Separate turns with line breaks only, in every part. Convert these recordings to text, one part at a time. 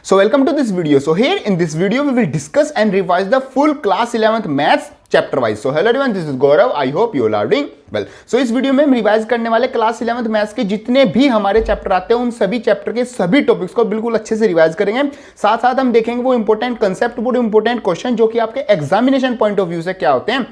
So welcome to this video. So here in this video we will discuss and revise the full class 11th maths chapter wise. So hello everyone, this is Gaurav. I hope you all are doing well. So इस video में हम revise करने वाले class 11th maths के जितने भी हमारे chapter आते हैं उन सभी चैप्टर के सभी टॉपिक्स को बिल्कुल अच्छे से रिवाइज करेंगे। साथ साथ हम देखेंगे वो इंपॉर्टेंट कंसेप्ट, वो इंपॉर्टेंट क्वेश्चन जो कि आपके एग्जामिनेशन पॉइंट ऑफ व्यू से क्या होते हैं,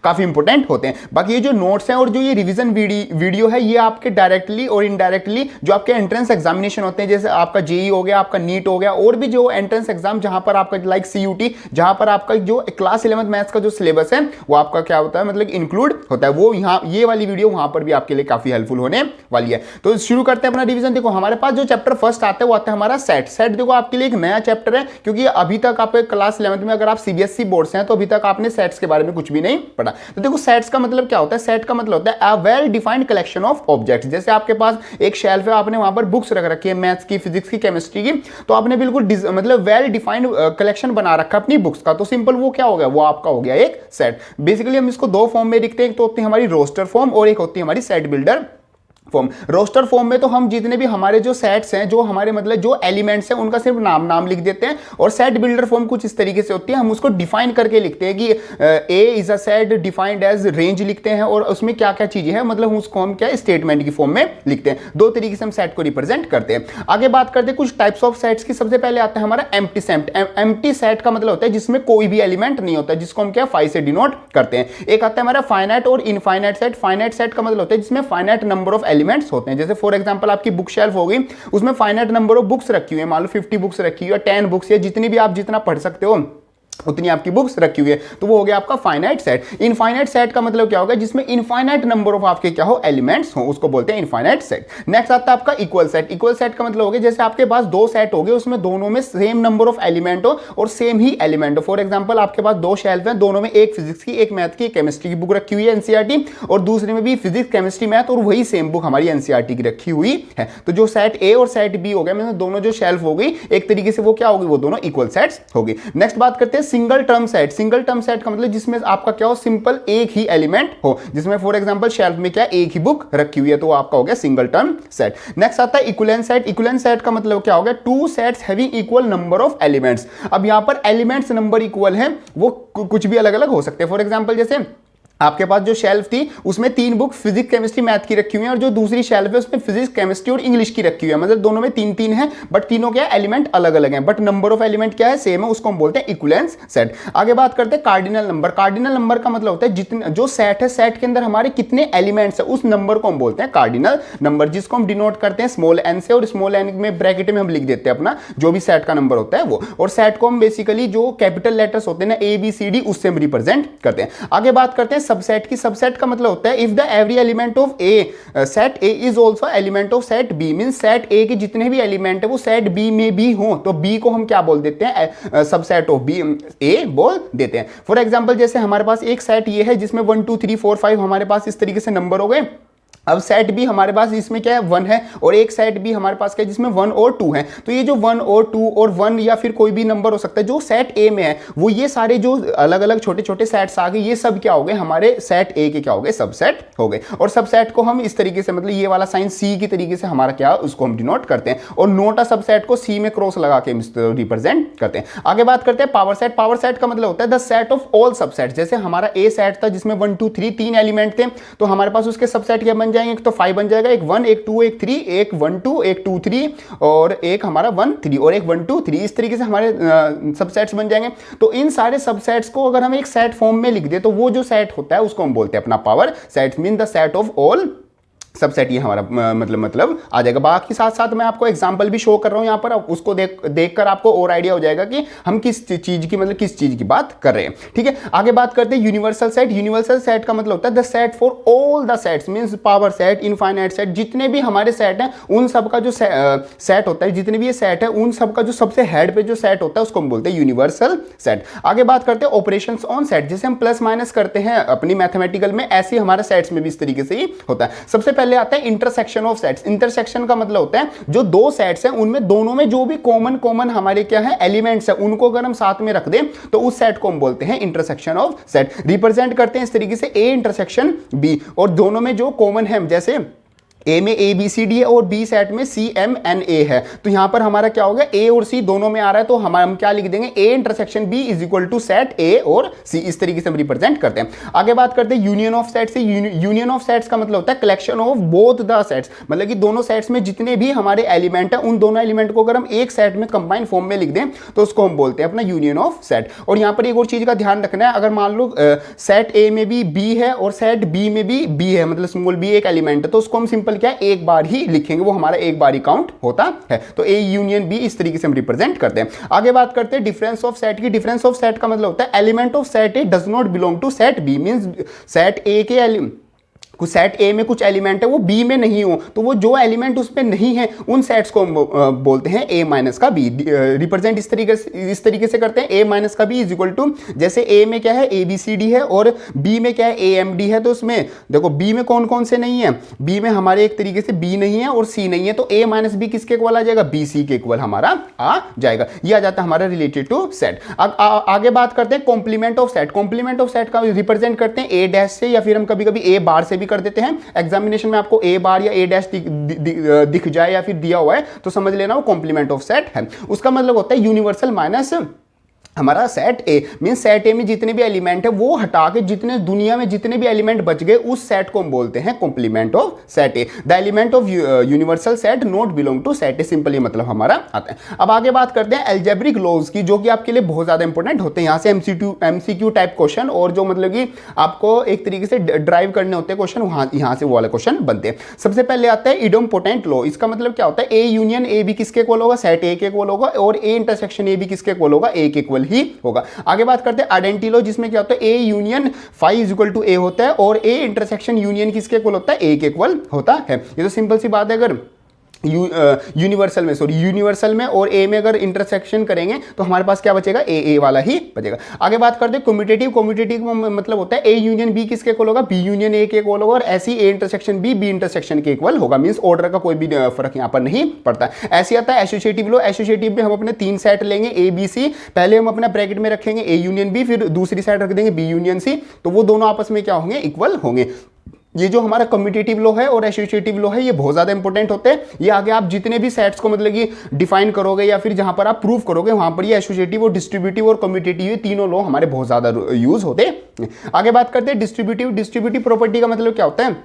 काफी इंपॉर्टेंट होते हैं। बाकी ये जो नोट्स हैं और जो ये रिवीजन वीडियो है ये आपके डायरेक्टली और इनडायरेक्टली जो आपके एंट्रेंस एग्जामिनेशन होते हैं, जैसे आपका जेई हो गया, आपका नीट हो गया, और भी जो एंट्रेंस एग्जाम जहां पर आपका लाइक सीयूटी, जहां पर आपका जो क्लास 11th मैथ्स का जो सिलेबस है वो आपका क्या होता है, मतलब इंक्लूड होता है, वो यहाँ ये वाली वीडियो वहां पर भी आपके लिए काफी हेल्पफुल होने वाली है। तो शुरू करते हैं अपना रिवीजन। देखो हमारे पास जो चैप्टर फर्स्ट आता है वो आता है हमारा सेट। सेट देखो आपके लिए एक नया चैप्टर है, क्योंकि अभी तक आप क्लास 11th में अगर आप सीबीएसई बोर्ड से हैं तो अभी तक आपने सेट्स के बारे में कुछ भी नहीं पढ़ा। तो देखो सेट्स का मतलब क्या होता है, सेट का मतलब होता है a well defined collection of objects. जैसे आपके पास एक शेल्फ है, आपने वहां पर बुक्स रख रखी है मैथ्स की, फिजिक्स की, केमिस्ट्री की, तो आपने बिल्कुल मतलब वेल डिफाइंड कलेक्शन बना रखा अपनी बुक्स का, तो सिंपल वो क्या हो गया, वो आपका हो गया एक सेट। बेसिकली हम इसको दो फॉर्म में लिखते हैं, एक तो होती है हमारी रोस्टर फॉर्म और एक होती है हमारी set builder form. Roster form में तो हम जितने भी हमारे जो सेट्स हैं, जो हमारे मतलब जो एलिमेंट्स हैं उनका सिर्फ नाम लिख देते हैं, और सेट बिल्डर फॉर्म कुछ इस तरीके से होती है, हम उसको डिफाइन करके लिखते हैं कि A is a set defined as range लिखते हैं, और उसमें क्या क्या चीजें हैं मतलब उसको हम क्या स्टेटमेंट की फॉर्म में लिखते हैं। दो तरीके से हम सेट को रिप्रेजेंट करते हैं। आगे बात करते हैं कुछ टाइप्स ऑफ सेट्स की। सबसे पहले आता है हमारा एम्प्टी सेट। एम्प्टी सेट का मतलब होता है जिसमें कोई भी एलिमेंट नहीं होता, जिसको हम क्या फाइव से डिनोट करते हैं। एक आता है हमारा फाइनाइट और इनफाइनाइट सेट। फाइनाइट सेट का मतलब होता है जिसमें फाइनाइट नंबर ऑफ एलिमेंट्स होते हैं। जैसे फॉर एग्जांपल आपकी बुक शेल्फ होगी, उसमें फाइनाइट नंबर ऑफ बुक्स रखी हुई है, मान लो 50 बुक्स रखी हुई है, 10 बुक्स या जितनी भी आप जितना पढ़ सकते हो उतनी आपकी बुक्स रखी हुई है, तो वो हो गया आपका फाइनाइट सेट। इनफाइनाइट सेट का मतलब क्या होगा, जिसमें इनफाइनाइट नंबर ऑफ आपके क्या हो एलिमेंट्स हो, उसको बोलते हैं इनफाइनाइट सेट। नेक्स्ट आता है आपका इक्वल सेट। इक्वल सेट का मतलब हो गया जैसे आपके पास दो सेट हो गए, उसमें दोनों में सेम नंबर ऑफ एलिमेंट हो और सेम ही एलिमेंट हो। फॉर एग्जांपल आपके पास दो शेल्फ हैं, दोनों में एक फिजिक्स की, एक मैथ की, केमिस्ट्री की बुक रखी हुई है एनसीईआरटी, और दूसरे में भी फिजिक्स, केमिस्ट्री, मैथ, और वही सेम बुक हमारी एनसीईआरटी की रखी हुई है। तो जो सेट ए और सेट बी हो गया, मतलब दोनों जो शेल्फ हो गई एक तरीके से वो क्या होगी, वो दोनों इक्वल सेट्स होगी। नेक्स्ट बात करते हैं single term set. Single term set का मतलब जिसमें आपका क्या हो, सिंपल एक ही एलिमेंट हो, जिसमें फॉर एग्जांपल शेल्फ में क्या एक ही बुक रखी हुई है, तो वो आपका हो गया सिंगल टर्म सेट। नेक्स्ट आता है इक्विवेलेंट सेट। इक्विवेलेंट सेट का मतलब क्या हो गया, two sets having equal number of elements. अब यहां पर एलिमेंट्स नंबर इक्वल है, वो कुछ भी अलग अलग हो सकते हैं। फॉर एग्जांपल जैसे आपके पास जो शेल्फ थी उसमें 3 बुक फिजिक्स, केमिस्ट्री, मैथ की रखी हुई है, और जो दूसरी शेल्फ है उसमें फिजिक्स, केमिस्ट्री और इंग्लिश की रखी हुई है, मतलब दोनों में 3-3 है, बट तीनों क्या एलिमेंट अलग अलग हैं, बट नंबर ऑफ एलिमेंट क्या है, सेम है, उसको हम बोलते हैं इक्विवेलेंस सेट। आगे बात करते हैं कार्डिनल नंबर। कार्डिनल नंबर का मतलब होता है जितने जो सेट है, सेट के अंदर हमारे कितने एलिमेंट्स है, उस नंबर को हम बोलते हैं कार्डिनल नंबर, जिसको हम डिनोट करते हैं स्मॉल एन से, और स्मॉल एन में ब्रैकेट में हम लिख देते हैं अपना जो भी सेट का नंबर होता है वो, और सेट को हम बेसिकली जो कैपिटल लेटर्स होते हैं ना ए बी सी डी, उससे हम रिप्रेजेंट करते हैं। आगे बात करते हैं सबसेट की। सबसेट का मतलब होता है if the every element of a set A is also element of set B, means set A के जितने भी एलिमेंट है वो सेट बी में भी हो, तो बी को हम क्या बोल देते हैं, सबसेट ऑफ बी ए बोल देते हैं। फॉर एग्जांपल जैसे हमारे पास एक सेट ये है जिसमें 1 2 3 4 5 हमारे पास इस तरीके से नंबर हो गए। अब सेट बी हमारे पास इसमें क्या है 1 है, और एक सेट बी हमारे पास क्या है जिसमें 1 और 2 है, तो ये जो 1 और 2 और 1 या फिर कोई भी नंबर हो सकता है जो सेट ए में है, वो ये सारे जो अलग अलग छोटे छोटे सेट्स आ गए, ये सब क्या हो गए हमारे सेट ए के क्या हो गए, सबसेट हो गए। और सबसेट को हम इस तरीके से मतलब ये वाला साइन सी की तरीके से हमारा क्या उसको हम डिनोट करते हैं, और नोट अ सबसेट को सी में क्रॉस लगा के रिप्रेजेंट करते हैं। आगे बात करते हैं पावर सेट। पावर सेट का मतलब होता है the set of all subset. जैसे हमारा ए सेट था जिसमें 1 2 3 3 एलिमेंट थे, तो हमारे पास उसके सबसेट क्या बन जाएंगे, तो 5 बन जाएगा, एक 1 एक 2 एक 3, एक 1 2 एक 2 3, और एक हमारा 1 3 और एक 1 2 3, इस तरीके से हमारे सबसेट्स बन जाएंगे। तो इन सारे सबसेट्स को अगर हम एक सेट फॉर्म में लिख दे तो वो जो सेट होता है उसको हम बोलते हैं अपना power set, mean the set of all subset, ये हमारा मतलब आ जाएगा। बाकी साथ साथ मैं आपको एग्जांपल भी शो कर रहा हूं यहाँ पर, उसको देखकर आपको और आइडिया हो जाएगा कि हम किस चीज की मतलब किस चीज की बात कर रहे हैं। ठीक है, आगे बात करते हैं यूनिवर्सल सेट। यूनिवर्सल सेट का मतलब होता है the set for all the sets, means power set, infinite set, जितने भी हमारे सेट हैं उन सब का जो सेट होता है, जितने भी ये सेट है उन सब का जो सबसे हेड पे जो सेट होता है उसको हम बोलते हैं यूनिवर्सल सेट। आगे बात करते हैं ऑपरेशंस ऑन सेट। जैसे हम प्लस माइनस करते हैं अपनी मैथमेटिकल में, ऐसे हमारे सेट्स में भी इस तरीके से ही होता है। सबसे पहले आता है इंटरसेक्शन ऑफ सेट्स। इंटरसेक्शन का मतलब होता है जो दो सेट्स हैं उनमें दोनों में जो भी कॉमन हमारे क्या है एलिमेंट्स है, उनको अगर हम साथ में रख दें तो उस सेट को हम बोलते हैं इंटरसेक्शन ऑफ सेट। रिप्रेजेंट करते हैं इस तरीके से ए इंटरसेक्शन बी, और दोनों में जो कॉमन है, जैसे ए में ए बी सी डी है और बी सेट में सी एम एन ए है, तो यहां पर हमारा क्या होगा, ए और सी दोनों में आ रहा है, तो हम क्या लिख देंगे, A intersection B is equal to set A और सी। इस तरीके से हम रिप्रेजेंट करते हैं। आगे बात करते हैं यूनियन ऑफ सेट से। यूनियन ऑफ सेट्स का मतलब होता है collection of both the sets, मतलब कि दोनों सेट्स में जितने भी हमारे एलिमेंट है उन दोनों एलिमेंट को अगर हम एक सेट में कंबाइन फॉर्म में लिख दें तो उसको हम बोलते हैं अपना यूनियन ऑफ सेट। और यहां पर एक और चीज का ध्यान रखना है, अगर मान लो सेट ए में भी बी है और सेट बी में भी बी है, मतलब स्मॉल बी एक एलिमेंट है, तो उसको हम सिंपल क्या है एक बार ही लिखेंगे, वो हमारा एक बार ही काउंट होता है। तो ए यूनियन बी इस तरीके से हम रिप्रेजेंट करते हैं। आगे बात करते हैं डिफरेंस ऑफ सेट की। डिफरेंस ऑफ सेट का मतलब होता है element of set A does not belong to set B, means set A के कुछ सेट ए में कुछ एलिमेंट है वो बी में नहीं हो, तो वो जो एलिमेंट उसमें नहीं है उन सेट्स को हम बोलते हैं ए माइनस का बी। रिप्रेजेंट इस तरीके से करते हैं, ए माइनस का बी इज इक्वल टू, जैसे ए में क्या है ए बी सी डी है और बी में क्या है ए एम डी है, तो उसमें देखो बी में कौन कौन से नहीं है, बी में हमारे एक तरीके से बी नहीं है और सी नहीं है, तो ए माइनस बी किसके इक्वल आ जाएगा, बी सी के इक्वल हमारा आ जाएगा। ये आ जाता है हमारा रिलेटेड टू सेट। आगे बात करते हैं complement of set. Complement of set का रिप्रेजेंट करते हैं ए डैश से, या फिर हम कभी कभी ए बार से भी कर देते हैं। एग्जामिनेशन में आपको ए बार या ए डैश दिख जाए या फिर दिया हुआ है तो समझ लेना वो कॉम्प्लीमेंट ऑफ सेट है। उसका मतलब होता है यूनिवर्सल माइनस हमारा सेट ए, मीन सेट ए में जितने भी एलिमेंट है वो हटा के जितने दुनिया में जितने भी एलिमेंट बच गए उस सेट को हम बोलते हैं complement of set A. The element of universal set not belong to set A, simple ये मतलब हमारा आता है। अब आगे बात करते हैं एल्जेब्रिक लॉज की, जो कि आपके लिए बहुत ज्यादा इंपॉर्टेंट होते हैं। यहां से एमसीक्यू टाइप क्वेश्चन और जो मतलब कि आपको एक तरीके से ड्राइव करने होते हैं क्वेश्चन, वहां यहां से वो वाले क्वेश्चन बनते हैं। सबसे पहले आता है इडोमपोटेंट लॉ। इसका मतलब क्या होता है, ए यूनियन ए बी किसके इक्वल होगा, सेट ए के इक्वल होगा, और ए इंटरसेक्शन ए बी किसके इक्वल होगा, ए के इक्वल ही होगा। आगे बात करते हैं आइडेंटिटी लॉ, जिसमें क्या होता है A union phi is equal to A होता है और ए इंटरसेक्शन यूनियन किसके इक्वल होता है, ए के इक्वल होता है। ये तो सिंपल सी बात है। अगर यूनिवर्सल में और ए में अगर इंटरसेक्शन करेंगे तो हमारे पास क्या बचेगा, ए वाला ही बचेगा। आगे बात करते हैं कम्यूटेटिव। कम्यूटेटिव का मतलब होता है ए यूनियन बी किसके इक्वल होगा, बी यूनियन ए के इक्वल होगा, और ऐसी ए इंटरसेक्शन बी इंटरसेक्शन के इक्वल होगा, मींस ऑर्डर का कोई भी फर्क यहां पर नहीं पड़ता। ऐसे आता है एसोसिएटिव लॉ। एसोसिएटिव में हम अपने 3 सेट लेंगे ए बी सी, पहले हम अपना ब्रैकेट में रखेंगे ए यूनियन बी, फिर दूसरी साइड रख देंगे बी यूनियन सी, तो वो दोनों आपस में क्या होंगे, इक्वल होंगे। ये जो हमारा कम्यूटेटिव लॉ है और एसोसिएटिव लॉ है ये बहुत ज्यादा इंपॉर्टेंट होते हैं। ये आगे आप जितने भी सेट्स को मतलब कि डिफाइन करोगे या फिर जहां पर आप प्रूव करोगे वहां पर ये एसोसिएटिव और डिस्ट्रीब्यूटिव और कम्यूटेटिव ये तीनों लॉ हमारे बहुत ज्यादा यूज होते हैं। आगे बात करते हैं डिस्ट्रीब्यूटिव। डिस्ट्रीब्यूटिव प्रॉपर्टी का मतलब क्या होता है,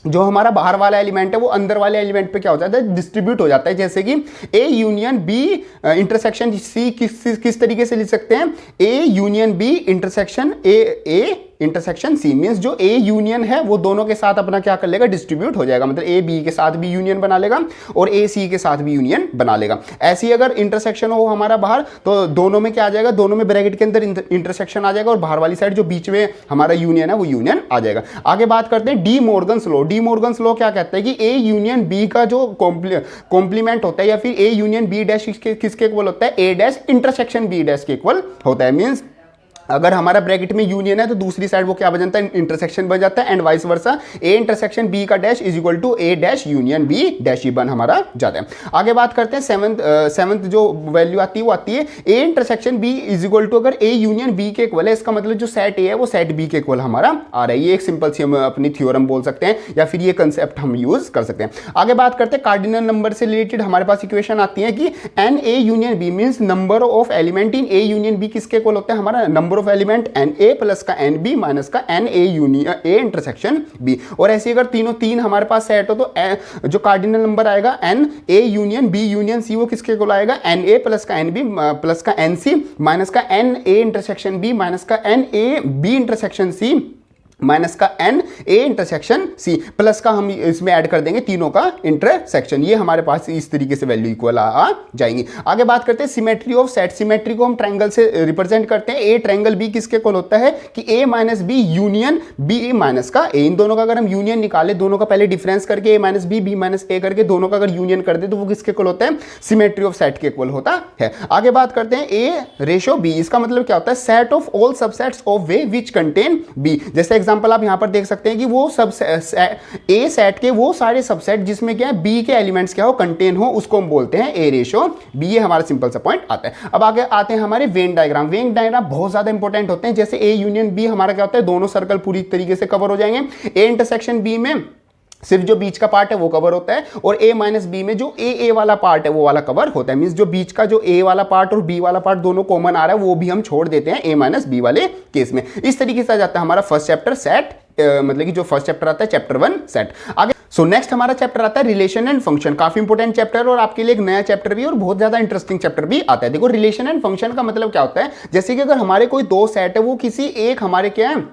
जो हमारा बाहर वाला एलिमेंट है वो अंदर वाले एलिमेंट पे क्या हो जाता है, डिस्ट्रीब्यूट हो जाता है। जैसे कि A union B intersection C किस तरीके से लिख सकते हैं, A union B intersection A intersection C, means जो ए यूनियन है वो दोनों के साथ अपना क्या कर लेगा, डिस्ट्रीब्यूट हो जाएगा, मतलब ए बी के साथ भी यूनियन बना लेगा और ए सी के साथ भी यूनियन बना लेगा। ऐसी अगर इंटरसेक्शन हो हमारा बाहर तो दोनों में क्या आ जाएगा, दोनों में ब्रैकेट के अंदर इंटरसेक्शन आ जाएगा और बाहर वाली साइड जो बीच में हमारा यूनियन है वो यूनियन आ जाएगा। आगे बात करते हैं D Morgan's law. D Morgan's law क्या कहता है कि ए यूनियन बी का जो कॉम्प्लीमेंट होता है या फिर ए यूनियन बी डैश किसके इक्वल होता है, ए डैश इंटरसेक्शन बी डैश के इक्वल होता है। मींस अगर हमारा ब्रैकेट में यूनियन है तो दूसरी साइड वो क्या बन जाता है, इंटरसेक्शन बन जाता है, and vice versa A intersection B का dash is equal to A dash union B dash ही बन हमारा जाता है। आगे बात करते हैं सेवंथ जो वैल्यू आती है वो आती है A intersection B is equal to, अगर ए यूनियन बी के इक्वल है इसका मतलब जो सेट ए है वो सेट बी के इक्वल हमारा आ रहा है। ये एक सिंपल सी हम अपनी थ्योरम बोल सकते हैं या फिर ये कंसेप्ट हम यूज कर सकते हैं। आगे बात करते हैं कार्डिनल नंबर से रिलेटेड हमारे पास इक्वेशन आती है कि n A union B means number of element in A union B किसके इक्वल होता है, हमारा number of element n A plus का एन बी माइनस का n A union A intersection B. और ऐसे अगर तीन हमारे पास सेट हो तो जो कार्डिनल नंबर आएगा n A union B union C वो किसके इक्वल आएगा, एन ए प्लस का एन बी प्लस का एन सी माइनस का n A intersection B minus का n A B intersection C minus का n A intersection C plus का हम इसमें ऐड कर देंगे तीनों का इंटरसेक्शन। ये हमारे पास इस तरीके से वैल्यू इक्वल आ जाएंगी। आगे बात करते हैं सिमेट्री ऑफ सेट। सिमेट्री को हम ट्रायंगल से रिप्रेजेंट करते हैं। ए ट्रायंगल बी किसके इक्वल होता है कि A minus B union B minus का ए। इन दोनों का अगर हम यूनियन निकाले, दोनों का पहले डिफरेंस करके ए माइनस बी माइनस ए करके दोनों का अगर यूनियन कर दे तो वो किसके इक्वल होता है, सिमेट्री ऑफ सेट के इक्वल होता है। आगे बात करते हैं ए रेशो बी। इसका मतलब क्या होता है, set of all subsets of way which contain B. जैसे एग्जांपल आप यहां पर देख सकते हैं कि वो सब ए सेट के वो सारे सबसेट जिसमें क्या है बी के एलिमेंट्स क्या हो, कंटेन हो, उसको हम बोलते हैं ए रेशो बी। ये हमारा सिंपल सा पॉइंट आता है। अब आगे आते हैं हमारे वेन डायग्राम। वेन डायग्राम बहुत ज्यादा इंपॉर्टेंट होते हैं। जैसे ए यूनियन बी हमारा क्या होता है, दोनों सर्कल पूरी तरीके से कवर हो जाएंगे। ए इंटरसेक्शन बी में सिर्फ जो बीच का पार्ट है वो कवर होता है, और a माइनस बी में जो ए वाला पार्ट है वो वाला कवर होता है। मींस जो बीच का जो a वाला पार्ट और b वाला पार्ट दोनों कॉमन आ रहा है वो भी हम छोड़ देते हैं a माइनस बी वाले केस में। इस तरीके से आ जाता है हमारा फर्स्ट चैप्टर सेट, मतलब कि जो फर्स्ट चैप्टर आता है चैप्टर 1 सेट। आगे सो नेक्स्ट हमारा चैप्टर आता है रिलेशन एंड फंक्शन। काफी इंपॉर्टेंट चैप्टर और आपके लिए एक नया चैप्टर भी और बहुत ज्यादा इंटरेस्टिंग चैप्टर भी आता है। देखो रिलेशन एंड फंक्शन का मतलब क्या होता है, जैसे कि अगर हमारे कोई दो सेट है वो किसी एक हमारे क्या है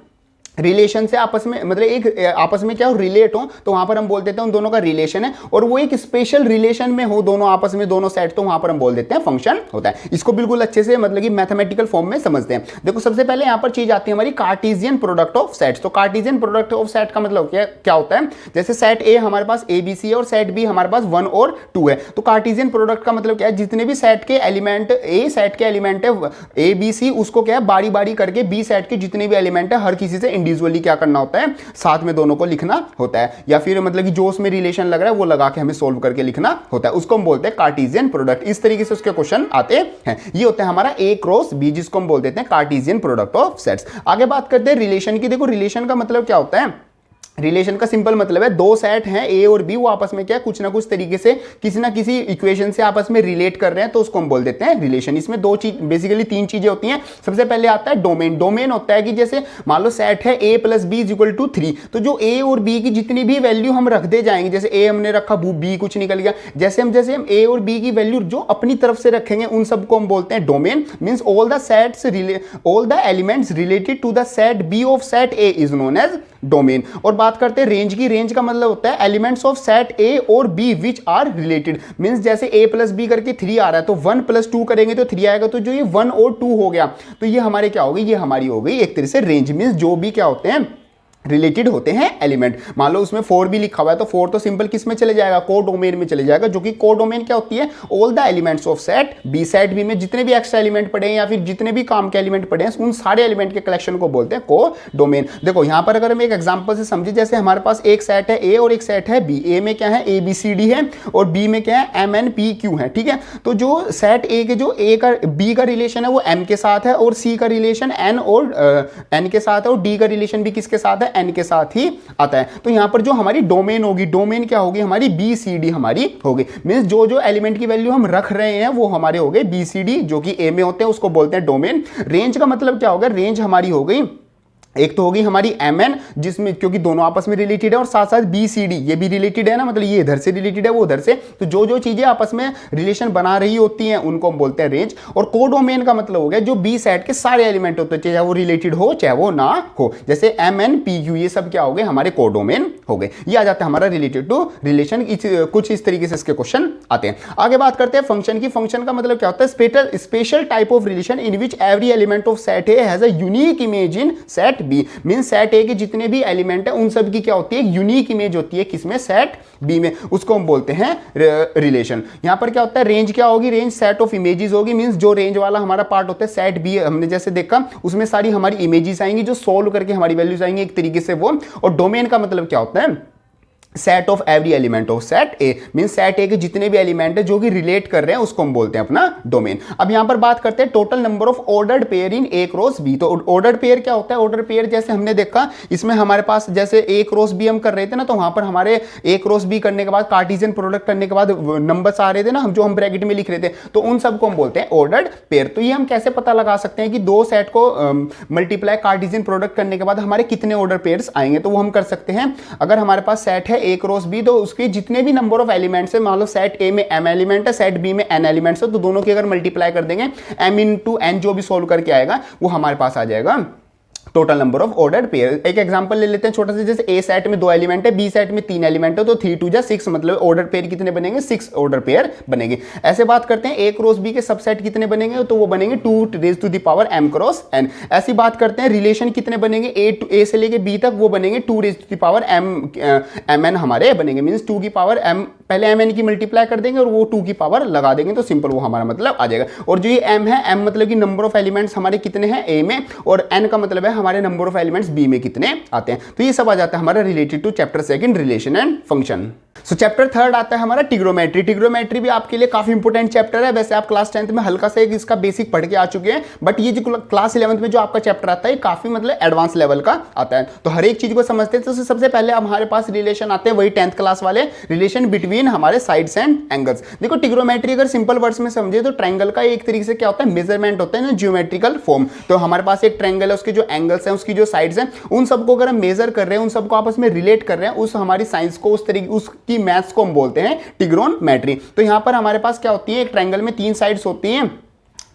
रिलेशन से आपस में, मतलब एक आपस में क्या हो रिलेट हो, तो वहां पर हम बोल देते हैं उन दोनों का रिलेशन है, और वो एक स्पेशल रिलेशन में हो दोनों आपस में दोनों सेट, तो वहां पर हम बोल देते हैं फंक्शन होता है। इसको बिल्कुल अच्छे से मतलब कि मैथमेटिकल फॉर्म में समझते हैं। देखो सबसे पहले यहां पर चीज आती है हमारी कार्टेशियन प्रोडक्ट ऑफ सेट्स। तो कार्टेशियन प्रोडक्ट ऑफ सेट का मतलब क्या होता है, जैसे सेट ए हमारे पास ए बी सी है और सेट बी हमारे पास 1 और 2 है, तो कार्टेशियन प्रोडक्ट का मतलब क्या है, जितने भी सेट के एलिमेंट ए सेट के एलिमेंट है ए बी सी, उसको क्या है बारी बारी करके बी सेट के जितने भी एलिमेंट है हर किसी से इंडिविजुअली क्या करना होता है, साथ में दोनों को लिखना होता है, या फिर मतलब कि जो उसमें रिलेशन लग रहा है वो लगा के हमें सोल्व करके लिखना होता है, उसको हम बोलते हैं कार्टेशियन प्रोडक्ट। इस तरीके से उसके क्वेश्चन आते हैं। ये होता है हमारा ए क्रॉस बी, जिसको हम बोल देते हैं कार्टेशियन प्रोडक्ट ऑफ सेट्स। आगे बात करते हैं रिलेशन की। देखो रिलेशन का मतलब क्या होता है, रिलेशन का सिंपल मतलब है दो सेट हैं ए और बी, वो आपस में क्या कुछ ना कुछ तरीके से किसी ना किसी इक्वेशन से आपस में रिलेट कर रहे हैं, तो उसको हम बोल देते हैं रिलेशन। इसमें दो चीज बेसिकली तीन चीजें होती हैं। सबसे पहले आता है डोमेन। डोमेन होता है कि जैसे मान लो सेट है a plus B is equal to 3, तो जो a और b की जितनी भी वैल्यू हम रखते जाएंगे, जैसे a हमने रखा b कुछ निकल गया, जैसे हम a और b की वैल्यू जो अपनी तरफ से रखेंगे उन सबको हम बोलते हैं domain. Means all the elements related to the set b of set a is known as domain. और बात करते हैं रेंज की। रेंज का मतलब होता है एलिमेंट्स ऑफ सेट ए और B which are related. Means जैसे a प्लस बी करके 3 आ रहा है, तो 1 प्लस 2 करेंगे तो 3 आएगा, तो जो ये 1 और 2 हो गया, तो ये हमारे क्या हो गई, ये हमारी हो गई एक तरह से रेंज। मींस जो भी क्या होते हैं रिलेटेड होते हैं एलिमेंट। मान लो उसमें 4 भी लिखा हुआ है, तो 4 तो सिंपल किस में चले जाएगा, को डोमेन में चले जाएगा, जो कि को डोमेन क्या होती है, all the elements of set B. Set B में जितने भी एक्स्ट्रा एलिमेंट पड़े हैं या फिर जितने भी काम के एलिमेंट पड़े हैं, उन सारे एलिमेंट के कलेक्शन को बोलते हैं को डोमेन। देखो यहां पर अगर हम एक एग्जांपल से समझे, जैसे हमारे पास एक सेट है ए और एक सेट है बी। ए में क्या है ए बी सी डी है, और बी में क्या है एम एन पी क्यू है, ठीक है। तो जो सेट ए के जो ए का बी का रिलेशन है वो एम के साथ है, और सी का रिलेशन एन और एन के साथ है, और डी का रिलेशन भी किसके साथ है, एन के साथ ही आता है। तो यहां पर जो हमारी डोमेन होगी, डोमेन क्या होगी हमारी बी सी डी हमारी होगी। मींस जो जो एलिमेंट की वैल्यू हम रख रहे हैं वो हमारे हो गए बी सी डी, जो कि ए में होते हैं, उसको बोलते हैं डोमेन। रेंज का मतलब क्या होगा, रेंज हमारी हो गई, एक तो होगी हमारी एम एन, जिसमें क्योंकि दोनों आपस में रिलेटेड है, और साथ साथ बी सी डी ये भी रिलेटेड है ना, मतलब ये इधर से रिलेटेड है वो उधर से, तो जो जो चीजें आपस में रिलेशन बना रही होती हैं उनको हम बोलते हैं रेंज। और कोडोमेन का मतलब हो गया जो बी सेट के सारे एलिमेंट होते हैं, चाहे वो रिलेटेड हो चाहे वो ना हो, जैसे एम एन पी क्यू ये सब क्या हो गए हमारे कोडोमेन हो गए। ये आ जाता है हमारा रिलेटेड टू रिलेशन। कुछ इस तरीके से इसके क्वेश्चन आते हैं। आगे बात करते हैं फंक्शन की। फंक्शन का मतलब क्या होता है, special type of relation in which every element of set A has a unique image in set B. Means set A के जितने भी एलिमेंट है उन सब की क्या होती है, यूनिक इमेज होती है किसमें, सेट बी में, उसको हम बोलते हैं रिलेशन। यहां पर क्या होता है, रेंज क्या होगी, रेंज सेट ऑफ इमेजेस होगी। मींस जो रेंज वाला हमारा पार्ट होता है सेट बी, हमने जैसे देखा उसमें सारी हमारी इमेजेस आएंगी जो सोल्व करके हमारी वैल्यूज आएंगी एक तरीके से वो। और डोमेन का मतलब क्या होता है, set of every element of set A. Means set A के जितने भी एलिमेंट है जो कि रिलेट कर रहे हैं उसको हम बोलते हैं अपना डोमेन। अब यहां पर बात करते हैं total number of ordered pair in A cross B. तो ऑर्डर्ड पेयर क्या होता है, ऑर्डर पेयर जैसे हमने देखा इसमें हमारे पास जैसे ए क्रॉस बी हम कर रहे थे ना, तो वहां पर हमारे ए क्रॉस बी करने के बाद कार्टेशियन प्रोडक्ट करने के बाद नंबर्स आ रहे थे ना, हम जो हम ब्रैकेट में लिख रहे थे, तो उन सबको हम बोलते हैं ऑर्डर्ड पेयर। तो ये हम कैसे पता लगा सकते हैं कि दो सेट को मल्टीप्लाई कार्टेशियन प्रोडक्ट करने के बाद हमारे कितने ऑर्डर पेयर्स आएंगे, तो वो हम कर सकते हैं। अगर हमारे पास सेट है ए क्रॉस बी, तो उसके जितने भी नंबर ऑफ एलिमेंट्स है, मान लो सेट ए में एम एलिमेंट है, सेट बी में एन एलिमेंट्स है, तो दोनों की अगर मल्टीप्लाई कर देंगे एम इंटू एन जो भी सोल्व करके आएगा वो हमारे पास आ जाएगा total number of ordered pair. एक एग्जांपल ले लेते हैं छोटा सा, जैसे ए सेट में 2 एलिमेंट है, बी सेट में 3 एलिमेंट है, तो 3 2 जा 6, मतलब ऑर्डर पेयर कितने बनेंगे, 6 ऑर्डर पेयर बनेंगे। ऐसे बात करते हैं ए क्रॉस बी के सबसेट कितने बनेंगे, तो वो बनेंगे 2 raise to the power m cross n। ऐसी बात करते हैं रिलेशन कितने बनेंगे, ए से लेके बी तक, वो बनेंगे 2 raise to the power mn हमारे बनेंगे। मींस 2 की पावर m, पहले mn की मल्टीप्लाई कर देंगे और वो 2 की पावर लगा देंगे, तो सिंपल वो हमारा मतलब आ जाएगा। और जो ये m है, m मतलब कि नंबर ऑफ एलिमेंट्स हमारे कितने हैं ए में, और n का मतलब है हमारे नंबर ऑफ एलिमेंट्स बी में कितने आते हैं। तो ये सब आ जाता है हमारा related to chapter 2 relation and function. So chapter third आता है हमारा टिग्रोमेट्री। टिग्रोमेट्री भी आपके लिए काफी इंपॉर्टेंट चैप्टर है। वैसे आप क्लास 10th में हल्का सा एक इसका बेसिक पढ़ के आ चुके हैं, बट ये जो क्लास 11th में जो आपका चैप्टर आता है काफी मतलब एडवांस लेवल का आता है। तो हर एक चीज को समझते हैं। तो सबसे पहले हमारे पास रिलेशन आते हैं वही 10th क्लास वाले, रिलेशन बिटवीन हमारे साइड्स एंड एंगल्स। देखो टिग्रोमेट्री अगर सिंपल वर्ड्स में समझे तो ट्रायंगल का एक तरीके से क्या होता है, मेजरमेंट होता है ना, ज्योमेट्रिकल फॉर्म। तो हमारे पास एक ट्रायंगल है, उसके जो एंगल्स हैं, उसकी जो साइड्स हैं, उन सबको अगर हम मेजर कर रहे हैं, उन सबको आपस में रिलेट कर रहे हैं, उस हमारी साइंस को, उस तरीके उसकी मैथ्स को हम बोलते हैं टिग्रोमेट्री। तो यहां पर हमारे पास क्या होती है, एक ट्रायंगल में 3 साइड्स होती हैं।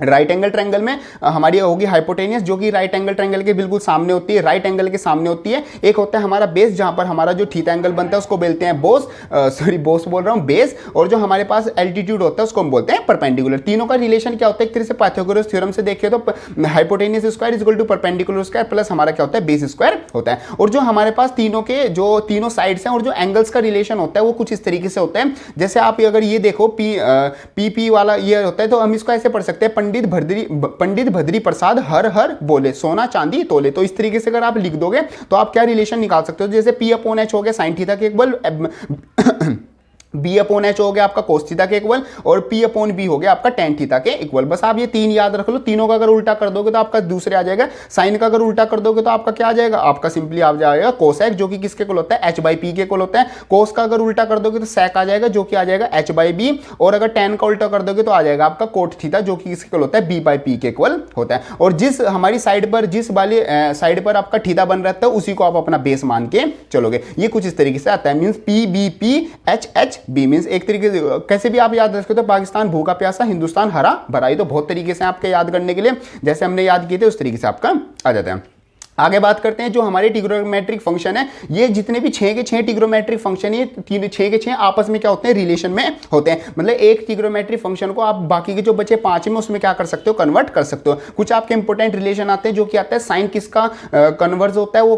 राइट एंगल ट्रायंगल में हमारी होगी हाइपोटेनियस, जो कि राइट एंगल ट्रायंगल के बिल्कुल सामने होती है, राइट एंगल के सामने होती है। एक होता है हमारा बेस, जहां पर हमारा जो थीटा एंगल बनता है उसको बोलते हैं बोस बोल रहा हूं, बेस। और जो हमारे पास एल्टीट्यूड होता है उसको हम बोलते हैं परपेंडिकुलर। तीनों का रिलेशन क्या होता है, एक तरह से पाइथागोरस थ्योरम से देखें तो hypotenuse square is equal to perpendicular square plus हमारा क्या होता है, बेस स्क्वायर होता है। और जो हमारे पास तीनों के जो तीनों साइड्स हैं और जो एंगल्स का रिलेशन होता है वो कुछ इस तरीके से होता है। जैसे आप अगर ये देखो पी वाला ये होता है, तो हम इसको ऐसे पढ़ सकते हैं, पंडित भद्री प्रसाद हर हर बोले, सोना चांदी तोले। तो इस तरीके से अगर आप लिख दोगे तो आप क्या रिलेशन निकाल सकते हो, जैसे P अपॉन H हो गया साइन थीटा के इक्वल, बी अपॉन एच हो गया आपका कोस थीटा के इक्वल, और पी अपॉन बी हो गया आपका टेन थीटा के इक्वल। बस आप ये 3 याद रख लो। तीनों का अगर उल्टा कर दोगे तो आपका दूसरे आ जाएगा। साइन का अगर उल्टा कर दोगे तो आपका क्या आ जाएगा, आपका सिंपली आ जाएगा कोसेक, जो कि किसके इक्वल होता है, एच बाई पी के इक्वल होता है। कोस का अगर उल्टा कर दोगे तो सेक आ जाएगा, जो कि आ जाएगा एच बाई बी। और अगर टेन का उल्टा कर दोगे तो आ जाएगा आपका कोट थीटा, जो कि किसके इक्वल होता है, बी बाई पी के इक्वल होता है। और जिस हमारी साइड पर, जिस वाले साइड पर आपका थीटा बन रहता है, उसी को आप अपना बेस मान के चलोगे। ये कुछ इस तरीके से आता है, means P B P H H B, means एक तरीके कैसे भी आप याद रख सकते हो, पाकिस्तान भूखा प्यासा, हिंदुस्तान हरा भरा। तो बहुत तरीके से आपके याद करने के लिए जैसे हमने याद किए थे उस तरीके से आपका आ जाता है। आगे बात करते हैं जो हमारे टिग्रोमेट्रिक फंक्शन है। ये जितने भी 6 के 6 टिग्रोमेट्रिक फंक्शन है, ये 6 के 6 आपस में क्या होते हैं, रिलेशन में होते हैं। मतलब एक टिग्रोमेट्रिक फंक्शन को आप बाकी के जो बचे 5 में उसमें क्या कर सकते हो, कन्वर्ट कर सकते हो। कुछ आपके इंपॉर्टेंट रिलेशन आते हैं, जो कि आता है साइन किसका कन्वर्स होता है, वो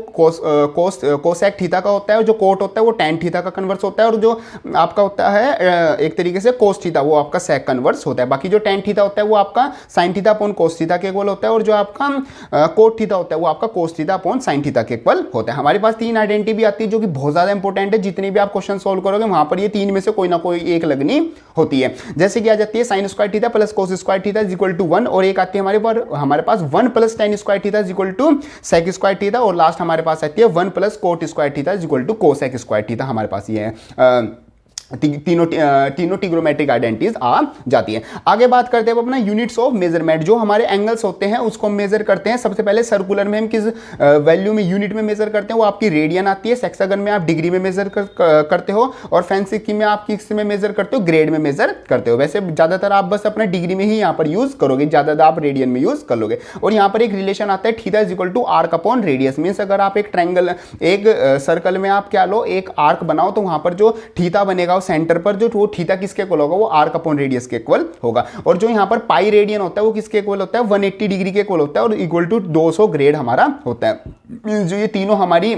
कोसेक थीटा का होता है। जो कोट होता है वो टेन थीटा का कन्वर्स होता है। और जो आपका होता है एक तरीके से कोस थीटा, वो आपका सेक कन्वर्स होता है। बाकी जो टेन थीटा होता है वो आपका साइन थीटा अपॉन कोस थीटा के इक्वल होता है। और जो आपका कोट थीटा होता है वो आपका cos theta upon sine theta के इक्वल होता है। हमारे पास 3 आइडेंटिटी भी आती है, जो कि बहुत ज्यादा इंपॉर्टेंट है। जितने भी आप क्वेश्चन सोल्व करोगे वहां पर ये 3 में से कोई ना कोई एक लगनी होती है। जैसे कि आ जाती है sine square theta plus cos square theta is equal to 1, और एक आती है हमारे पास 1 plus tan square theta is equal to sec square theta, और लास्ट हमारे पास आती है 1 plus cot square theta is equal to cosec square theta. हमारे पास ये है तीनों टिग्रोमेट्रिक आइडेंटिटीज आ जाती है। आगे बात करते हैं अपना यूनिट्स ऑफ मेजरमेंट। जो हमारे एंगल्स होते हैं उसको हम मेजर करते हैं। सबसे पहले सर्कुलर में हम किस वैल्यू में, यूनिट में मेजर करते हैं, वो आपकी रेडियन आती है। सेक्सागन में आप डिग्री में मेजर करते हो, और फैंसी की में आप किस में मेजर करते हो, ग्रेड में मेजर करते हो। वैसे ज्यादातर आप बस अपना डिग्री में ही यहाँ पर यूज करोगे, ज्यादातर आप रेडियन में यूज कर लोगे। और यहाँ पर एक रिलेशन आता है theta is equal to arc upon radius. Means अगर आप एक ट्रायंगल, एक सर्कल में आप क्या लो, एक आर्क बनाओ, तो वहां पर जो थीटा बनेगा वो सेंटर पर, जो वो थीटा किसके इक्वल होगा, वो आर्क अपॉन रेडियस के इक्वल होगा। और जो यहाँ पर पाई रेडियन होता है वो किसके इक्वल होता है, 180 डिग्री के इक्वल होता है, और इक्वल टू 200 ग्रेड हमारा होता है। जो ये तीनों हमारी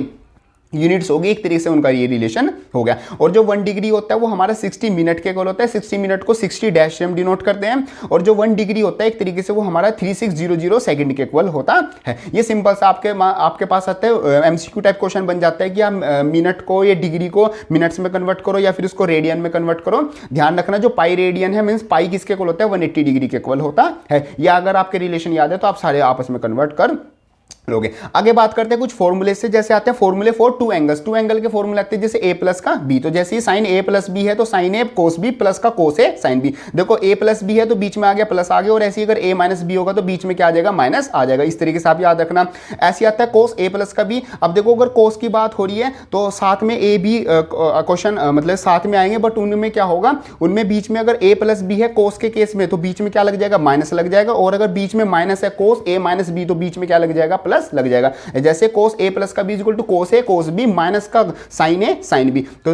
यूनिट्स होगी, एक तरीके से उनका ये रिलेशन हो गया। और जो 1 डिग्री होता है वो हमारा 60 मिनट के इक्वल होता है। 60 मिनट को 60 डैश से हम डिनोट करते हैं। और जो 1 डिग्री होता है एक तरीके से वो हमारा 3600 सेकंड के इक्वल होता है। ये सिंपल सा आपके पास आता है, एमसीक्यू टाइप क्वेश्चन बन जाता है कि आप मिनट को या डिग्री को मिनट्स में कन्वर्ट करो या फिर उसको रेडियन में कन्वर्ट करो। ध्यान रखना जो पाई रेडियन है, मीन्स पाई किसके इक्वल होता है, 180 डिग्री के इक्वल होता है। या अगर आपके रिलेशन याद है तो आप सारे आपस में कन्वर्ट कर लोगे। आगे बात करते हैं कुछ फॉर्मूले से। जैसे आते हैं फॉर्मूले फॉर 2 एंगल्स। 2 एंगल के फॉर्मूले आते हैं जैसे a प्लस का b। तो जैसे ही साइन a प्लस b है तो sine a cos b plus का कोस a साइन b। देखो a प्लस b है तो बीच में आ गया प्लस आ गया, और ऐसे ही अगर a माइनस b होगा तो बीच में क्या आ जाएगा, माइनस आ जाएगा। इस तरीके से आप याद रखना। ऐसे आता है कोस a प्लस का b। अब देखो अगर कोस की बात हो रही है तो साथ में a b क्वेश्चन मतलब साथ में आएंगे, बट उनमें क्या होगा, उनमें बीच में अगर a प्लस b है कोस के केस में तो बीच में क्या लग जाएगा, माइनस लग जाएगा। और अगर बीच में माइनस है कोस a माइनस b तो बीच में क्या लग जाएगा, प्लस लग जाएगा। जैसे कोस a प्लस का b equal to cos a cos b minus का साइन a साइन b। तो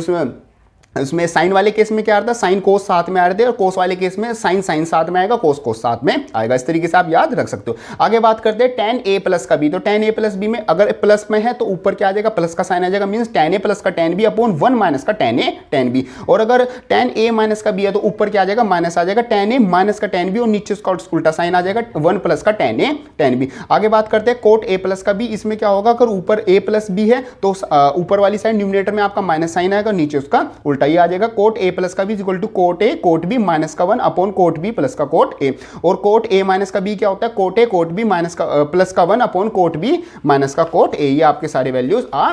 उसमें साइन वाले केस में क्या आता है, साइन कोस साथ में आ रहे थे, और कोस वाले केस में साइन साइन साथ में आएगा, कोस कोस साथ में आएगा। इस तरीके से आप याद रख सकते हो। आगे बात करते हैं tan a प्लस का b। तो tan a प्लस b में अगर प्लस में है तो ऊपर क्या आ जाएगा, प्लस का साइन आ जाएगा। मींस tan a प्लस का tan b अपॉन 1 माइनस का tan a tan b। और अगर tan a माइनस का b है तो ऊपर क्या आ जाएगा, माइनस आ जाएगा, tan a माइनस का tan b, और नीचे उसका उल्टा साइन आ जाएगा 1 प्लस का tan a tan b। आगे बात करते हैं कोट a प्लस का b। इसमें क्या होगा, अगर ऊपर a प्लस b है तो ऊपर वाली साइड न्यूमरेटर में आपका माइनस साइन आएगा, नीचे उसका उल्टा उल्टा ही आ जाएगा, कोट ए प्लस का B equal to cot A cot B minus का 1 अपॉन कोट बी प्लस का कोट ए, और कोट ए माइनस का बी क्या होता है, cot A cot B minus का प्लस का 1 अपॉन कोट बी माइनस का कोट ए। ये आपके सारे वैल्यूज आ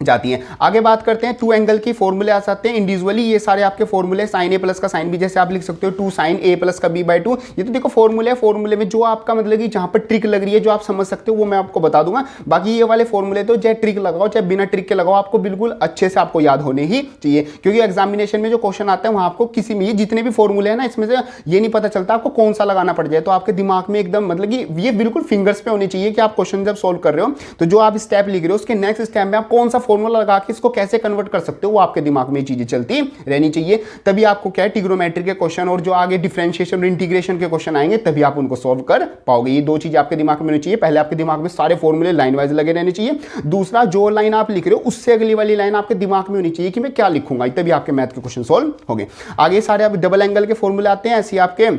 जाती हैं। आगे बात करते हैं टू एंगल की फॉर्मूले आ सकते हैं इंडिविजुअली, ये सारे आपके फॉर्मूले साइन ए प्लस का साइन बी, जैसे आप लिख सकते हो 2 साइन ए प्लस का बी बाई 2। ये तो देखो फॉर्मूले है, फॉर्मूले में जो आपका मतलब कि जहां पर ट्रिक लग रही है जो आप समझ सकते हो वो मैं आपको बता दूंगा। बाकी ये वाले फॉर्मूले तो चाहे ट्रिक लगाओ चाहे बिना ट्रिक के लगाओ, आपको बिल्कुल अच्छे से आपको याद होने ही चाहिए, क्योंकि एग्जामिनेशन में जो क्वेश्चन आते हैं वहां आपको किसी में जितने भी फॉर्मूले हैं ना इसमें से ये नहीं पता चलता आपको कौन सा लगाना पड़ जाए, तो आपके दिमाग में एकदम मतलब कि ये बिल्कुल फिंगर्स पे होनी चाहिए कि आप क्वेश्चन जब सोल्व कर रहे हो तो जो आप स्टेप लिख रहे हो उसके नेक्स्ट स्टेप में आप कौन सा फॉर्मूला लगा के कैसे कन्वर्ट कर सकते हो वो आपके दिमाग में चीजें चलती रहनी चाहिए। तभी आपको क्या है ट्रिग्नोमेट्री के क्वेश्चन और जो आगे डिफरेंशिएशन और इंटीग्रेशन के क्वेश्चन आएंगे तभी आप उनको सॉल्व कर पाओगे। ये दो चीजें आपके दिमाग में होनी चाहिए, पहले आपके दिमाग में सारे फॉर्मूले लाइन वाइज लगे रहने चाहिए, दूसरा जो लाइन आप लिख रहे हो उससे अगली वाली लाइन आपके दिमाग में होनी चाहिए कि मैं क्या लिखूंगा, तभी आपके मैथ के क्वेश्चन सॉल्व होंगे। आगे सारे आप डबल एंगल के फॉर्मूले आते हैं, ऐसे आपके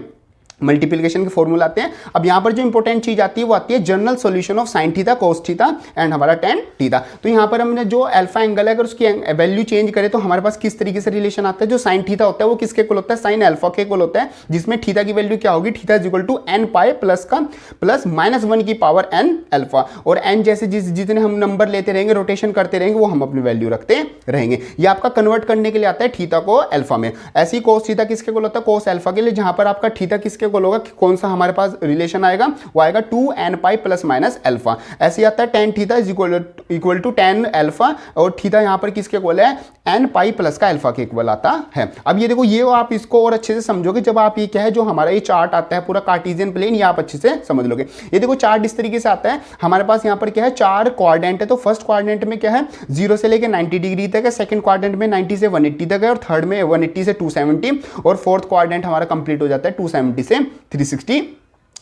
मल्टीप्लिकेशन के फॉर्मूला आते हैं। अब यहां पर जो इंपॉर्टेंट चीज आती है वो आती है general solution of sine theta cos theta and हमारा टेन थीटा। तो यहां पर हमने जो अल्फा एंगल है अगर उसकी वैल्यू चेंज करें तो हमारे पास किस तरीके से रिलेशन आता है, जो साइन थीटा होता है वो किसके इक्वल होता है, साइन अल्फा के इक्वल होता है, जिसमें थीटा की वैल्यू क्या होगी, theta is equal to n pi plus का प्लस माइनस 1 की पावर एन अल्फा, और एन जैसे जितने हम नंबर लेते रहेंगे रोटेशन करते रहेंगे वो हम अपनी वैल्यू रखते रहेंगे। ये आपका कन्वर्ट करने के लिए आता है थीटा को अल्फा में। ऐसी कोस थीटा किसके इक्वल होता है, कोस अल्फा के लिए, जहां पर आपका थीटा किसके इक्वल होगा, कौन सा हमारे पास रिलेशन आएगा, वो आएगा 2n pi plus minus alpha. ऐसे आता है tan theta is equal to tan alpha, और थीटा यहां पर किसके इक्वल है, n पाई प्लस का अल्फा के इक्वल आता है। अब ये देखो ये आप इसको और अच्छे से समझोगे जब आप ये क्या है जो हमारा ये चार्ट आता है पूरा कार्टेशियन प्लेन, ये आप अच्छे से समझ लोगे। ये देखो चार्ट इस तरीके से आता है, हमारे पास यहां पर क्या है चार क्वाड्रेंट है, तो फर्स्ट क्वाड्रेंट में क्या है 0 से लेकर 90 डिग्री तक है, सेकंड क्वाड्रेंट में 90 से 180 तक है, और थर्ड में 180 से 270, और फोर्थ क्वाड्रेंट हमारा कंप्लीट हो जाता है 270 से 360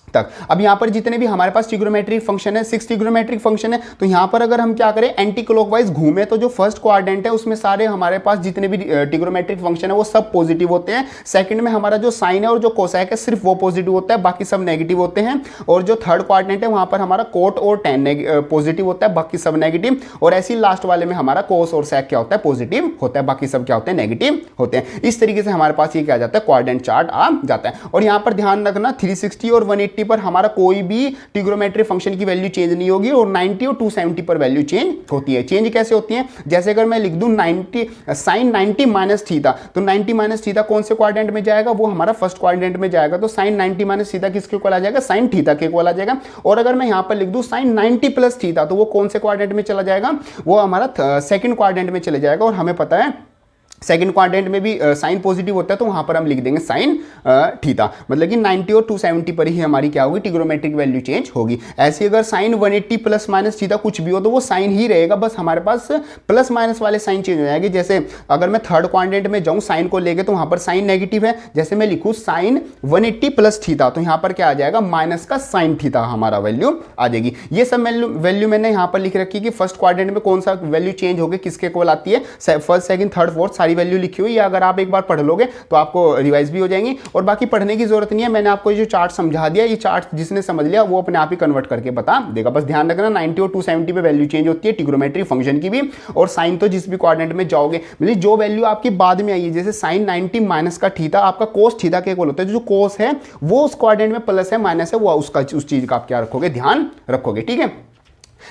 तक। अब यहां पर जितने भी हमारे पास ट्रिग्नोमेट्रिक फंक्शन है 6 ट्रिग्नोमेट्रिक फंक्शन है, तो यहां पर अगर हम क्या करें एंटी क्लॉकवाइज घूमे तो जो फर्स्ट क्वाड्रेंट है उसमें सारे हमारे पास जितने भी ट्रिग्नोमेट्रिक फंक्शन है वो सब पॉजिटिव होते हैं। सेकंड में हमारा जो साइन है और जो कोसेक है सिर्फ वो पॉजिटिव होता है, बाकी सब नेगेटिव होते हैं। और जो थर्ड क्वाड्रेंट है वहां पर हमारा कोट और टेन पॉजिटिव होता है, बाकी सब नेगेटिव। और ऐसी लास्ट वाले में हमारा कोस और सेक क्या होता है, पॉजिटिव होता है, बाकी सब क्या होते हैं, नेगेटिव होते हैं। इस तरीके से हमारे पास ये क्या जाता है, क्वाड्रेंट चार्ट आ जाता है। और यहां पर ध्यान रखना 360 और 180 पर हमारा कोई भी ट्रिग्नोमेट्रिक फंक्शन की वैल्यू चेंज नहीं होगी, और 90 और 270 पर वैल्यू चेंज होती है। चेंज कैसे होती है, जैसे अगर मैं लिख दूं 90 साइन 90 माइनस थीटा, तो 90 माइनस थीटा कौन से क्वाड्रेंट में जाएगा, वो हमारा फर्स्ट क्वाड्रेंट में जाएगा, तो साइन 90 माइनस थीटा किसके इक्वल आ जाएगा, साइन थीटा के इक्वल आ जाएगा। और अगर मैं यहां पर लिख दूं साइन 90 प्लस थीटा, तो वो कौन से क्वाड्रेंट में चला जाएगा, वो हमारा सेकंड क्वाड्रेंट में चले जाएगा। और हमें पता है सेकंड क्वाड्रेंट में भी साइन पॉजिटिव होता है, तो वहां पर हम लिख देंगे साइन थीटा, मतलब कि 90 और 270 पर ही हमारी क्या होगी, ट्रिग्नोमेट्रिक वैल्यू चेंज होगी। ऐसे अगर साइन 180 प्लस माइनस थीटा कुछ भी हो तो वो साइन ही रहेगा, बस हमारे पास प्लस माइनस वाले साइन चेंज हो जाएंगे। जैसे अगर मैं थर्ड क्वाड्रेंट में जाऊं साइन को लेके तो वहां पर साइन नेगेटिव है, जैसे मैं लिखूं साइन 180 प्लस थीटा, तो यहां पर क्या आ जाएगा, माइनस का साइन थीटा हमारा वैल्यू आ जाएगी। ये सब वैल्यू मैंने यहां पर लिख रखी है कि फर्स्ट क्वाड्रेंट में कौन सा वैल्यू चेंज होगी, किसके इक्वल आती है, फर्स्ट सेकंड थर्ड फोर्थ सारी वैल्यू लिखी हुई है। अगर आप एक बार पढ़ लोगे तो आपको रिवाइज भी हो जाएंगी, और बाकी पढ़ने की जरूरत नहीं है, मैंने आपको जो चार्ट समझा दिया, ये चार्ट जिसने समझ लिया वो अपने आप ही कन्वर्ट करके बता देगा। बस ध्यान रखना 90 और 270 पे वैल्यू चेंज होती है ट्रिग्नोमेट्रिक फंक्शन की भी, और साइन तो जिस भी क्वाड्रेंट में जाओगे, मतलब जो वैल्यू आपकी बाद में आई है, जैसे साइन 90 माइनस का थीटा आपका कोस थीटा के इक्वल होता है, जो कोस है वो उस क्वाड्रेंट में प्लस है माइनस है, वो उसका उस चीज का आप क्या रखोगे, ध्यान रखोगे, ठीक है।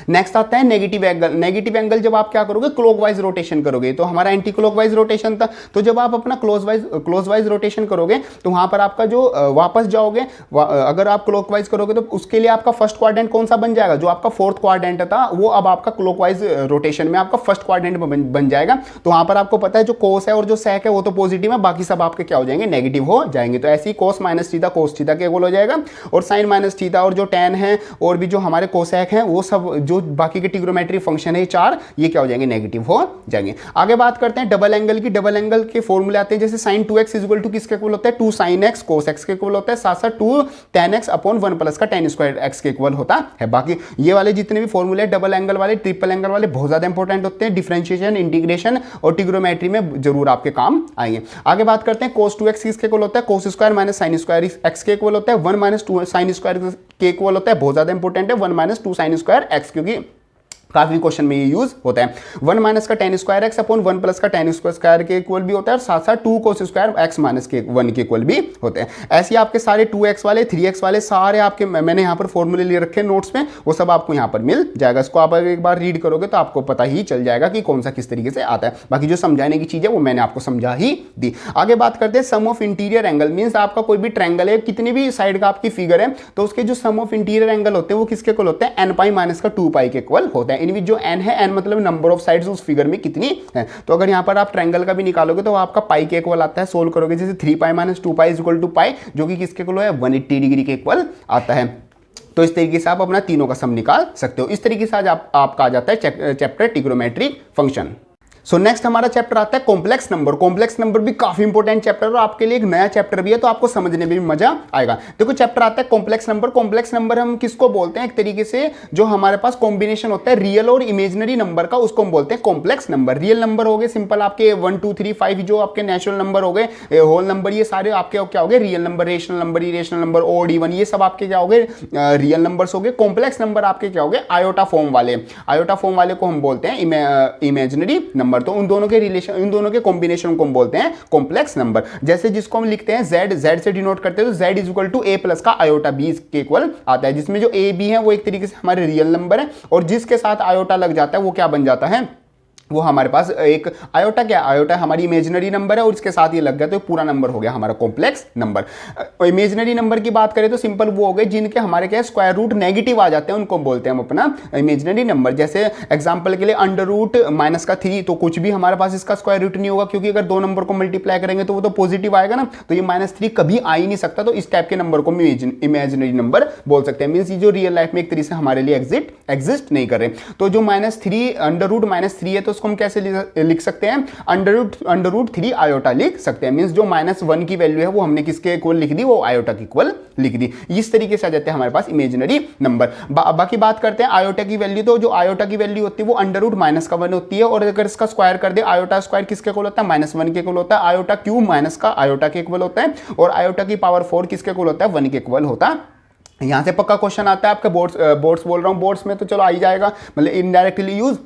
नेक्स्ट आता है नेगेटिव एंगल। नेगेटिव एंगल जब आप क्या करोगे, क्लॉकवाइज रोटेशन करोगे, तो हमारा एंटी क्लॉकवाइज रोटेशन था, तो जब आप अपना क्लॉकवाइज रोटेशन करोगे तो वहां पर आपका जो वापस जाओगे, अगर आप क्लॉकवाइज करोगे तो उसके लिए आपका फर्स्ट क्वाड्रेंट कौन सा बन जाएगा, जो आपका फोर्थ क्वाड्रेंट था वो अब आपका क्लॉकवाइज रोटेशन में आपका फर्स्ट क्वाड्रेंट बन जाएगा। तो वहां पर आपको पता है जो कोस है और जो सेक है वो तो पॉजिटिव है, बाकी सब आपके क्या हो जाएंगे, नेगेटिव हो जाएंगे। तो ऐसे ही cos minus theta cos theta के इक्वल हो जाएगा, और साइन माइनस थीटा और जो टेन है और भी जो हमारे कोसेक है वो सब जो बाकी के ट्रिग्नोमेट्रिक फंक्शन है चार, ये क्या हो जाएंगे, नेगेटिव हो जाएंगे। आगे बात करते हैं डबल एंगल की। डबल एंगल के फॉर्मूले आते हैं, जैसे sin 2x इक्वल टू किसके इक्वल होता है, 2 sin x cos x के इक्वल होता है, साथ साथ 2 tan x अपॉन 1 प्लस का tan स्क्वायर x के इक्वल होता है। बाकी ये वाले जितने भी फॉर्मूले डबल एंगल वाले ट्रिपल एंगल वाले बहुत ज्यादा इंपॉर्टेंट होते हैं, डिफरेंशिएशन इंटीग्रेशन और ट्रिग्नोमेट्री में जरूर आपके काम आएंगे। आगे बात करते हैं cos 2x किसके इक्वल होता है, cos square minus sin square x के इक्वल होता है, 1 माइनस 2 sin स्क्वायर के इक्वल होता है, बहुत ज्यादा इंपॉर्टेंट है, 1 माइनस 2 sin स्क्वायर x, क्योंकि काफी क्वेश्चन में ये यूज होता है। 1 माइनस का ten square x upon 1 plus का टेन स्क्वायर के इक्वल भी होता है, और साथ साथ 2 कोस स्क्वायर एक्स माइनस के 1 के इक्वल भी होते हैं। ऐसे आपके सारे 2x वाले 3x वाले सारे आपके मैंने यहाँ पर फॉर्मूले ले रखे हैं नोट्स में, वो सब आपको यहाँ पर मिल जाएगा। इसको आप एक बार रीड करोगे तो आपको पता ही चल जाएगा कि कौन सा किस तरीके से आता है। बाकी जो समझाने की चीज है वो मैंने आपको समझा ही दी। आगे बात करते हैं sum of interior angle, means आपका कोई भी ट्रायंगल है, कितनी भी साइड का आपकी फिगर है, तो उसके जो सम ऑफ इंटीरियर एंगल होते हैं वो किसके इक्वल होते हैं, n पाई माइनस का 2 पाई के इक्वल होते हैं। इनमें जो n है, n मतलब नंबर ऑफ साइड्स उस फिगर में कितनी है। तो अगर यहाँ पर आप ट्रायंगल का भी निकालोगे तो आपका पाई के इक्वल आता है, सोल्व करोगे जैसे 3 pi minus 2 pi is equal to pi, जो कि किसके इक्वल है, 180 डिग्री के इक्वल आता है। तो इस तरीके से आप अपना तीनों का सम निकाल सकते हो। इस तरीके से आज आपका आ जाता है chapter trigonometric function. So next हमारा चैप्टर आता है कॉम्प्लेक्स नंबर। कॉम्प्लेक्स नंबर भी काफी इंपॉर्टेंट चैप्टर है और आपके लिए एक नया चैप्टर भी है, तो आपको समझने में भी मजा आएगा। देखो चैप्टर आता है कॉम्प्लेक्स नंबर। कॉम्प्लेक्स नंबर हम किसको बोलते हैं, एक तरीके से जो हमारे पास कॉम्बिनेशन होता है रियल और इमेजिनरी नंबर का, उसको हम बोलते हैं कॉम्प्लेक्स नंबर। रियल नंबर हो गए सिंपल आपके 1 2 3 5, जो आपके नेचुरल नंबर हो गए, होल नंबर, ये सारे आपके क्या हो गए, real number, rational number, irrational number, odd even, ये सब आपके क्या हो गए, रियल नंबर्स हो गए। कॉम्प्लेक्स नंबर आपके क्या हो गए, आयोटा फॉर्म वाले। आयोटा फॉर्म वाले को हम बोलते हैं इमेजिनरी नंबर। तो उन दोनों के इन दोनों के कॉम्बिनेशन को हम बोलते हैं कॉम्प्लेक्स नंबर। जैसे जिसको हम लिखते हैं z से डिनोट करते हैं, तो z is equal to a plus का आयोटा b के इक्वल आता है, जिसमें जो a b है वो एक तरीके से हमारे रियल नंबर है, और जिसके साथ आयोटा लग जाता है वो क्या बन जाता है, वो हमारे पास एक आयोटा, क्या आयोटा हमारी इमेजिनरी नंबर है और इसके साथ ये लग गया तो पूरा नंबर हो गया हमारा कॉम्प्लेक्स नंबर। इमेजिनरी नंबर की बात करें तो सिंपल वो हो गए जिनके हमारे क्या स्क्वायर रूट नेगेटिव आ जाते हैं, उनको बोलते हैं हम अपना इमेजिनरी नंबर। जैसे एग्जांपल के लिए अंडर रूट माइनस का 3, तो कुछ भी हमारे पास इसका स्क्वायर रूट नहीं होगा, क्योंकि अगर दो नंबर को मल्टीप्लाई करेंगे तो वो तो पॉजिटिव आएगा ना, तो ये -3 कभी आ ही नहीं सकता। तो इस टाइप के नंबर को इमेजिनरी नंबर बोल सकते हैं। मीन्स ये जो रियल लाइफ में एक तरीके से हमारे लिए एग्जिस्ट नहीं कर रहे। तो जो -3 अंडर रूट -3 है, तो उसको हम कैसे लिख सकते हैं, अंडर रूट 3 आयोटा लिख सकते हैं। मींस जो -1 की वैल्यू है वो हमने किसके इक्वल लिख दी, वो आयोटा के इक्वल लिख दी। इस तरीके से आ जाते हैं हमारे पास इमेजिनरी नंबर। बाकी बात करते हैं आयोटा की वैल्यू। तो जो आयोटा की वैल्यू होती है वो अंडर रूट -1 होती है, और अगर इसका स्क्वायर कर दे, आयोटा स्क्वायर किसके इक्वल होता है, -1 के इक्वल होता है। आयोटा क्यूब माइनस का आयोटा के इक्वल होता है, और आयोटा की पावर 4 किसके इक्वल होता है, 1 के इक्वल होता है। यहां से पक्का क्वेश्चन आता है आपका बोर्ड्स बोल रहा हूं, बोर्ड्स में तो चलो आ ही जाएगा, मतलब इनडायरेक्टली यूज।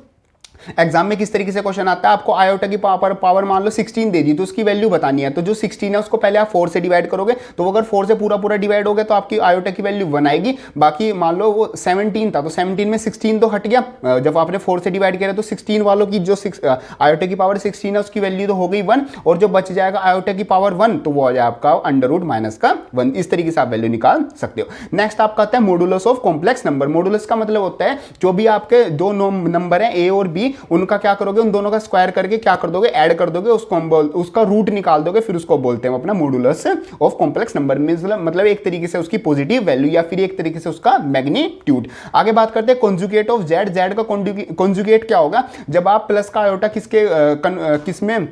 एग्जाम में किस तरीके से क्वेश्चन आता है, आपको आयोटा की पावर मान लो 16 दे दी, तो उसकी वैल्यू बतानी है। तो जो 16 है उसको पहले आप 4 से डिवाइड करोगे, तो अगर 4 से पूरा डिवाइड हो गया तो आपकी आयोटा की वैल्यू 1 आएगी। बाकी मान लो वो 17 था, तो 17 में 16 तो हट गया, जब आपने 4 से डिवाइड किया, तो 16 वालों की जो आयोटा की पावर 16 है उसकी वैल्यू तो हो गई 1, और जो बच जाएगा आयोटा की पावर 1, तो वो आ जाए आपका अंडर रूट माइनस का 1। इस तरीके से आप वैल्यू निकाल सकते हो। नेक्स्ट आपका आता है modulus of complex number. Modulus का मतलब होता है जो भी आपके दो नंबर है ए और बी, उनका क्या करोगे, उन दोनों का स्क्वायर करके क्या कर दोगे, ऐड कर दोगे, उसको हम उसका रूट निकाल दोगे, फिर उसको बोलते हैं अपना मॉडुलस ऑफ कॉम्प्लेक्स नंबर। मतलब एक तरीके से उसकी पॉजिटिव वैल्यू या फिर एक तरीके से उसका मैग्नीट्यूड। आगे बात करते हैं कॉन्जुगेट ऑफ जेड। जेड का कॉन्जुगेट क्या होगा, जब आप प्लस का आयोटा किसमें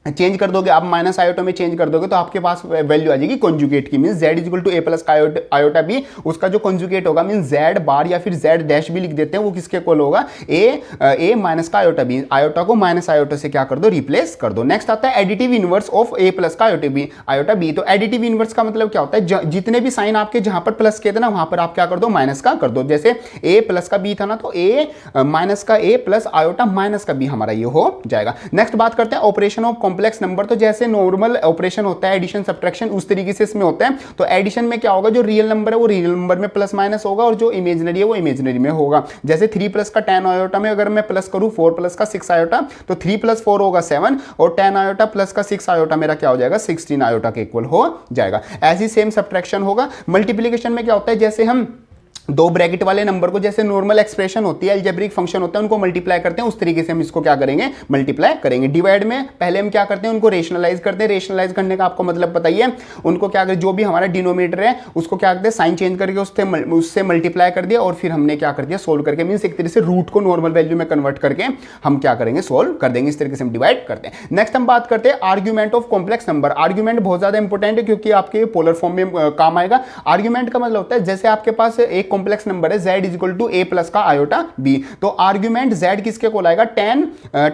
चेंज कर दोगे, आप माइनस आयोटा में चेंज कर दोगे, तो आपके पास वैल्यू आ जाएगी कॉन्जुगेट की। Means z equal to a plus का आयोटा b, उसका जो कॉन्जुगेट होगा मींस z बार या फिर z डैश भी लिख देते हैं, वो किसके इक्वल होगा, a माइनस का आयोटा b। आयोटा को माइनस आयोटा से क्या कर दो, रिप्लेस कर दो। नेक्स्ट आता है additive inverse of a plus का आयोटा b। तो एडिटिव इनवर्स का मतलब क्या होता है, जितने भी साइन आपके जहां पर प्लस के थे ना, वहां पर आप क्या कर दो, माइनस का कर दो। जैसे a प्लस का b था ना, तो a माइनस का a प्लस आयोटा माइनस का b हमारा ये हो जाएगा। नेक्स्ट बात करते हैं ऑपरेशन ऑफ कॉम्प्लेक्स नंबर। तो जैसे नॉर्मल ऑपरेशन होता है एडिशन सब्ट्रैक्शन, उस तरीके से इसमें होता है। तो एडिशन में क्या होगा, जो रियल नंबर है वो रियल नंबर में प्लस माइनस होगा, और जो इमेजिनरी है वो इमेजिनरी में होगा। जैसे 3 प्लस का 10 आयोटा में अगर मैं प्लस करूं 4 प्लस का 6 आयोटा, तो 3 प्लस 4 होगा 7, और 10 आयोटा प्लस का 6 आयोटा मेरा क्या हो जाएगा, 16 आयोटा के इक्वल हो जाएगा। ऐसी सेम सब्ट्रैक्शन होगा। मल्टीप्लिकेशन में क्या होता है, जैसे हम दो ब्रैकेट वाले नंबर को, जैसे नॉर्मल एक्सप्रेशन होती है, अलजेब्रिक फंक्शन होता है, उनको मल्टीप्लाई करते हैं, उस तरीके से हम इसको क्या करेंगे, मल्टीप्लाई करेंगे। डिवाइड में पहले हम क्या करते हैं, उनको रेशनलाइज करते हैं। रेशनलाइज करने का आपको मतलब पता ही है, उनको क्या करें, जो भी हमारा डिनोमिनेटर है उसको क्या करते हैं, साइन चेंज करके उससे मल्टीप्लाई कर दिया, और फिर हमने क्या कर दिया, सोल्व करके, मीन्स एक तरह से रूट को नॉर्मल वैल्यू में कन्वर्ट करके हम क्या करेंगे, सोल्व कर देंगे। इस तरीके से हम डिवाइड करते हैं। नेक्स्ट हम बात करते हैं argument of complex number. Argument बहुत ज्यादा इंपॉर्टेंट है, क्योंकि आपके पोलर फॉर्म में काम आएगा। आर्ग्यूमेंट का मतलब होता है, जैसे आपके पास एक कॉम्प्लेक्स नंबर है z is equal to a plus का आयोटा b, तो आर्ग्यूमेंट z किसके को आएगा,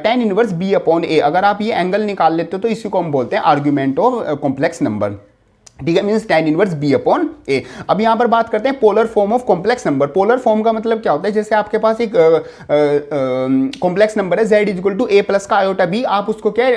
tan inverse b upon a। अगर आप ये एंगल निकाल लेते हो तो इसी को हम बोलते हैं आर्ग्यूमेंट ऑफ कॉम्प्लेक्स नंबर। ठीक है, means tan inverse b upon a। अब यहां पर बात करते हैं polar form of complex number. Polar form का मतलब क्या होता है, जैसे आपके पास एक कॉम्प्लेक्स नंबर है z equal to a plus का आयोटा b, आप उसको क्या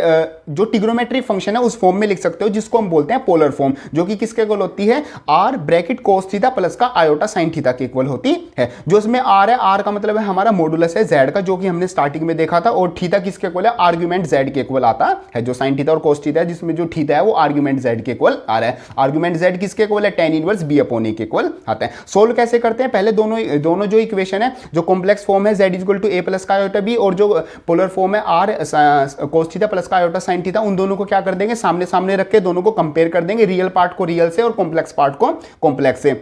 जो ट्रिग्नोमेट्रिक फंक्शन है उस फॉर्म में लिख सकते हो, जिसको हम बोलते हैं पोलर फॉर्म, जो कि किसके इक्वल होती है, r bracket cos theta plus का आयोटा sin थीटा के इक्वल होती है। जो इसमें r है, r का मतलब है हमारा मॉडुलस है z का, जो कि हमने स्टार्टिंग में देखा था, और थीटा किसके इक्वल है, आर्गुमेंट z के इक्वल आता है। जो sin थीटा और cos थीटा है, जिसमें जो थीटा है वो आर्गुमेंट z के इक्वल आ रहा है। आर्गुमेंट z किसके इक्वल है, tan inverse b upon a के इक्वल आता है। सोल्व कैसे करते हैं, पहले दोनों जो इक्वेशन है, जो कॉम्प्लेक्स फॉर्म है z equal to a plus का आयोटा b, और जो पोलर फॉर्म है r cos थीटा प्लस का आयोटा sin थीटा, उन दोनों को क्या कर देंगे, सामने सामने रख के दोनों को कंपेयर कर देंगे, रियल पार्ट को रियल से और कॉम्प्लेक्स पार्ट को कॉम्प्लेक्स से।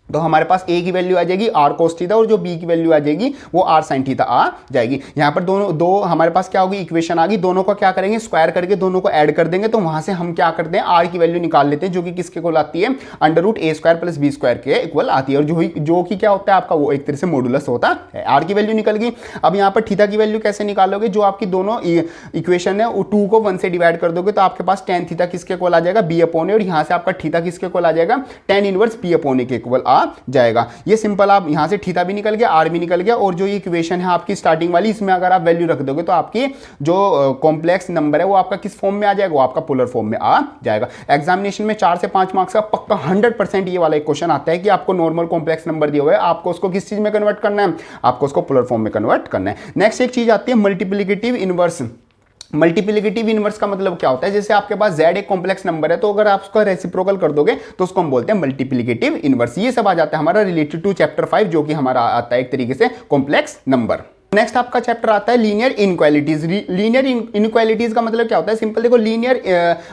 तो हमारे पास a की वैल्यू आ जाएगी r cos थीटा, और जो b की वैल्यू आ जाएगी वो r sin थीटा आ जाएगी। यहाँ पर दो हमारे पास क्या होगी, इक्वेशन आ गई, दोनों को क्या करेंगे, स्क्वायर करके दोनों को ऐड कर देंगे। तो वहां से हम क्या करते हैं, r की वैल्यू निकाल लेते हैं, जो कि किसके इक्वल आती है, under root a square plus b square के इक्वल आती है, और जो कि क्या होता है आपका, वो एक तरह से मॉडुलस होता है। r की वैल्यू निकल गई। अब यहाँ पर थीटा की वैल्यू कैसे निकालोगे, जो आपकी दोनों इक्वेशन है, 2 को 1 से डिवाइड कर दोगे तो आपके पास tan थीटा किसके इक्वल आ जाएगा, b अपॉन a, और यहाँ से आपका थीटा किसके इक्वल आ जाएगा, tan inverse b upon a के इक्वल आ जाएगा। ये सिंपल, आप यहां से थीटा भी निकल गया, आर भी निकल गया, और जो ये इक्वेशन है आपकी स्टार्टिंग वाली, इसमें अगर आप वैल्यू रख दोगे तो आपकी जो कॉम्प्लेक्स नंबर है वो आपका किस फॉर्म में आ जाएगा, वो आपका पोलर फॉर्म में आ जाएगा। एग्जामिनेशन में 4 से 5 मार्क्स का पक्का 100% ये वाला एक क्वेश्चन आता है कि आपको नॉर्मल कॉम्प्लेक्स नंबर दिया हुआ है, आपको उसको किस चीज में कन्वर्ट करना है, आपको उसको पोलर फॉर्म में कन्वर्ट करना है। नेक्स्ट एक चीज आती है मल्टीप्लिकेटिव इनवर्स। मल्टीप्लिकेटिव इनवर्स का मतलब क्या होता है, जैसे आपके पास z एक कॉम्प्लेक्स नंबर है, तो अगर आप उसका रेसिप्रोकल कर दोगे तो उसको हम बोलते हैं मल्टीप्लिकेटिव इनवर्स। ये सब आ जाता है हमारा रिलेटेड टू चैप्टर 5, जो कि हमारा आता है एक तरीके से कॉम्प्लेक्स नंबर। नेक्स्ट आपका चैप्टर आता है लीनियर इनइक्वालिटीज। लीनियर इनइक्वालिटीज का मतलब क्या होता है, सिंपल देखो, लीनियर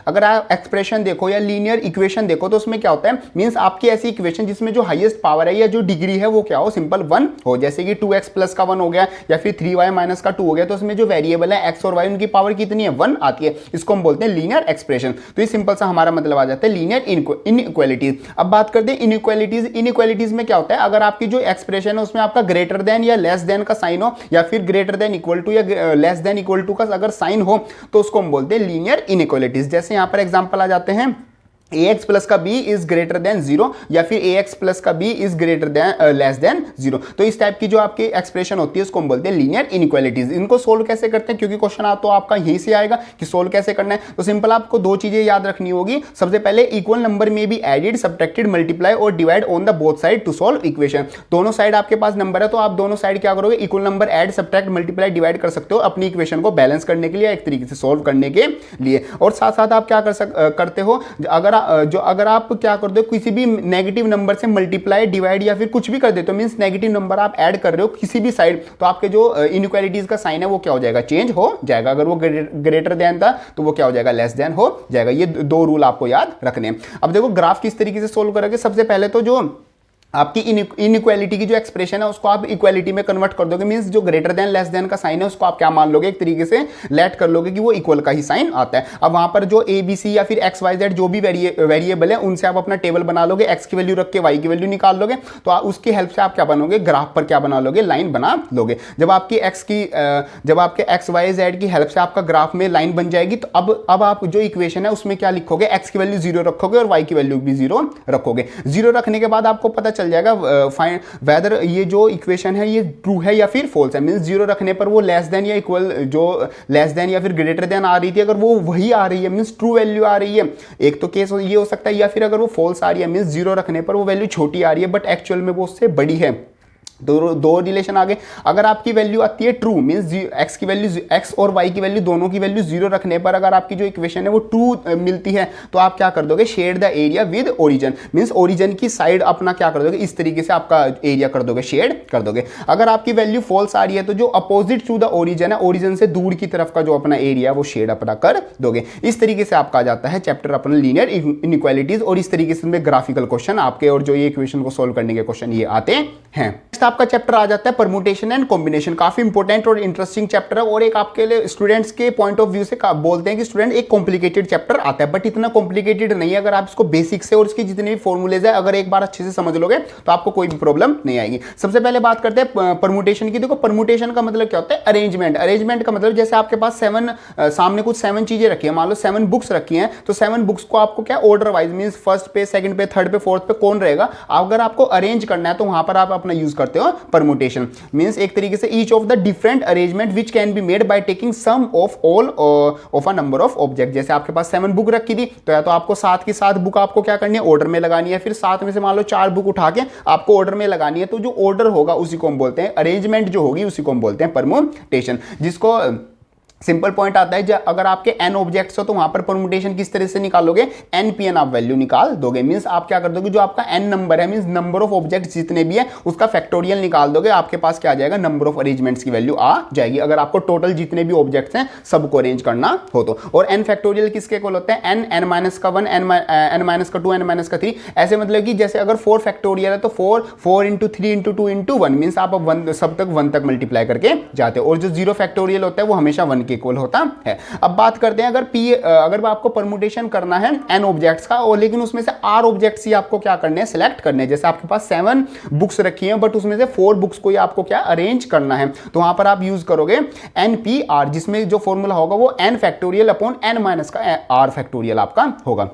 अगर आप एक्सप्रेशन देखो या लीनियर इक्वेशन देखो तो उसमें क्या होता है, मींस आपकी ऐसी इक्वेशन जिसमें जो हाईएस्ट पावर है या जो डिग्री है वो क्या हो, सिंपल 1 हो, जैसे कि 2x प्लस का 1 हो गया या फिर 3y माइनस का 2 हो गया, तो उसमें जो वेरिएबल है x और y उनकी पावर कितनी है, 1 आती है। इसको हम बोलते हैं लीनियर एक्सप्रेशन। तो ये सिंपल सा हमारा मतलब आ जाता है लीनियर इनइक्वालिटीज। अब बात करते हैं इनइक्वालिटीज। इनइक्वालिटीज में क्या होता है, अगर आपकी जो एक्सप्रेशन है उसमें आपका ग्रेटर देन या लेस देन का साइन हो, या फिर ग्रेटर देन इक्वल टू या लेस देन इक्वल टू का अगर साइन हो, तो उसको हम बोलते हैं लीनियर इनइक्वालिटीज। जैसे यहां पर एग्जांपल आ जाते हैं, ax प्लस का b इज ग्रेटर देन 0, या फिर ax प्लस का b is greater than less than 0। तो इस टाइप की जो आपकी एक्सप्रेशन होती है उसको हम बोलते हैं लीनियर इनइक्वालिटीज। इनको सोल्व कैसे करते हैं, क्योंकि क्वेश्चन तो आपका यहीं से आएगा कि सोल्व कैसे करना है। तो सिंपल आपको 2 चीजें याद रखनी होगी। सबसे पहले इक्वल नंबर में भी एडिड, सब्ट्रैक्टेड, मल्टीप्लाई और divide on the both side to solve equation. दोनों साइड आपके पास नंबर है तो आप दोनों साइड क्या करोगे, equal number add, subtract, multiply, divide कर सकते हो अपनी इक्वेशन को बैलेंस करने के लिए, एक तरीके से सोल्व करने के लिए। और साथ साथ आप क्या करते हो, अगर आप क्या कर दो, किसी भी नेगेटिव नंबर से मल्टीप्लाई, डिवाइड या फिर कुछ भी कर देते हो, मींस नेगेटिव नंबर आप ऐड कर रहे हो किसी भी साइड, तो आपके जो इनइक्वालिटीज का साइन है वो क्या हो जाएगा, चेंज हो जाएगा। अगर वो ग्रेटर देन था तो वो क्या हो जाएगा, लेस देन हो जाएगा। ये 2 रूल आपको याद रखने हैं। अब देखो ग्राफ किस तरीके से सोल्व करोगे। सबसे पहले तो जो आपकी इनइक्वालिटी की जो एक्सप्रेशन है उसको आप इक्वालिटी में कन्वर्ट कर दोगे, मींस जो ग्रेटर देन लेस देन का साइन है उसको आप क्या मान लोगे, एक तरीके से लेट कर लोगे कि वो इक्वल का ही साइन आता है। अब वहां पर जो ए बी सी या फिर एक्स वाई जेड जो भी वेरिएबल है उनसे आप अपना टेबल बना लोगे, एक्स की वैल्यू रख के वाई की वैल्यू निकाल लोगे, तो उसकी हेल्प से आप क्या बनोगे, ग्राफ पर क्या बना लोगे, लाइन बना लोगे। जब आपके एक्स वाई जेड की हेल्प से आपका ग्राफ में लाइन बन जाएगी, तो अब आप जो इक्वेशन है उसमें क्या लिखोगे, एक्स की वैल्यू 0 रखोगे और वाई की वैल्यू भी 0 रखोगे। 0 रखने के बाद आपको पता चल जाएगा फाइंड वेदर ये जो इक्वेशन है ये ट्रू है या फिर फॉल्स है। मींस 0 रखने पर वो लेस देन या इक्वल, जो लेस देन या फिर ग्रेटर देन आ रही थी, अगर वो वही आ रही है मींस ट्रू वैल्यू आ रही है, एक तो केस ये हो सकता है, या फिर अगर वो फॉल्स आ रही है मींस 0 रखने पर वो वैल्यू छोटी आ रही है बट एक्चुअल में वो उससे बड़ी है। दो रिलेशन आ गए। अगर आपकी वैल्यू आती है ट्रू, मींस एक्स की वैल्यू, एक्स और वाई की वैल्यू दोनों की वैल्यू 0 रखने पर अगर आपकी जो इक्वेशन है वो ट्रू मिलती है, तो आप क्या कर दोगे, share the area with origin, means origin की साइड अपना क्या कर दोगे, इस तरीके से आपका एरिया कर दोगे, शेयर कर दोगे। अगर आपकी वैल्यू फॉल्स आ रही है तो जो अपोजिट टू द ओरिजिन है, ओरिजिन से दूर की तरफ का जो अपना एरिया वो शेड अपना कर दोगे। इस तरीके से आपका आ जाता है चैप्टर अपना लीनियर इनइक्वालिटीज, और इस तरीके से ग्राफिकल क्वेश्चन आपके और जो ये इक्वेशन को सोल्व करने के क्वेश्चन ये आते हैं। नेक्स्ट आपका चैप्टर आ जाता है परमुटेशन एंड कॉम्बिनेशन। काफी इंपॉर्टेंट और इंटरेस्टिंग चैप्टर है, और एक आपके लिए स्टूडेंट्स के पॉइंट ऑफ व्यू से बोलते हैं कि स्टूडेंट एक कॉम्प्लिकेटेड चैप्टर आता है, बट इतना कॉम्प्लिकेटेड नहीं है। अगर आप इसको बेसिक से और इसके जितने भी फॉर्मूलेज है अगर एक बार अच्छे से समझ लोगे तो आपको कोई भी प्रॉब्लम नहीं आएगी। सबसे पहले बात करते हैं परमुटेशन की। देखो परमुटेशन का मतलब क्या होता है, अरेंजमेंट। अरेंजमेंट का मतलब जैसे आपके पास सामने कुछ 7 चीजें रखी है, मान लो 7 बुक्स रखी हैं, तो 7 बुक्स को आपको क्या ऑर्डर वाइज मींस फर्स्ट पे, सेकंड पे, थर्ड पे, फोर्थ पे कौन रहेगा, अगर आपको अरेंज करना है तो वहां पर आप अपना यूज करते हो परमुटेशन। मींस एक तरीके से each of the different arrangement which can be made by taking some of all of a number of object. जैसे आपके पास 7 बुक रखी थी, तो या तो आपको 7 की 7 बुक आपको क्या करनी है, ऑर्डर में लगानी है, फिर 7 में से मान लो 4 बुक उठा के आपको ऑर्डर में लगानी है, तो जो ऑर्डर होगा उसी को हम बोलते हैं, अरेंजमेंट जो होगी उसी को हम बोलते हैं परमुटेशन। जिसको सिंपल पॉइंट आता है, अगर आपके n ऑब्जेक्ट्स हो तो वहां पर परमुटेशन किस तरह से निकालोगे, npn आप वैल्यू निकाल दोगे। मींस आप क्या कर दोगे, जो आपका n नंबर है मींस नंबर ऑफ ऑब्जेक्ट्स जितने भी है उसका फैक्टोरियल निकाल दोगे, आपके पास क्या आ जाएगा, नंबर ऑफ अरेंजमेंट्स की वैल्यू आ जाएगी, अगर आपको टोटल जितने भी ऑब्जेक्ट्स हैं सबको अरेंज करना हो तो। और n फैक्टोरियल किसके इक्वल होता है, n माइनस का 1, n माइनस का 2, n माइनस का 3। ऐसे मतलब कि जैसे अगर 4 फैक्टोरियल है तो 4 इंटू 3 इंटू 2 इंटू 1 मीन्स आप सब तक 1 तक मल्टीप्लाई करके जाते हो, और जो 0 फैक्टोरियल होता है वो हमेशा 1 के इक्वल होता है। अब बात करते हैं अगर आपको परमुटेशन करना है n ऑब्जेक्ट्स का, और लेकिन उसमें से r ऑब्जेक्ट्स ही आपको क्या करने हैं, सिलेक्ट करने हैं। जैसे आपके पास 7 बुक्स रखी हैं बट उसमें से 4 बुक्स को ही आपको क्या अरेंज करना है, तो वहां पर आप यूज करोगे npr, जिसमें जो फॉर्मूला होगा वो n factorial upon n minus का r फैक्टोरियल आपका होगा।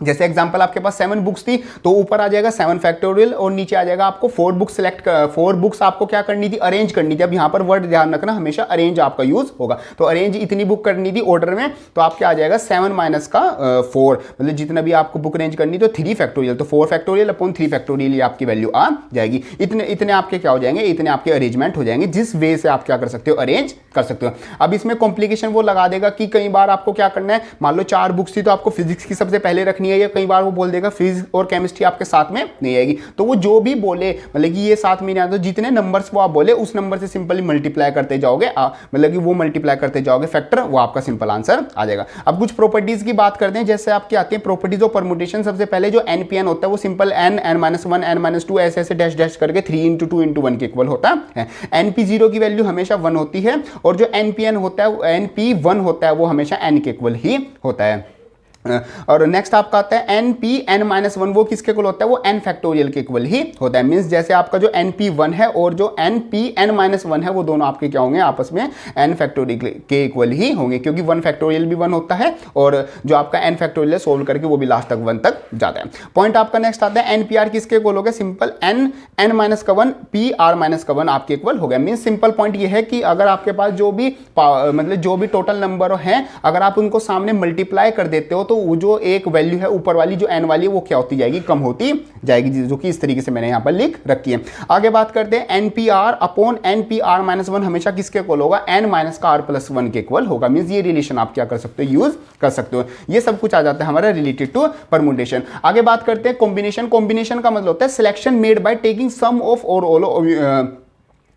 जैसे एग्जांपल आपके पास 7 बुक्स थी तो ऊपर आ जाएगा 7 फैक्टोरियल और नीचे आ जाएगा आपको 4 बुक्स 4 बुक्स आपको क्या करनी थी, अरेंज करनी थी। अब यहाँ पर वर्ड ध्यान रखना, हमेशा अरेंज आपका यूज होगा, तो अरेंज इतनी बुक करनी थी ऑर्डर में, तो आप क्या आ जाएगा 7 माइनस का 4, मतलब जितना भी आपको बुक अरेंज करनी तो 3 फैक्टोरियल, तो 4 फैक्टोरियल अपॉन 3 फैक्टोरियल ये आपकी वैल्यू आ जाएगी। इतने आपके क्या हो जाएंगे, इतने आपके अरेंजमेंट हो जाएंगे, जिस वे से आप क्या कर सकते हो, अरेंज कर सकते हो। अब इसमें कॉम्प्लिकेशन वो लगा देगा कि कई बार आपको क्या करना है, मान लो 4 बुक्स थी तो आपको फिजिक्स की सबसे पहले रखनी है, या कई बार वो बोल देगा फिजिक्स और केमिस्ट्री आपके साथ में नहीं आएगी, तो वो जो भी बोले मतलब कि ये साथ में नहीं आता, जितने नंबर्स वो आप बोले उस नंबर से सिंपली मल्टीप्लाई करते जाओगे, मतलब कि वो मल्टीप्लाई करते जाओगे फैक्टर, वो आपका सिंपल आंसर आ जाएगा। अब कुछ प्रॉपर्टीज की बात करते हैं, जैसे आपकी आती है प्रॉपर्टीज ऑफ परमुटेशन। सबसे पहले जो npn होता है वो सिंपल n-1 n-2 ऐसे डैश डैश करके 3 इंटू 2 इंटू 1 के इक्वल होता है। np0 की वैल्यू हमेशा 1 होती है, और जो npn होता है np1 होता है वो हमेशा n के इक्वल ही होता है। और नेक्स्ट आपका आता है npn-1, वो किसके इक्वल होता है, वो n फैक्टोरियल के इक्वल ही होता है। मींस जैसे आपका जो np1 है और जो npn-1 है वो दोनों आपके क्या होंगे, आपस में n फैक्टोरियल के इक्वल ही होंगे, क्योंकि 1 फैक्टोरियल भी 1 होता है और जो आपका n फैक्टोरियल सोल्व करके वो भी लास्ट तक 1 तक जाता है। पॉइंट आपका नेक्स्ट आता है npr किसके इक्वल हो गया, सिंपल n-1 pr-1 आपके इक्वल हो गया। मींस सिंपल पॉइंट ये है कि अगर आपके पास जो भी टोटल नंबर है अगर आप उनको सामने मल्टीप्लाई कर देते हो तो वो जो एक वैल्यू है ऊपर वाली जो n वाली है वो क्या होती जाएगी, कम होती जाएगी, जो कि इस तरीके से मैंने यहां पर लिख रखी है। आगे बात करते हैं npr अपॉन npr-1 हमेशा किसके इक्वल होगा, n माइनस का r+1 के इक्वल होगा। मींस ये रिलेशन आप क्या कर सकते हो, यूज कर सकते हो। ये सब कुछ आ जाता है हमारा रिलेटेड टू परमुटेशन। आगे बात करते हैं कॉम्बिनेशन। कॉम्बिनेशन का मतलब होता है selection made by taking some of और all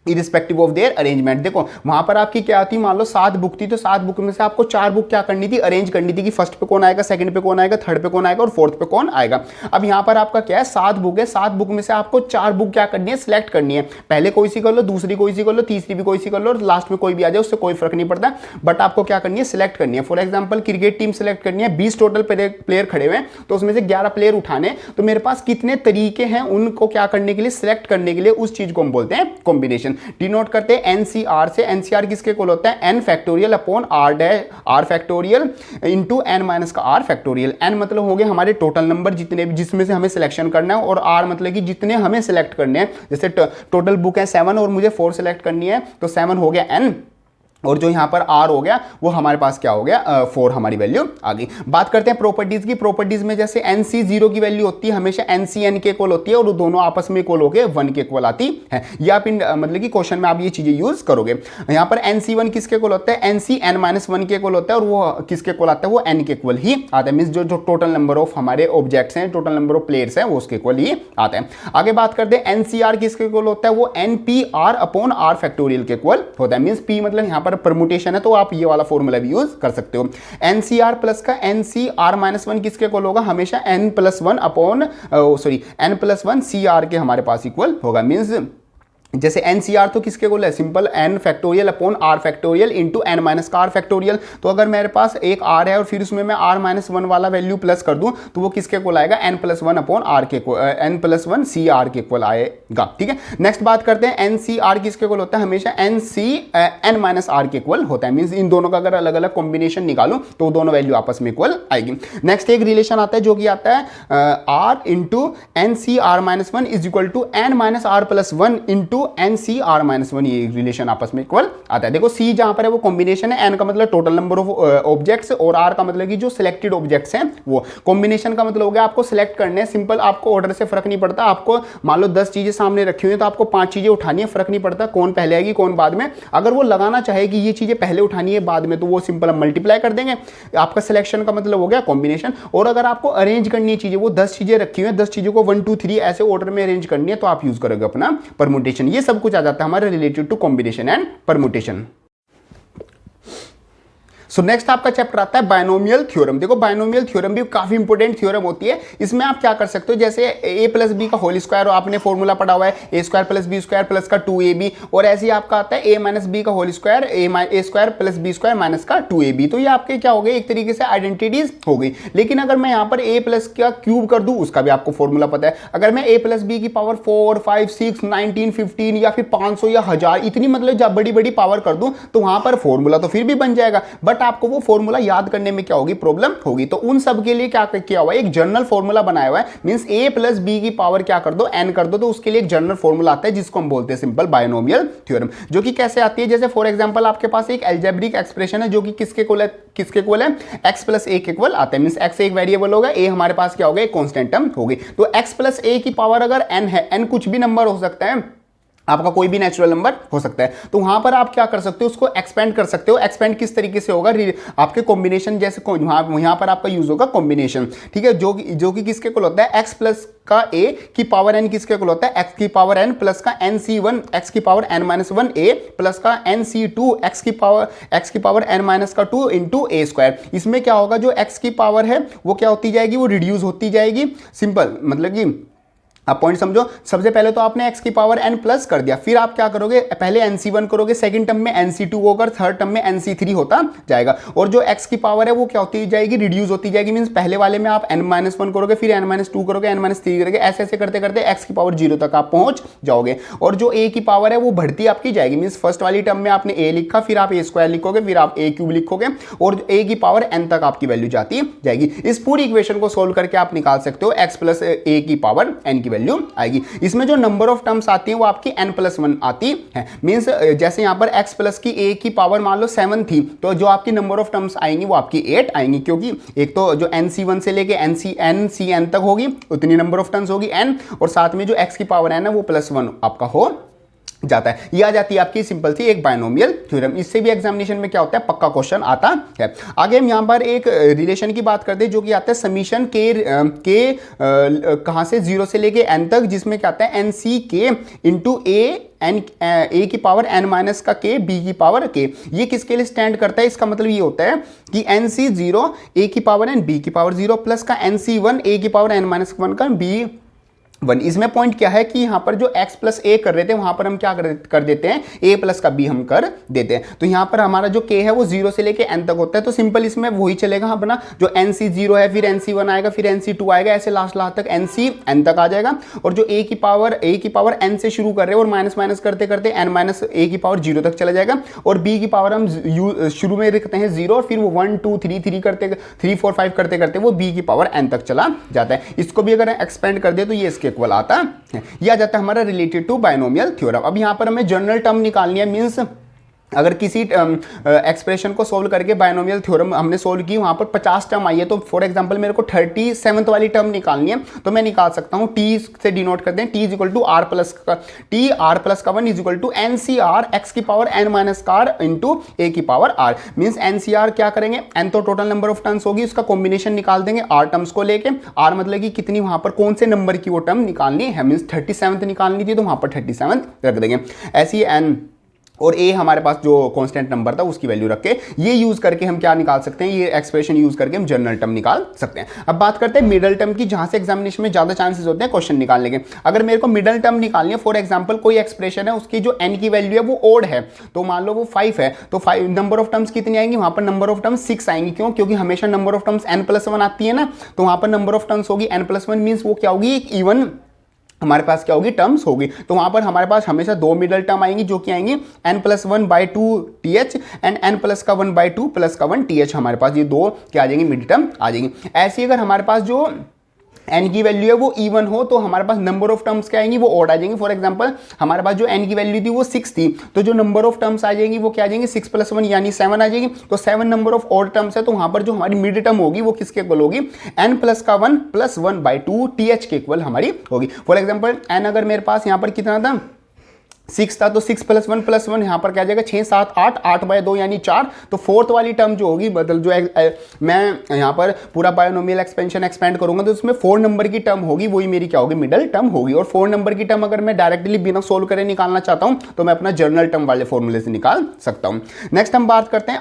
irrespective of their arrangement. देखो वहां पर आपकी क्या आती, मान लो 7 बुक थी तो 7 बुक में से आपको 4 बुक क्या करनी थी, अरेंज करनी थी कि फर्स्ट पे कौन आएगा, सेकंड पे कौन आएगा, थर्ड पे कौन आएगा और फोर्थ पे कौन आएगा। अब यहां पर आपका क्या है, 7 बुक है, 7 बुक में से आपको 4 बुक क्या करनी है, सिलेक्ट करनी है। पहले कोई सी कर लो, दूसरी कोई सी कर लो, तीसरी भी कोई सी कर लो और लास्ट में कोई भी आ जाए उससे कोई फर्क नहीं पड़ता, बट आपको क्या करनी है, सिलेक्ट करनी है। For example cricket team select करनी है, 20 टोटल प्लेयर खड़े हुए हैं तो उसमें से 11 प्लेयर उठाने, तो मेरे पास कितने तरीके हैं उनको क्या करने के लिए, सिलेक्ट करने के लिए, उस चीज को हम बोलते हैं कॉम्बिनेशन। डिनोट करते NCR से, NCR किसके इक्वल होता है, n factorial upon r factorial into n minus का r फैक्टोरियल। n मतलब हो गए हमारे टोटल नंबर जितने जिसमें से हमें सिलेक्शन करना है, और r मतलब कि जितने हमें सिलेक्ट करने हैं। जैसे टोटल बुक है 7 और मुझे 4 सिलेक्ट करनी है तो 7 हो गया n, और जो यहां पर r हो गया वो हमारे पास क्या हो गया, 4 हमारी वैल्यू आ गई। बात करते हैं प्रॉपर्टीज की। प्रॉपर्टीज में जैसे nc0 की वैल्यू होती है हमेशा ncn के इक्वल होती है, और दोनों आपस में इक्वल होकर 1 के इक्वल आती है। ये आप मतलब कि क्वेश्चन में आप ये चीजें यूज करोगे। यहां पर nc1 किसके इक्वल होता है, ncn-1 के इक्वल होता है, और वो किसके इक्वल आता है, वो n के इक्वल ही आता है। मींस जो टोटल नंबर ऑफ हमारे ऑब्जेक्ट्स हैं, टोटल नंबर ऑफ प्लेयर्स हैं, वो उसके इक्वल ही आता है। आगे बात करते हैं ncr किसके इक्वल होता है, वो npr अपॉन r फैक्टोरियल के इक्वल होता है। मींस p मतलब यहां पर परमुटेशन है तो आप ये वाला फॉर्मूला भी यूज कर सकते हो। NCR प्लस का NCR-1 किसके इक्वल होगा, हमेशा n+1 अपॉन n+1 CR के हमारे पास इक्वल होगा। मींस जैसे NCR तो किसके इक्वल है, simple n factorial upon r factorial into n minus का r फैक्टोरियल। तो अगर मेरे पास एक r है और फिर उसमें मैं r माइनस 1 वाला वैल्यू प्लस कर दूं तो वो किसके इक्वल आएगा, n प्लस 1 अपॉन r के n प्लस 1 CR के इक्वल आएगा। ठीक है, नेक्स्ट बात करते हैं NCR किसके इक्वल होता है, हमेशा n माइनस r के इक्वल होता है। मींस इन दोनों का अगर अलग अलग कॉम्बिनेशन निकालो तो दोनों वैल्यू आपस में इक्वल आएगी। नेक्स्ट एक रिलेशन आता है जो कि आता है r into NCR minus 1 is equal to n minus r plus 1 into NCR minus 1, ये रिलेशन आपस में इक्वल आता है। देखो C जहां पर है वो कॉम्बिनेशन है, n का मतलब टोटल नंबर ऑफ ऑब्जेक्ट्स और r का मतलब कि जो सिलेक्टेड ऑब्जेक्ट्स हैं वो। कॉम्बिनेशन का मतलब हो गया आपको सिलेक्ट करने हैं, सिंपल, आपको ऑर्डर से फर्क नहीं पड़ता। आपको मान लो 10 चीजें सामने रखी हुई हैं तो आपको 5 चीजें उठानी है, फर्क नहीं पड़ता कौन पहले आएगी कौन बाद में। अगर वो लगाना चाहे कि ये चीजें पहले उठानी है बाद में तो वो सिंपल मल्टीप्लाई कर देंगे। आपका सिलेक्शन का मतलब हो गया कॉम्बिनेशन। और अगर आपको अरेंज करनी है चीजें, वो 10 चीजें रखी हुई हैं, 10 चीजों को 1 2 3 ऐसे ऑर्डर में अरेंज करनी है तो आप यूज करोगे अपना परमुटेशन। ये सब कुछ आ जाता है हमारे related to combination and permutation. So next आपका चैप्टर आता है बायनोमियल थ्योरम। देखो बायनोमियल थ्योरम भी काफी इंपॉर्टेंट थ्योरम होती है। इसमें आप क्या कर सकते हो, जैसे a प्लस बी का होल स्क्वायर, आपने फॉर्मूला पढ़ा हुआ है A square plus B square plus का 2ab, और ऐसे ही आपका आता है a माइनस बी का whole square A square plus B square minus का 2ab। तो ये आपके क्या हो गए, एक तरीके से आइडेंटिटीज हो गई। लेकिन अगर मैं यहाँ पर a प्लस का क्यूब कर दूं, उसका भी आपको फॉर्मूला पता है। अगर मैं a प्लस बी की पावर 4 5 6 19 15 या फिर 500 या 1000 इतनी मतलब जब बड़ी बड़ी पावर कर दूं तो वहां पर फॉर्मूला तो फिर भी बन जाएगा, बट आपको वो फॉर्मूला याद करने में क्या होगी, प्रॉब्लम होगी। तो उन सब के लिए क्या किया हुआ है, एक जनरल फॉर्मूला बनाया हुआ है। मींस a प्लस बी की पावर क्या कर दो, n कर दो, तो उसके लिए एक जनरल फॉर्मूला आता है जिसको हम बोलते हैं सिंपल बायनोमियल थ्योरम। जो कि कैसे आती है, जैसे फॉर एग्जांपल आपके पास एक अलजेब्रिक एक्सप्रेशन है जो कि किसके इक्वल है, x प्लस a के इक्वल आता है। मींस x एक वेरिएबल होगा, a हमारे पास क्या हो गया, एक कांस्टेंट टर्म हो गई। तो x प्लस a की पावर अगर n है, n कुछ भी नंबर हो सकता है, आपका कोई भी नेचुरल नंबर हो सकता है, तो वहां पर आप क्या कर सकते हो, उसको एक्सपेंड कर सकते हो। एक्सपेंड किस तरीके से होगा, आपके कॉम्बिनेशन जैसे यहां पर आपका यूज होगा कॉम्बिनेशन। ठीक है, जो कि किसके इक्वल होता है, x प्लस का a की पावर n किसके इक्वल होता है, x की पावर n प्लस का nc1 x की power n minus 1 a plus का nc2 x की पावर n माइनस का 2 इंटू a स्क्वायर। इसमें क्या होगा, जो x की पावर है वो क्या होती जाएगी, वो रिड्यूस होती जाएगी। सिंपल मतलब कि आप पॉइंट समझो, सबसे पहले तो आपने x की पावर n प्लस कर दिया, फिर आप क्या करोगे, पहले nc1 करोगे, सेकंड टर्म में nc2 होकर थर्ड टर्म में nc3 होता जाएगा। और जो x की पावर है वो क्या होती जाएगी, रिड्यूस होती जाएगी। मींस पहले वाले में आप n-1 करोगे, फिर n-2 करोगे, n-3 करोगे, ऐसे ऐसे करते करते x की पावर 0 तक आप पहुंच जाओगे। और जो a की पावर है वो बढ़ती आपकी जाएगी। मींस फर्स्ट वाली टर्म में आपने a लिखा, फिर आप a स्क्वायर लिखोगे, फिर आप a क्यूब लिखोगे, और a की पावर n तक आपकी वैल्यू जाती जाएगी। इस पूरी इक्वेशन को सोल्व करके आप निकाल सकते हो x प्लस a की पावर n की वैल्यू आएगी। इसमें जो नंबर ऑफ टर्म्स आती है वो आपकी n+1 आती है। मींस जैसे यहां पर x प्लस की a की पावर मान लो 7 थी, तो जो आपकी नंबर ऑफ टर्म्स आएंगी वो आपकी 8 आएंगी, क्योंकि एक तो जो nc1 से लेके ncn तक होगी उतनी नंबर ऑफ टर्म्स होगी n, और साथ में जो x की पावर n है वो +1 आपका हो जाता है। ये आ जाती है आपकी सिंपल सी एक बायनोमियल थ्योरम। इससे भी एग्जामिनेशन में क्या होता है, पक्का क्वेश्चन आता है। आगे हम यहां पर एक रिलेशन की बात करते हैं जो कि आता है समीशन के कहां से 0 से लेके n तक, जिसमें क्या आता है nck इंटू a की पावर n माइनस का k b की पावर k। ये किसके लिए स्टैंड करता है, इसका मतलब ये होता है कि nc0 a की पावर n b की पावर 0 प्लस का nc1 a की पावर n माइनस 1 का b 1। इसमें पॉइंट क्या है कि यहां पर जो x प्लस a कर रहे थे वहां पर हम क्या कर देते हैं, a प्लस का b हम कर देते हैं। तो यहां पर हमारा जो k है वो 0 से लेके n तक होता है, तो सिंपल इसमें वही चलेगा अपना, जो nc0 है फिर nc1 आएगा फिर nc2 आएगा, ऐसे लास्ट तक nc तक आ जाएगा। और जो a की पावर n से शुरू कर रहे हैं और माइनस माइनस करते करते n माइनस a की पावर 0 तक चला जाएगा, और b की पावर हम शुरू में रखते हैं 0 और फिर वो 1 2 3 3 करते 3 4 5 करते करते वो b की पावर n तक चला जाता है। इसको भी अगर एक्सपेंड कर दे तो ये इक्वल आता है। यह आ जाता है हमारा रिलेटेड टू बायनोमियल थ्योरम। अब यहां पर हमें जनरल टर्म निकालनी है। मींस अगर किसी एक्सप्रेशन को सोल्व करके बायनोमियल थ्योरम हमने सोल्व की, वहां पर 50 टर्म आई है, तो फॉर एग्जांपल मेरे को 37th वाली टर्म निकालनी है, तो मैं निकाल सकता हूं, t से डिनोट करते हैं, t is equal to r plus का 1 is equal to ncr x की पावर n माइनस कार इंटू a की पावर r। मीन्स ncr क्या करेंगे, n तो टोटल नंबर ऑफ टर्म्स होगी, उसका कॉम्बिनेशन निकाल देंगे r टर्म्स को लेके। r मतलब कि कितनी वहां पर कौन से नंबर की वो टर्म निकालनी है, मीन्स 37th निकालनी थी तो वहां पर 37th रख देंगे। ऐसी n और a हमारे पास जो कांस्टेंट नंबर था उसकी वैल्यू रख के ये यूज करके हम क्या निकाल सकते हैं, ये एक्सप्रेशन यूज करके हम जनरल टर्म निकाल सकते हैं। अब बात करते हैं मिडल टर्म की, जहां से एग्जामिनेशन में ज्यादा चांसेस होते हैं क्वेश्चन निकालने के। अगर मेरे को मिडल टर्म निकालनी है, फॉर एग्जांपल कोई एक्सप्रेशन है उसकी जो n की वैल्यू है वो ओड है, तो मान लो वो 5 है, तो 5 नंबर ऑफ टर्म्स कितनी आएंगी, वहां पर नंबर ऑफ टर्म्स 6 आएंगी। क्यों? क्योंकि हमेशा नंबर ऑफ टर्म्स n+1 आती है ना, तो वहां पर नंबर ऑफ टर्म्स होगी n+1 मींस वो क्या होगी, एक इवन हमारे पास क्या होगी, टर्म्स होगी। तो वहां पर हमारे पास हमेशा दो मिडल टर्म आएंगी जो कि आएंगी n+1/2 th and n+1/2 +1 th। हमारे पास ये दो क्या आ जाएंगी, मिड टर्म आ जाएंगी। ऐसे अगर हमारे पास जो n की वैल्यू है वो इवन हो तो हमारे पास नंबर ऑफ टर्म्स क्या आएंगी, वो ऑड आ जाएंगी। फॉर एग्जांपल हमारे पास जो n की वैल्यू थी वो 6 थी, तो जो नंबर ऑफ टर्म्स आ जाएंगी वो क्या आ जाएंगी, 6 + 1 यानी 7 आ जाएगी। तो 7 नंबर ऑफ ऑड टर्म्स है, तो वहां पर जो हमारी मिड टर्म होगी वो किसके इक्वल होगी, n+1 +1/2 th के इक्वल हमारी होगी। फॉर एग्जांपल n अगर मेरे पास यहाँ पर कितना था, 6 था, तो 6 + 1 + 1 यहाँ पर क्या आ जाएगा, 6 7 8 8/2 यानी 4। तो फोर्थ वाली टर्म जो होगी, मतलब जो मैं यहाँ पर पूरा बायोनोमियल एक्सपेंशन एक्सपेंड करूंगा तो उसमें 4 नंबर की टर्म होगी, वही मेरी क्या होगी, मिडल टर्म होगी। और 4 नंबर की टर्म अगर मैं डायरेक्टली बिना सोल्व करे निकालना चाहता हूँ तो मैं अपना जनरल टर्म वाले फॉर्मूले से निकाल सकता हूँ। नेक्स्ट हम बात करते हैं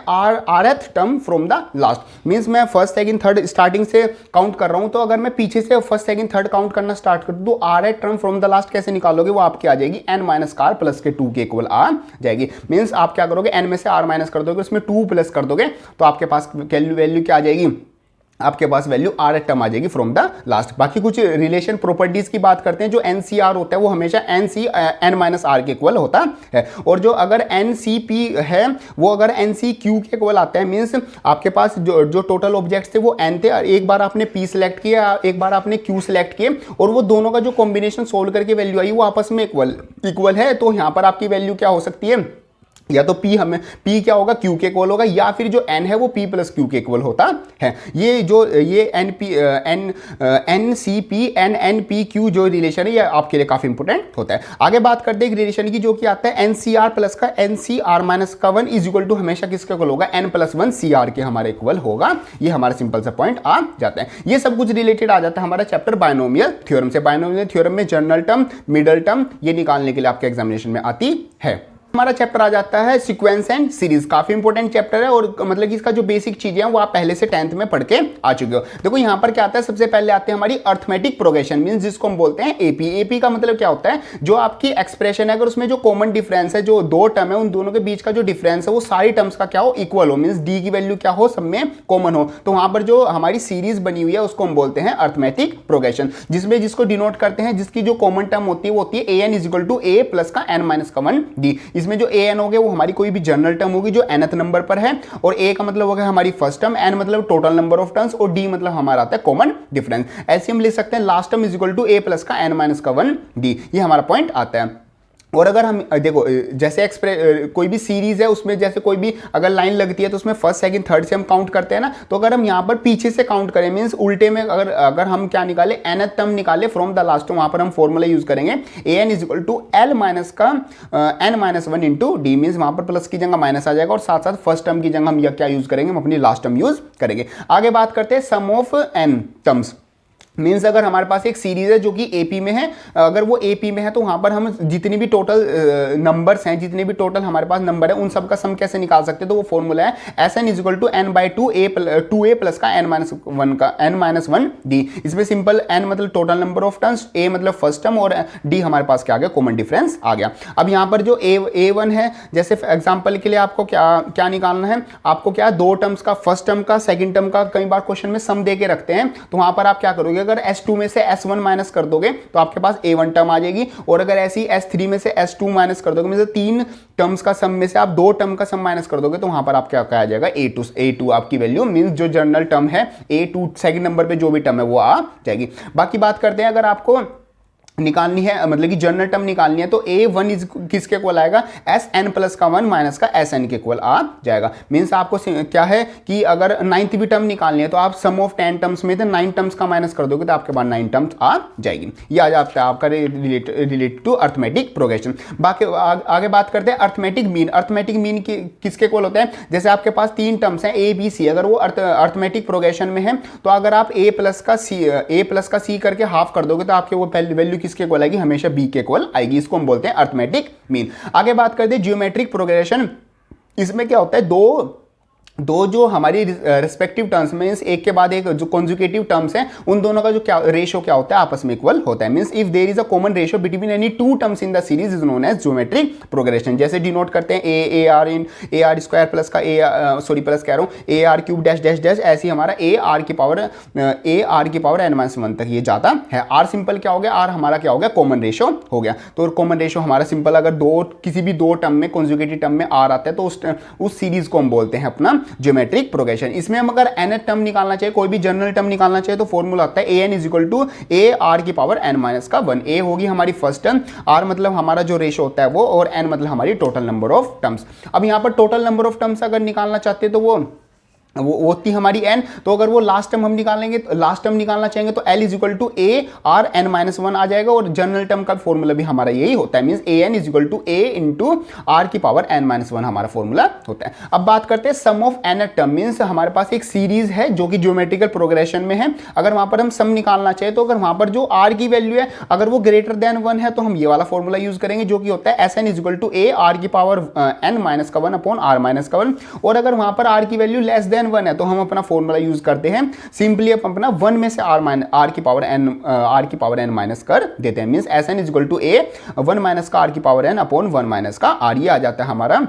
rth term from the last. Means मैं फर्स्ट सेकंड थर्ड स्टार्टिंग से काउंट कर रहा हूँ, तो अगर मैं पीछे से फर्स्ट सेकंड थर्ड काउंट करना स्टार्ट कर दूँ तो rth term from the last कैसे निकालोगे, वो आपकी आ जाएगी n - r प्लस के 2 के इक्वल आ जाएगी। मींस आप क्या करोगे, n में से r माइनस कर दोगे, उसमें 2 प्लस कर दोगे, तो आपके पास वैल्यू क्या आ जाएगी, आपके पास वैल्यू r टर्म आ जाएगी फ्रॉम द लास्ट। बाकी कुछ रिलेशन प्रॉपर्टीज की बात करते हैं। जो NCR होता है वो हमेशा NC n - r के इक्वल होता है, और जो अगर NCP है वो अगर NCQ के इक्वल आता है। मींस आपके पास जो टोटल ऑब्जेक्ट्स थे वो n थे, और एक बार आपने P सिलेक्ट किया, एक बार आपने Q सिलेक्ट किए, और वो दोनों का जो कॉम्बिनेशन सोल्व करके वैल्यू आई वो आपस में इक्वल है। तो यहाँ पर आपकी वैल्यू क्या हो सकती है, या तो P हमें P क्या होगा, Q के इक्वल होगा, या फिर जो N है वो P + Q के इक्वल होता है। ये NCP NNPQ जो रिलेशन है ये आपके लिए काफी इंपॉर्टेंट होता है। आगे बात करते हैं एक रिलेशन की जो कि आता है NCR प्लस का NCR-1 इज इक्वल टू हमेशा किसके इक्वल होगा, n+1 CR के हमारे इक्वल होगा। ये हमारा सिंपल सा पॉइंट आ जाता है। ये सब कुछ रिलेटेड आ जाता है हमारा चैप्टर बायनोमियल थ्योरम से। बायनोमियल थ्योरम में जनरल टर्म, मिडल टर्म ये निकालने के लिए आपके एग्जामिनेशन में आती है। हमारा चैप्टर आ जाता है सीक्वेंस एंड सीरीज। काफी इंपॉर्टेंट चैप्टर है, और मतलब कि इसका जो बेसिक चीजें हैं वो आप पहले से 10th में पढ़ के आ चुके हो। देखो यहाँ पर क्या आता है, सबसे पहले आते हैं हमारी अर्थमेटिक प्रोग्रेशन, मींस जिसको हम बोलते हैं एपी। एपी का मतलब क्या होता है, जो आपकी एक्सप्रेशन है अगर उसमें जो कॉमन डिफरेंस है, जो दो टर्म है उन दोनों के बीच का जो डिफरेंस है वो सारी टर्म्स का क्या हो, इक्वल हो। मींस डी की वैल्यू क्या हो, सब में कॉमन हो। तो वहां पर जो हमारी सीरीज बनी हुई है उसको हम बोलते हैं अर्थमेटिक प्रोग्रेशन, जिसमें जिसको डिनोट करते हैं, जिसकी जो कॉमन टर्म होती है वो होती है an = a प्लस का n-1 d। इसमें जो an हो गया वो हमारी कोई भी जनरल टर्म होगी जो nth नंबर पर है, और a का मतलब होगा हमारी फर्स्ट टर्म, n मतलब टोटल नंबर ऑफ टर्म्स, और d मतलब हमारा आता है कॉमन डिफरेंस। ऐसे हम लिख सकते हैं लास्ट टर्म = a प्लस का n-1 d। ये हमारा पॉइंट आता है। और अगर हम देखो जैसे कोई भी सीरीज है उसमें जैसे कोई भी अगर लाइन लगती है तो उसमें फर्स्ट सेकंड थर्ड से हम काउंट करते हैं ना, तो अगर हम यहाँ पर पीछे से काउंट करें, मींस उल्टे में अगर हम क्या निकाले, nth टर्म निकाले फ्रॉम द लास्ट, तो वहां पर हम फॉर्मूला यूज करेंगे an = l माइनस का n-1 इंटू डी। मींस वहां पर प्लस की जगह माइनस आ जाएगा, और साथ साथ फर्स्ट टर्म की जगह हम क्या यूज करेंगे, हम अपनी लास्ट टर्म यूज करेंगे। आगे बात करते हैं sum of n terms. Means अगर हमारे पास एक सीरीज है जो कि एपी में है, अगर वो एपी में है तो वहां पर हम जितनी भी टोटल नंबर्स हैं, जितने भी टोटल हमारे पास नंबर है उन सब का सम कैसे निकाल सकते हैं, तो वो फॉर्मूला है Sn = n/2a प्लस का n-1 d। इसमें सिंपल n मतलब total number of terms, a मतलब फर्स्ट टर्म, और d हमारे पास क्या आ गया, कॉमन डिफरेंस आ गया। अब यहाँ पर जो a1 है, जैसे एग्जाम्पल के लिए आपको क्या निकालना है, आपको क्या दो टर्म्स का, फर्स्ट टर्म का सेकेंड टर्म का कई बार क्वेश्चन में सम दे के रखते हैं, तो वहां पर आप क्या करोगे, अगर S2 में से S1 माइनस कर दोगे तो आपके पास A1 टर्म आ जाएगी, और अगर ऐसी S3 में से S2 माइनस कर दोगे, मतलब 3 टर्म्स का सम में से आप 2 टर्म का सम माइनस कर दोगे, तो वहां पर आप क्या आ जाएगा, A2 आपकी वैल्यू। मींस जो जनरल टर्म है A2 सेकंड नंबर पे जो भी टर्म है वो आ जाएगी। बाकी बात करते हैं अगर आपको निकालनी है, मतलब कि जनरल टर्म निकालनी है, तो a1 इज किसके इक्वल आएगा, Sn+1 माइनस का Sn के इक्वल आ जाएगा। मींस आपको क्या है कि अगर 9th भी टर्म निकालनी है तो आप सम ऑफ 10 टर्म्स में से 9 टर्म्स का माइनस कर दोगे तो आपके पास 9 टर्म्स आ जाएगी। ये आ जाता है आपका रिलेटेड टू अर्थमेटिक प्रोग्रेशन। बाकी आगे बात करते हैं अर्थमेटिक मीन। अर्थमेटिक मीन किसके इक्वल होता है, जैसे आपके पास 3 टर्म्स हैं a b c, अगर वो अर्थमेटिक प्रोग्रेशन में है तो अगर आप a प्लस का c करके हाफ कर दोगे तो आपके वो वैल्यू किसके इक्वल आएगी, हमेशा बी के इक्वल आएगी। इसको हम बोलते हैं अर्थमेटिक मीन। आगे बात करते हैं ज्योमेट्रिक प्रोग्रेशन। इसमें क्या होता है, दो जो हमारी रिस्पेक्टिव टर्म्स मींस एक के बाद एक जो कॉन्जुगेटिव टर्म्स हैं उन दोनों का जो क्या रेशो क्या होता है, आपस में इक्वल होता है। Means if there is a common ratio between any two terms in the series is known as geometric progression. जैसे डिनोट करते हैं A R in A R square plus का प्लस कह रहा हूँ A R cube dash dash dash, ऐसे हमारा ए R की पावर n-1 तक ये जाता है। आर सिंपल क्या हो गया, आर हमारा क्या हो गया, कॉमन रेशो हो गया। तो कॉमन रेशो हमारा सिंपल, अगर किसी भी दो टर्म में कॉन्जुगेटिव टर्म में आर आता है तो उस सीरीज को हम बोलते हैं अपना ज्योमेट्रिक प्रोग्रेशन। इसमें हम अगर n टर्म निकालना चाहिए, कोई भी जनरल टर्म निकालना चाहिए, तो फॉर्मूला आता है an is equal to A R की पावर n-1। a होगी हमारी फर्स्ट टर्म, r मतलब हमारा जो रेशो होता है वो, और n मतलब हमारी टोटल नंबर ऑफ टर्म्स। अब यहां पर टोटल नंबर ऑफ टर्म्स अगर निकालना चाहते हैं तो वो होती हमारी n। तो अगर वो लास्ट टर्म हम निकालेंगे, लास्ट टर्म निकालना चाहेंगे तो l is equal to A R n-1 आ जाएगा, और जनरल टर्म का फॉर्मूला भी हमारा यही होता है। Means an is equal to a into R की पावर n-1 हमारा फॉर्मूला होता है। अब बात करते हैं sum of n term. Means हमारे पास एक सीरीज है जो कि ज्योमेट्रिकल प्रोग्रेशन में है, अगर वहां पर हम सम निकालना चाहे तो अगर वहां पर जो r की वैल्यू है अगर वो ग्रेटर देन 1 है तो हम ये वाला फॉर्मूला यूज करेंगे जो कि होता है Sn is equal to A R की पावर n-1 अपॉन r-1। और अगर वहां पर r की वैल्यू लेस देन 1 है तो हम अपना फॉर्मूला यूज करते हैं, सिंपली अपना 1 में से आर की पावर n माइनस कर देते हैं। Means Sn is equal to a 1 minus का आर की पावर n अपॉन 1 माइनस का आर, ये आ जाता है हमारा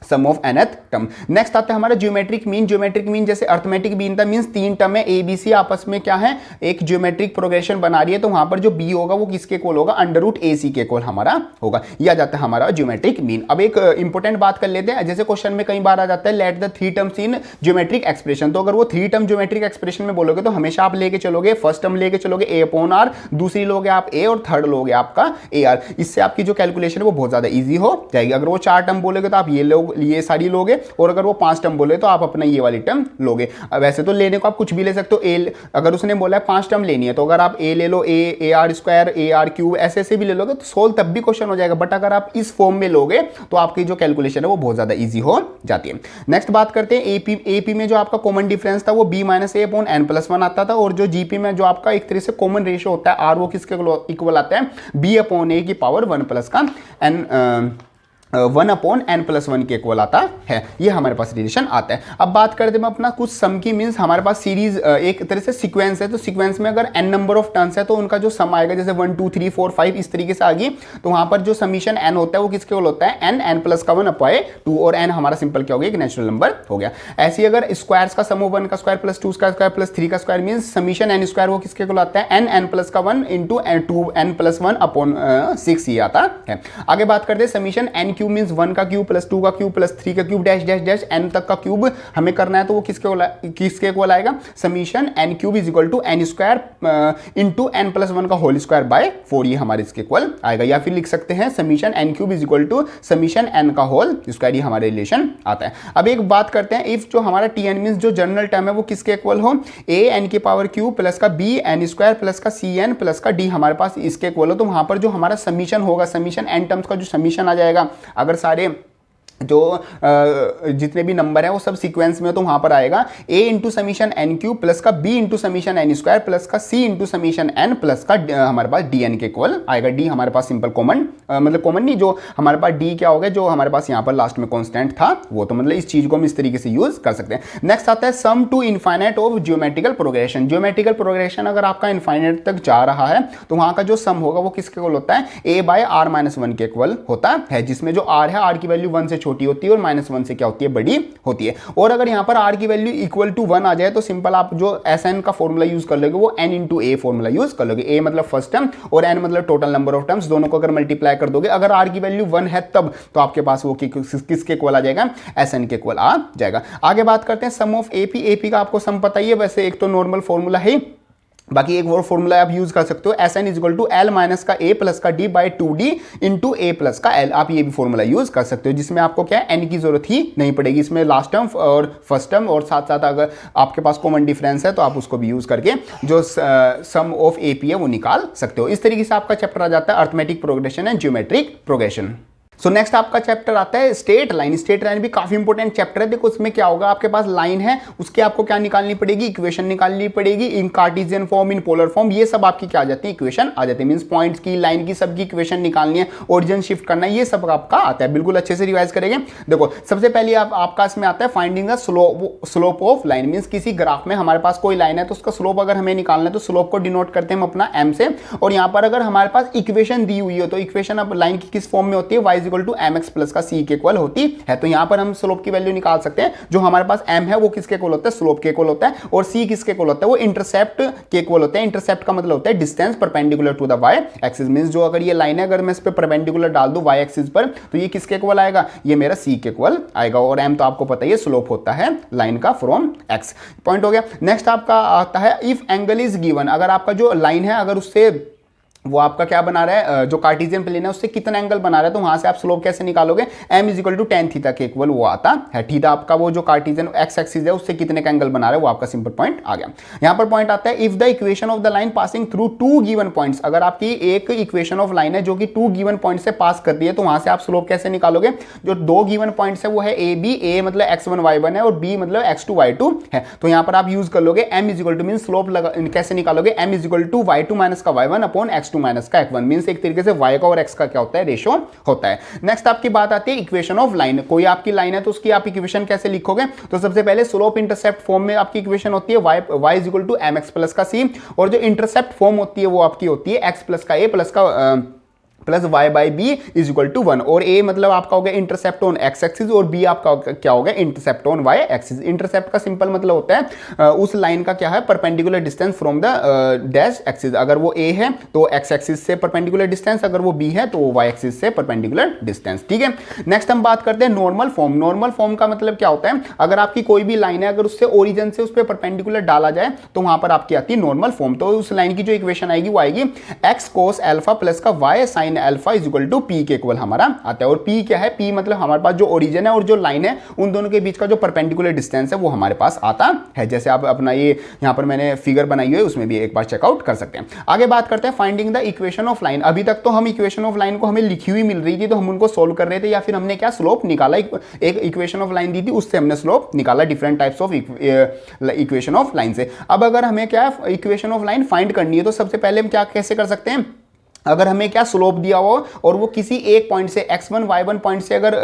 sum of nth term. Next आता है हमारा ज्योमेट्रिक मीन। ज्योमेट्रिक मीन जैसे अर्थमेटिक मीन था, मींस तीन टर्म है ए बी सी आपस में क्या है, एक ज्योमेट्रिक प्रोग्रेशन बना रही है, तो वहां पर जो बी होगा वो किसके इक्वल होगा, अंडर रूट ए सी के इक्वल हमारा होगा। यह आ जाता है हमारा ज्योमेट्रिक मीन। अब एक इंपॉर्टेंट बात कर लेते हैं, जैसे क्वेश्चन में कई बार आ जाता है let the three terms in geometric expression. तो अगर वो थ्री टर्म ज्योमेट्रिक एक्सप्रेशन में बोलोगे तो हमेशा आप लेके चलोगे, फर्स्ट टर्म लेके चलोगे ए अपॉन आर, दूसरी लोगे आप ए, और थर्ड लोगे आपका ए आर। इससे आपकी जो कैलकुलेशन है वो बहुत ज्यादा ईजी हो जाएगी। अगर वो चार टर्म बोलोगे तो आप ये सारी लोगे, और अगर वो 5 टर्म बोले तो आप अपना ये वाली टर्म लोगे। वैसे तो लेने को आप कुछ भी ले सकते हो, ए अगर उसने बोला है 5 टर्म लेनी है तो अगर आप ए ले लो, A R square A R cube ऐसे भी ले लोगे तो सोल्व तब भी क्वेश्चन हो जाएगा। बट अगर आप इस फॉर्म में लोगे तो आपकी जो कैलकुलेशन है वो बहुत ज्यादा इजी हो जाती है। नेक्स्ट बात करते हैं एपी में जो आपका कॉमन डिफरेंस था वो b माइनस ए अपॉन n+1 आता था, और जो जीपी में जो आपका एक तरह से कॉमन रेशियो होता है आर, वो किसके इक्वल आता है, b अपॉन ए की पावर 1 प्लस का n 1 अपॉन n+1 के इक्वल आता है। ये हमारे पास रिलेशन आता है। अब बात करते हैं अपना कुछ सम की। मींस हमारे पास सीरीज एक तरह से सीक्वेंस है, तो सीक्वेंस में अगर n नंबर ऑफ टर्म्स है तो उनका जो सम आएगा, जैसे 1 2 3 4 5 इस तरीके से आ गई, तो वहां पर जो समीशन n होता है वो किसके इक्वल होता है, n प्लस का 1 अपॉन 2, और n हमारा सिंपल क्या हो गया, एक नेचुरल नंबर हो गया। ऐसे ही अगर स्क्वायर्स का सम हो 1 का स्क्वायर प्लस 2 का स्क्वायर प्लस 3 का square, means summation n square वो किसके इक्वल आता है, n प्लस का 1 इंटू 2n प्लस 1 अपॉन 6 ये आता है। आगे बात करते हैं समीशन n क्यूब, मींस 1 का क्यूब प्लस 2 का क्यूब प्लस 3 का cube dash dash dash n तक का क्यूब हमें करना है, तो वो किसके इक्वल आएगा, summation n cube is equal to n square into n plus 1 का होल स्क्वायर बाय 4, ये हमारे इसके इक्वल आएगा। या फिर लिख सकते हैं summation n cube is equal to summation n का होल स्क्वायर, ये हमारे रिलेशन आता है। अब एक बात करते हैं, इफ जो हमारा tn मींस जो जनरल टर्म है वो किसके इक्वल हो, a n की पावर क्यूब प्लस का b n स्क्वायर प्लस का c n प्लस का d हमारे पास इसके इक्वल हो, तो वहां पर जो हमारा समीशन होगा, समीशन n टर्म्स का जो समीशन आ जाएगा, अगर सारे जो जितने भी नंबर है वो सब सीक्वेंस में, तो वहां पर आएगा a into summation n cube plus का b into summation n square plus का c into summation n plus का हमारे पास dn के इक्वल आएगा। d हमारे पास सिंपल कॉमन मतलब कॉमन नहीं, जो हमारे पास d क्या हो गया, जो हमारे पास यहाँ पर लास्ट में कांस्टेंट था वो, तो मतलब इस चीज को हम इस तरीके से यूज कर सकते हैं। नेक्स्ट आता है sum to infinite of geometrical progression. Geometrical progression अगर आपका इनफाइनाइट तक जा रहा है तो वहां का जो सम होगा वो किसके इक्वल होता है, a बाय r माइनस 1 के इक्वल होता है, जिसमें जो r है, r की वैल्यू 1 से छोटी होती है और -1 से क्या होती है, बड़ी होती है। और अगर यहां पर r की वैल्यू इक्वल टू 1 आ जाए तो सिंपल आप जो Sn का फॉर्मूला यूज कर लोगे वो n into a formula use कर लोगे। a मतलब फर्स्ट टर्म और n मतलब टोटल नंबर ऑफ टर्म्स, दोनों को अगर मल्टीप्लाई कर दोगे, अगर r की वैल्यू 1 है तब तो आपके पास वो किसके इक्वल आ जाएगा, Sn के इक्वल आ जाएगा। आगे बात करते हैं सम ऑफ AP का आपको सम पता ही है, वैसे एक तो नॉर्मल फॉर्मूला है, बाकी एक और फॉर्मूला आप यूज कर सकते हो, Sn is equal to l minus का a प्लस का d by 2d into a plus का l। आप ये भी फॉर्मूला यूज कर सकते हो, जिसमें आपको क्या है, n की जरूरत ही नहीं पड़ेगी। इसमें लास्ट टर्म और फर्स्ट टर्म और साथ साथ अगर आपके पास कॉमन डिफरेंस है तो आप उसको भी यूज करके जो सम ऑफ AP है वो निकाल सकते हो। इस तरीके से आपका चैप्टर आ जाता है arithmetic progression and geometric progression. So next आपका चैप्टर आता है स्ट्रेट लाइन। स्ट्रेट लाइन भी काफी इंपॉर्टेंट चैप्टर है। देखो उसमें क्या होगा, आपके पास लाइन है, उसके आपको क्या निकालनी पड़ेगी, इक्वेशन निकालनी पड़ेगी in Cartesian form, in polar form, ये सब आपकी क्या आ जाती है, इक्वेशन आ जाती है। मींस पॉइंट्स की, लाइन की, सबकी इक्वेशन निकालनी है, ओरिजिन शिफ्ट करना है, ये सब आपका आता है। बिल्कुल अच्छे से रिवाइज करेंगे। देखो सबसे पहले आपका इसमें आता है finding the slope of line. Means किसी ग्राफ में हमारे पास कोई लाइन है तो उसका स्लोप अगर हमें निकालना है तो स्लोप को डिनोट करते हैं हम अपना m से। और यहां पर अगर हमारे पास इक्वेशन दी हुई हो तो इक्वेशन अब लाइन की किस फॉर्म में होती है, y = mx प्लस का c के इक्वल होती है। तो यहां पर हम स्लोप की वैल्यू निकाल सकते हैं। जो हमारे पास m है वो किसके इक्वल होता है, स्लोप के इक्वल होता है। और c किसके इक्वल होता है, वो इंटरसेप्ट के इक्वल होता है। इंटरसेप्ट का मतलब होता है distance perpendicular to the y axis. Means जो अगर ये लाइन है, अगर मैं इस पे परपेंडिकुलर डाल दूं y एक्सिस पर, तो ये किसके इक्वल आएगा, ये मेरा c के इक्वल आएगा। और m तो आपको पता है स्लोप होता है लाइन का फ्रॉम x। पॉइंट हो गया। नेक्स्ट आपका आता है इफ एंगल इज गिवन। अगर आपका जो लाइन है अगर उससे वो आपका क्या बना रहा है, जो कार्टेशियन प्लेन है उससे कितना एंगल बना रहा है, तो वहां से आप स्लोप कैसे निकालोगे, m = tan थीटा के इक्वल वो आता है। थीटा आपका वो जो कार्टेशियन x एक्सिस है उससे कितने का एंगल बना रहा है, वो आपका सिंपल पॉइंट आ गया। यहां पर पॉइंट आता है if the equation of the line passing through 2 given points. अगर आपकी एक इक्वेशन ऑफ लाइन है जो कि 2 गिवन पॉइंट से पास करती है तो वहां से आप स्लोप कैसे निकालोगे। जो 2 गिवन पॉइंट्स है वो है a b, a मतलब x1 y1 है और b मतलब x2 y2 है। तो यहां पर आप यूज कर लोगे m = मीन स्लोप कैसे निकालोगे, m = y2 माइनस का y1 अपॉन x2 माइनस का x1। मींस एक तरीके से y का और x का क्या होता है, रेशो होता है। नेक्स्ट आपकी बात आती है इक्वेशन ऑफ लाइन। कोई आपकी लाइन है तो उसकी आप इक्वेशन कैसे लिखोगे, तो सबसे पहले स्लोप इंटरसेप्ट फॉर्म में आपकी इक्वेशन होती है y = mx प्लस का c। और जो इंटरसेप्ट फॉर्म होती है वो आपकी होती है x प्लस का a प्लस का प्लस y/b = 1। और a मतलब आपका हो गया इंटरसेप्ट ऑन x एक्सिस और b आपका क्या हो गया, intercept on y axis. Intercept का सिंपल मतलब होता है उस लाइन का क्या है, perpendicular distance from the dash axis. अगर वो a है तो x एक्सिस से परपेंडिकुलर डिस्टेंस, अगर वो b है तो y एक्सिस से परपेंडिकुलर डिस्टेंस। ठीक है। नेक्स्ट हम बात करते हैं नॉर्मल फॉर्म। नॉर्मल फॉर्म का मतलब क्या होता है, अगर आपकी कोई भी लाइन है अगर उससे ओरिजिन से उस पर परपेंडिकुलर डाला जाए तो वहां पर आपकी आती है नॉर्मल फॉर्म। तो उस लाइन की जो इक्वेशन आएगी वो आएगी x cos अल्फा प्लस का y sin अल्फा = p के इक्वल हमारा आता है। और p क्या है, p मतलब हमारे पास जो ओरिजिन है और जो लाइन है उन दोनों के बीच का जो परपेंडिकुलर डिस्टेंस है वो हमारे पास आता है। जैसे आप अपना ये यहां पर मैंने फिगर बनाई हुई है उसमें भी एक बार चेकआउट कर सकते हैं। आगे बात करते हैं finding the equation of line. अभी तक तो हम इक्वेशन ऑफ लाइन को हमें लिखी हुई मिल रही थी तो हम उनको सोल्व कर रहे थे, या फिर हमने क्या स्लोप निकाला, एक इक्वेशन ऑफ लाइन दी थी उससे हमने स्लोप निकाला different types of equation of line से। अब अगर हमें क्या इक्वेशन ऑफ लाइन फाइंड करनी है तो सबसे पहले हम क्या कैसे कर सकते हैं, अगर हमें क्या स्लोप दिया हो और वो किसी एक पॉइंट से x1 y1 पॉइंट से अगर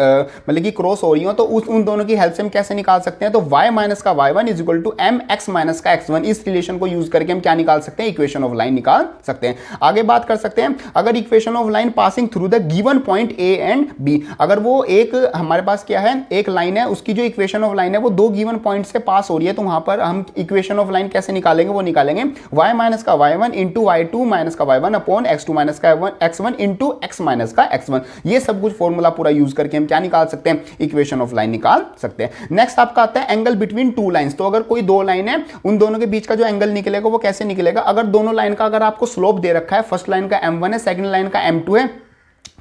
मतलब कि क्रॉस हो रही हो तो उन दोनों की हेल्प से हम कैसे निकाल सकते हैं, तो y माइनस का y1 = mx माइनस का x1। इस रिलेशन को यूज करके हम क्या निकाल सकते हैं, इक्वेशन ऑफ लाइन निकाल सकते हैं। आगे बात कर सकते हैं अगर equation of line passing through the given point a and b। अगर वो एक हमारे पास क्या है, एक लाइन है, उसकी जो इक्वेशन ऑफ लाइन है वो 2 गिवन पॉइंट से पास हो रही है तो वहां पर हम इक्वेशन ऑफ लाइन कैसे निकालेंगे, वो निकालेंगे y माइनस का y1 * y2 माइनस का y1 अपॉन x2 माइनस का x1 इंटू x माइनस का x1। ये सब कुछ फॉर्मूला पूरा यूज करके हम क्या निकाल सकते हैं, इक्वेशन ऑफ लाइन निकाल सकते हैं। नेक्स्ट आपका आता है एंगल बिटवीन 2 लाइंस। तो अगर कोई 2 लाइन है उन दोनों के बीच का जो एंगल निकलेगा वो कैसे निकलेगा, अगर दोनों लाइन का अगर आपको स्लोप दे रखा है, फर्स्ट लाइन का m1 है, सेकंड लाइन का m2 है,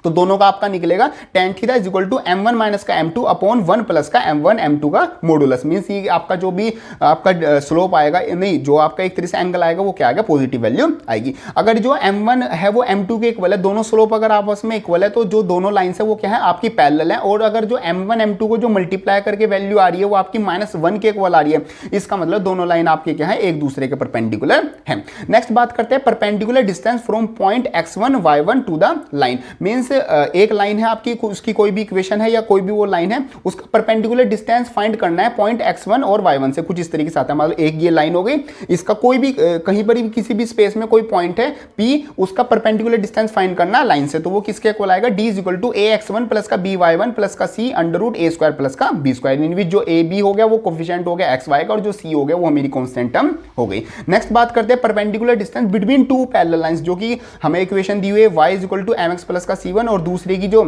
तो दोनों का आपका निकलेगा tan थीटा = m1 माइनस का m2 अपॉन 1 प्लस का m1 m2 का मॉडुलस। मींस ये आपका जो भी आपका स्लोप आएगा, नहीं जो आपका एक तरह से एंगल आएगा वो क्या आएगा, पॉजिटिव वैल्यू आएगी। अगर जो m1 है वो m2 के इक्वल है, दोनों स्लोप अगर आपस में इक्वल है तो जो दोनों लाइंस है वो क्या है, आपकी पैरेलल है। और अगर जो m1 m2 को जो मल्टीप्लाई करके वैल्यू आ रही है वो आपकी -1 के इक्वल आ रही है, इसका मतलब दोनों लाइन आपके क्या है, एक दूसरे के परपेंडिकुलर है। नेक्स्ट बात करते हैं perpendicular distance from point x1 y1 to the line. Means एक लाइन है आपकी, उसकी कोई भी इक्वेशन है या कोई भी वो लाइन है, उसका परपेंडिकुलर डिस्टेंस फाइंड करना है पॉइंट x1 और y1 से। कुछ इस तरीके से आता है, मतलब एक ये लाइन हो गई, इसका कोई भी कहीं पर भी किसी भी स्पेस में कोई पॉइंट है p, उसका परपेंडिकुलर डिस्टेंस फाइंड करना लाइन से, तो वो किसके इक्वल आएगा, d = ax1 प्लस का by1 प्लस का c √a² प्लस का b²। इन विच जो ab हो गया वो कोफिशिएंट हो गया xy का और जो c हो गया वो मेरी कांस्टेंट टर्म हो गई। नेक्स्ट बात करते हैं perpendicular distance between 2 parallel lines, जो कि हमें इक्वेशन दी हुई है y = mx प्लस का c1 और दूसरे की जो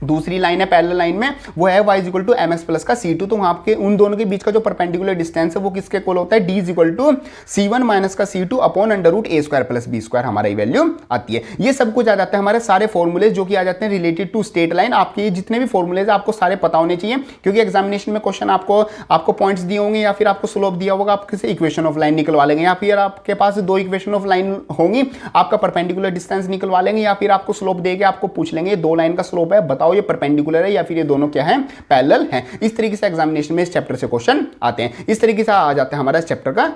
दूसरी लाइन है पैरेलल लाइन में वो है y = mx प्लस का c2। तो वहां के उन दोनों के बीच का जो परपेंडिकुलर डिस्टेंस है वो किसके इक्वल होता है, d = c1 माइनस का c2 upon √a² plus b² हमारा ये वैल्यू आती है। ये सब कुछ आ जाता है हमारे सारे फॉर्मूले जो कि आ जाते हैं रिलेटेड टू स्ट्रेट लाइन। आपके जितने भी फॉर्मूलेज आपको सारे पता होने चाहिए, क्योंकि एग्जामिनेशन में क्वेश्चन आपको पॉइंट्स दिए होंगे या फिर आपको स्लोप दिया होगा, आप किसी इक्वेशन ऑफ लाइन निकलवा लेंगे, या फिर आपके पास 2 इक्वेशन ऑफ लाइन होंगी, आपका परपेंडिकुलर डिस्टेंस निकलवा लेंगे, या फिर आपको स्लोप देके आपको पूछ लेंगे 2 लाइन का स्लोप है बताओ बताओ ये परपेंडिकुलर है या फिर ये दोनों क्या है, पैरेलल हैं। इस तरीके से एग्जामिनेशन में इस चैप्टर से क्वेश्चन आते हैं। इस तरीके से आ जाता है हमारा इस चैप्टर का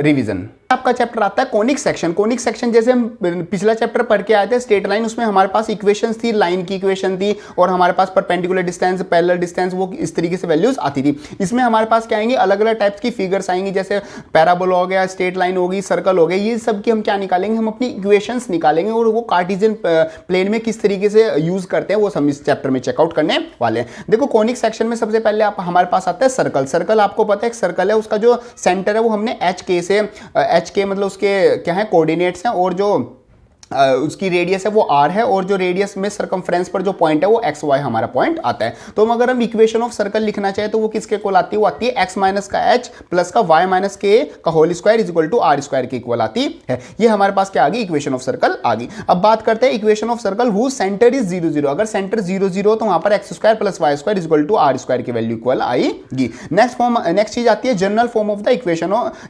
रिवीजन। आपका चैप्टर आता है कोनिक सेक्शन। कोनिक सेक्शन जैसे हम पिछला चैप्टर पढ़ के आए थे स्ट्रेट लाइन, उसमें हमारे पास इक्वेशंस थी, लाइन की इक्वेशन थी और हमारे पास परपेंडिकुलर डिस्टेंस, पैरेलल डिस्टेंस, वो इस तरीके से वैल्यूज आती थी। इसमें हमारे पास क्या आएंगे, अलग अलग टाइप्स की फिगर्स आएंगी, जैसे पैराबोला हो गया, स्ट्रेट लाइन होगी, सर्कल हो गया, ये सब की हम क्या निकालेंगे, हम अपनी इक्वेशंस निकालेंगे और वो कार्टेशियन प्लेन में किस तरीके से यूज करते हैं वो हम इस चैप्टर में चेकआउट करने वाले हैं। देखो कोनिक सेक्शन में सबसे पहले आप हमारे पास आता है सर्कल। सर्कल आपको पता है एक सर्कल है, उसका जो सेंटर है वो हमने एच के से, एच के मतलब उसके क्या है कोऑर्डिनेट्स हैं, और जो उसकी रेडियस है वो r है, और जो रेडियस में सर्कमफ्रेंस पर जो पॉइंट है वो एक्स वाई हमारा पॉइंट आता है। तो अगर हम इक्वेशन ऑफ सर्कल लिखना चाहे तो वो किसके इक्वल आती है, वो आती है एक्स माइनस का एच प्लस का वाई माइनस के का whole square is equal to r square के इक्वल आती है। ये हमारे पास क्या आ गई, इक्वेशन ऑफ सर्कल आ गई। अब बात करते हैं equation of circle who centre is 0 0। अगर सेंटर 0 0 तो वहां पर x square plus y square is equal to r square की वैल्यू इक्वल आएगी। नेक्स्ट चीज आती है general form of the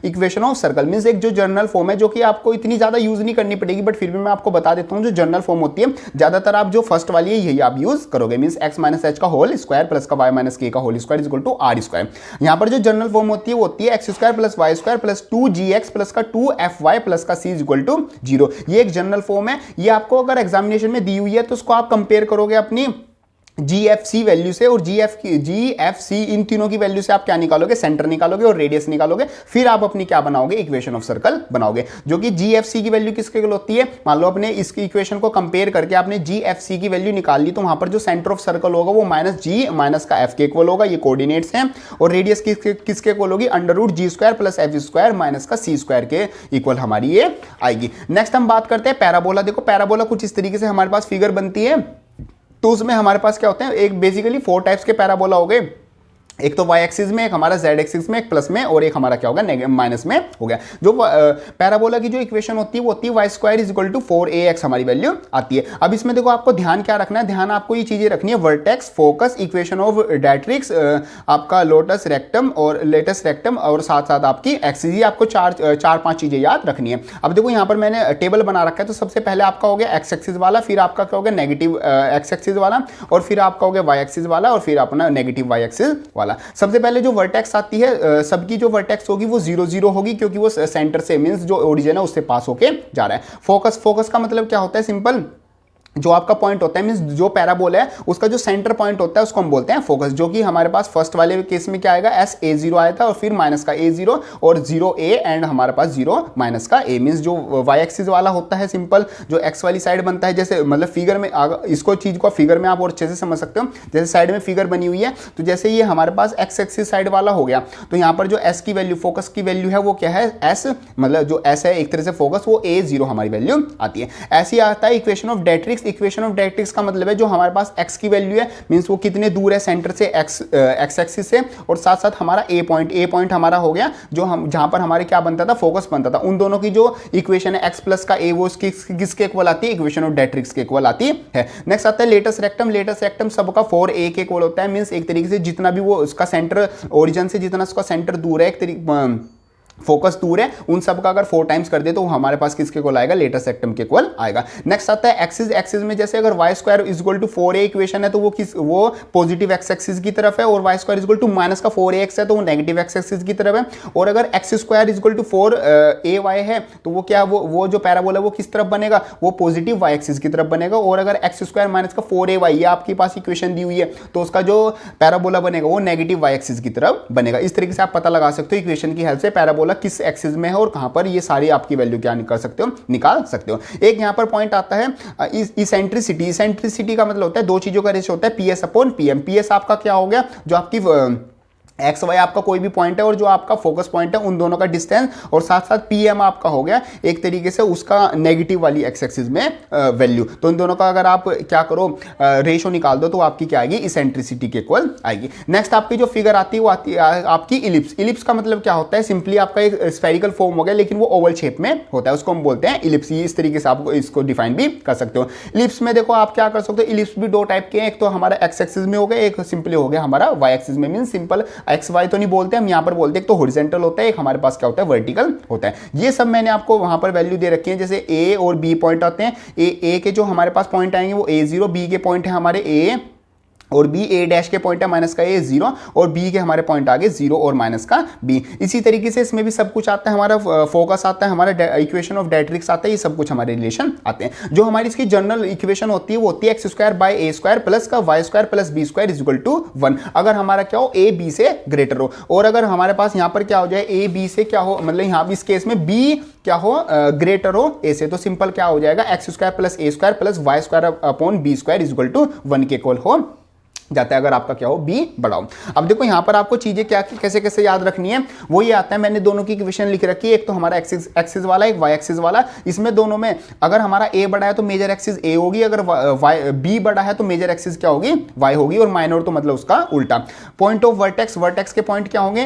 equation of circle. Means एक जो जनरल फॉर्म है जो कि आपको इतनी ज्यादा यूज नहीं करनी पड़ेगी, बट फिर भी मैं आपको बता देता हूं जनरल फॉर्म होती है ज्यादातर आप जो फर्स्ट वाली है यही आप यूज करोगे। मींस x माइनस एच का होल स्क्वायर प्लस का y माइनस के का whole square is equal to r square. यहां पर जो जनरल फॉर्म होती है वो होती है x square plus y square plus 2gx plus का 2fy प्लस का c इज इक्वल टू 0। ये एक जनरल फॉर्म है। ये आपको अगर एग्जामिनेशन में दी हुई है तो उसको आप कंपेयर करोगे अपनी GFC वैल्यू से, और GFC इन तीनों की वैल्यू से आप क्या निकालोगे, सेंटर निकालोगे और रेडियस निकालोगे, फिर आप अपनी क्या बनाओगे, इक्वेशन ऑफ सर्कल बनाओगे। जो कि GFC की वैल्यू किसके इक्वल होती है, मान लो अपने इसकी इक्वेशन को कंपेयर करके आपने GFC की वैल्यू निकाल ली, तो वहां पर जो सेंटर ऑफ सर्कल होगा वो माइनस जी माइनस का एफ के इक्वल होगा, ये कोऑर्डिनेट्स हैं, और रेडियस किसके इक्वल होगी, under root G square plus F square minus का सी स्क्वायर के इक्वल हमारी ये आएगी। नेक्स्ट हम बात करते हैं पैराबोला। देखो पैराबोला कुछ इस तरीके से हमारे पास फिगर बनती है। तो उसमें हमारे पास क्या होते हैं, एक बेसिकली 4 टाइप्स के पैराबोला हो गए। एक तो वाई एक्सिस में, एक हमारा जेड एक्सिस में, एक प्लस में, और एक हमारा क्या होगा माइनस में हो गया। जो पैराबोला की जो इक्वेशन होती है वो होती है y square is equal to 4ax हमारी वैल्यू आती है। अब इसमें देखो आपको ध्यान क्या रखना है, ध्यान आपको ये चीजें रखनी है, वर्टेक्स, फोकस, इक्वेशन ऑफ डायट्रिक्स, आपका लोटस रेक्टम और लेटस रेक्टम, और साथ साथ आपकी एक्सिस, ये आपको चार पांच चीजें याद रखनी है। अब देखो यहाँ पर मैंने टेबल बना रखा है, तो सबसे पहले आपका हो गया एक्स एक्सिस वाला, फिर आपका क्या हो गया नेगेटिव एक्स एक्सिस वाला, और फिर आपका हो गया वाई एक्सिस वाला, और फिर अपना नेगेटिव वाई एक्सिस वाला। सबसे पहले जो वर्टेक्स आती है, सबकी जो वर्टेक्स होगी वो 0 0 होगी, क्योंकि वो सेंटर से मींस जो ओरिजिन है उससे पास होके जा रहा है। फोकस का मतलब क्या होता है, सिंपल जो आपका पॉइंट होता है, मींस जो पैराबोला है उसका जो सेंटर पॉइंट होता है उसको हम बोलते हैं फोकस। जो कि हमारे पास फर्स्ट वाले केस में क्या आएगा, एस ए 0 आया था, और फिर माइनस का ए 0 और 0 ए एंड हमारे पास 0 माइनस का ए। मींस जो वाई एक्सिस वाला होता है सिंपल, जो एक्स वाली साइड बनता है, जैसे मतलब फिगर में इसको चीज को फिगर में आप और अच्छे से समझ सकते हो। जैसे साइड में फिगर बनी हुई है, तो जैसे ये हमारे पास एक्स एक्सिस साइड वाला हो गया, तो यहाँ पर जो एस की वैल्यू, फोकस की वैल्यू है वो क्या है, एस, मतलब जो एस है एक तरह से फोकस, वो ए 0 हमारी वैल्यू आती है। ऐसी आता है इक्वेशन ऑफ डायट्रिक्स। इक्वेशन ऑफ डायट्रिक्स का मतलब है जो हमारे पास x की वैल्यू है, मींस वो कितने दूर है सेंटर से, x एक्सिस से, और साथ साथ हमारा a पॉइंट हमारा हो गया, जो हम जहां पर हमारे क्या बनता था, फोकस बनता था। उन दोनों की जो इक्वेशन है x प्लस का a, वो किसके इक्वल आती है, इक्वेशन ऑफ डायट्रिक्स के इक्वल आती है। नेक्स्ट आता है लेटस रेक्टम। लेटस रेक्टम सबका 4a के इक्वल होता है, मींस एक तरीके से जितना भी वो उसका सेंटर, ओरिजिन से जितना उसका सेंटर दूर है, एक तरीके फोकस दूर है, उन सब का अगर 4 टाइम्स कर दे तो हमारे पास किसके इक्वल आएगा, लेटस रेक्टम के इक्वल आएगा। नेक्स्ट आता है एक्सिस। एक्सिस में जैसे अगर y square is equal to 4a equation है तो वो पॉजिटिव एक्स एक्सिस की तरफ है, और y square is equal to minus का 4ax है तो वो नेगेटिव एक्स एक्सिस की तरफ है। और अगर x square is equal to 4ay है तो वो क्या, वो जो पैराबोला वो किस तरफ बनेगा, वो पॉजिटिव वाई एक्सिस की तरफ बनेगा। और अगर एक्स स्क्वायर माइनस का 4ay ये आपके पास इक्वेशन दी हुई है, तो उसका जो पैराबोला बनेगा वो नेगेटिव वाई एक्सिस की तरफ बनेगा। इस तरीके से आप पता लगा सकते हो इक्वेशन की हेल्प से पैराबोला किस एक्सिस में है और कहां पर, ये सारी आपकी वैल्यू क्या निकाल सकते हो। एक यहां पर पॉइंट आता है इसेंट्रिसिटी। इसेंट्रिसिटी का मतलब होता है दो चीजों का रेशियो होता है, पीएस अपॉन पीएम। पीएस आपका क्या हो गया, जो आपकी एक्स वाई आपका कोई भी पॉइंट है और जो आपका फोकस पॉइंट है उन दोनों का डिस्टेंस, और साथ साथ पीएम आपका हो गया एक तरीके से उसका नेगेटिव वाली एक्स एक्सिस में वैल्यू। तो इन दोनों का अगर आप क्या करो, रेशो निकाल दो, तो आपकी क्या आएगी, इसेंट्रिसिटी के इक्वल आएगी। नेक्स्ट आपकी जो फिगर आती है वो आती है आपकी इलिप्स। इलिप्स का मतलब क्या होता है, सिंपली आपका एक स्फेरिकल फॉर्म हो गया, लेकिन वो ओवल शेप में होता है, उसको हम बोलते हैं इलिप्स। इस तरीके से आप इसको डिफाइन भी कर सकते हो। इलिप्स में देखो आप क्या कर सकते हो, इलिप्स भी 2 टाइप के हैं, एक तो हमारा एक्स एक्सिस में हो गया, एक सिंपली हो गया हमारा वाई एक्सिस में। मीन सिंपल एक्स वाई तो नहीं बोलते हम, यहां पर बोलते हैं एक तो हॉरिजॉन्टल होता है, एक हमारे पास क्या होता है, वर्टिकल होता है। ये सब मैंने आपको वहां पर वैल्यू दे रखी है, जैसे ए और बी पॉइंट आते हैं। ए के जो हमारे पास पॉइंट आएंगे वो a0, बी के पॉइंट है हमारे a और बी ए डैश के पॉइंट है माइनस का ए 0 और बी के हमारे पॉइंट आ गए 0 और माइनस का बी। इसी तरीके से इसमें भी सब कुछ आता है, हमारा फोकस आता है, हमारा इक्वेशन ऑफ डायरेक्ट्रिक्स आता है, ये सब कुछ हमारे रिलेशन आते हैं। जो हमारी इसकी जनरल इक्वेशन होती है वो होती है x square by A square plus का y square plus B square is equal to 1, अगर हमारा क्या हो ए बी से ग्रेटर हो। और अगर हमारे पास यहाँ पर क्या हो जाए ए बी से क्या हो, मतलब यहाँ इस केस में बी क्या हो ग्रेटर हो ए से, तो सिंपल क्या हो जाएगा x square plus a square plus y square upon b square is equal to 1 के इक्वल हो जाता है, अगर आपका क्या हो बी बड़ा हो। अब देखो यहाँ पर आपको चीजें क्या कैसे कैसे याद रखनी है, वो ये आता है, मैंने दोनों की इक्वेशन लिख रखी है, एक तो हमारा एक्सिस वाला, एक वाई एक्सिस वाला। इसमें दोनों में अगर हमारा ए बड़ा है तो मेजर एक्सिस ए होगी, अगर बी बड़ा है तो मेजर एक्सिस क्या होगी वाई होगी, और माइनर तो मतलब उसका उल्टा। पॉइंट ऑफ वर्टेक्स के पॉइंट क्या होंगे,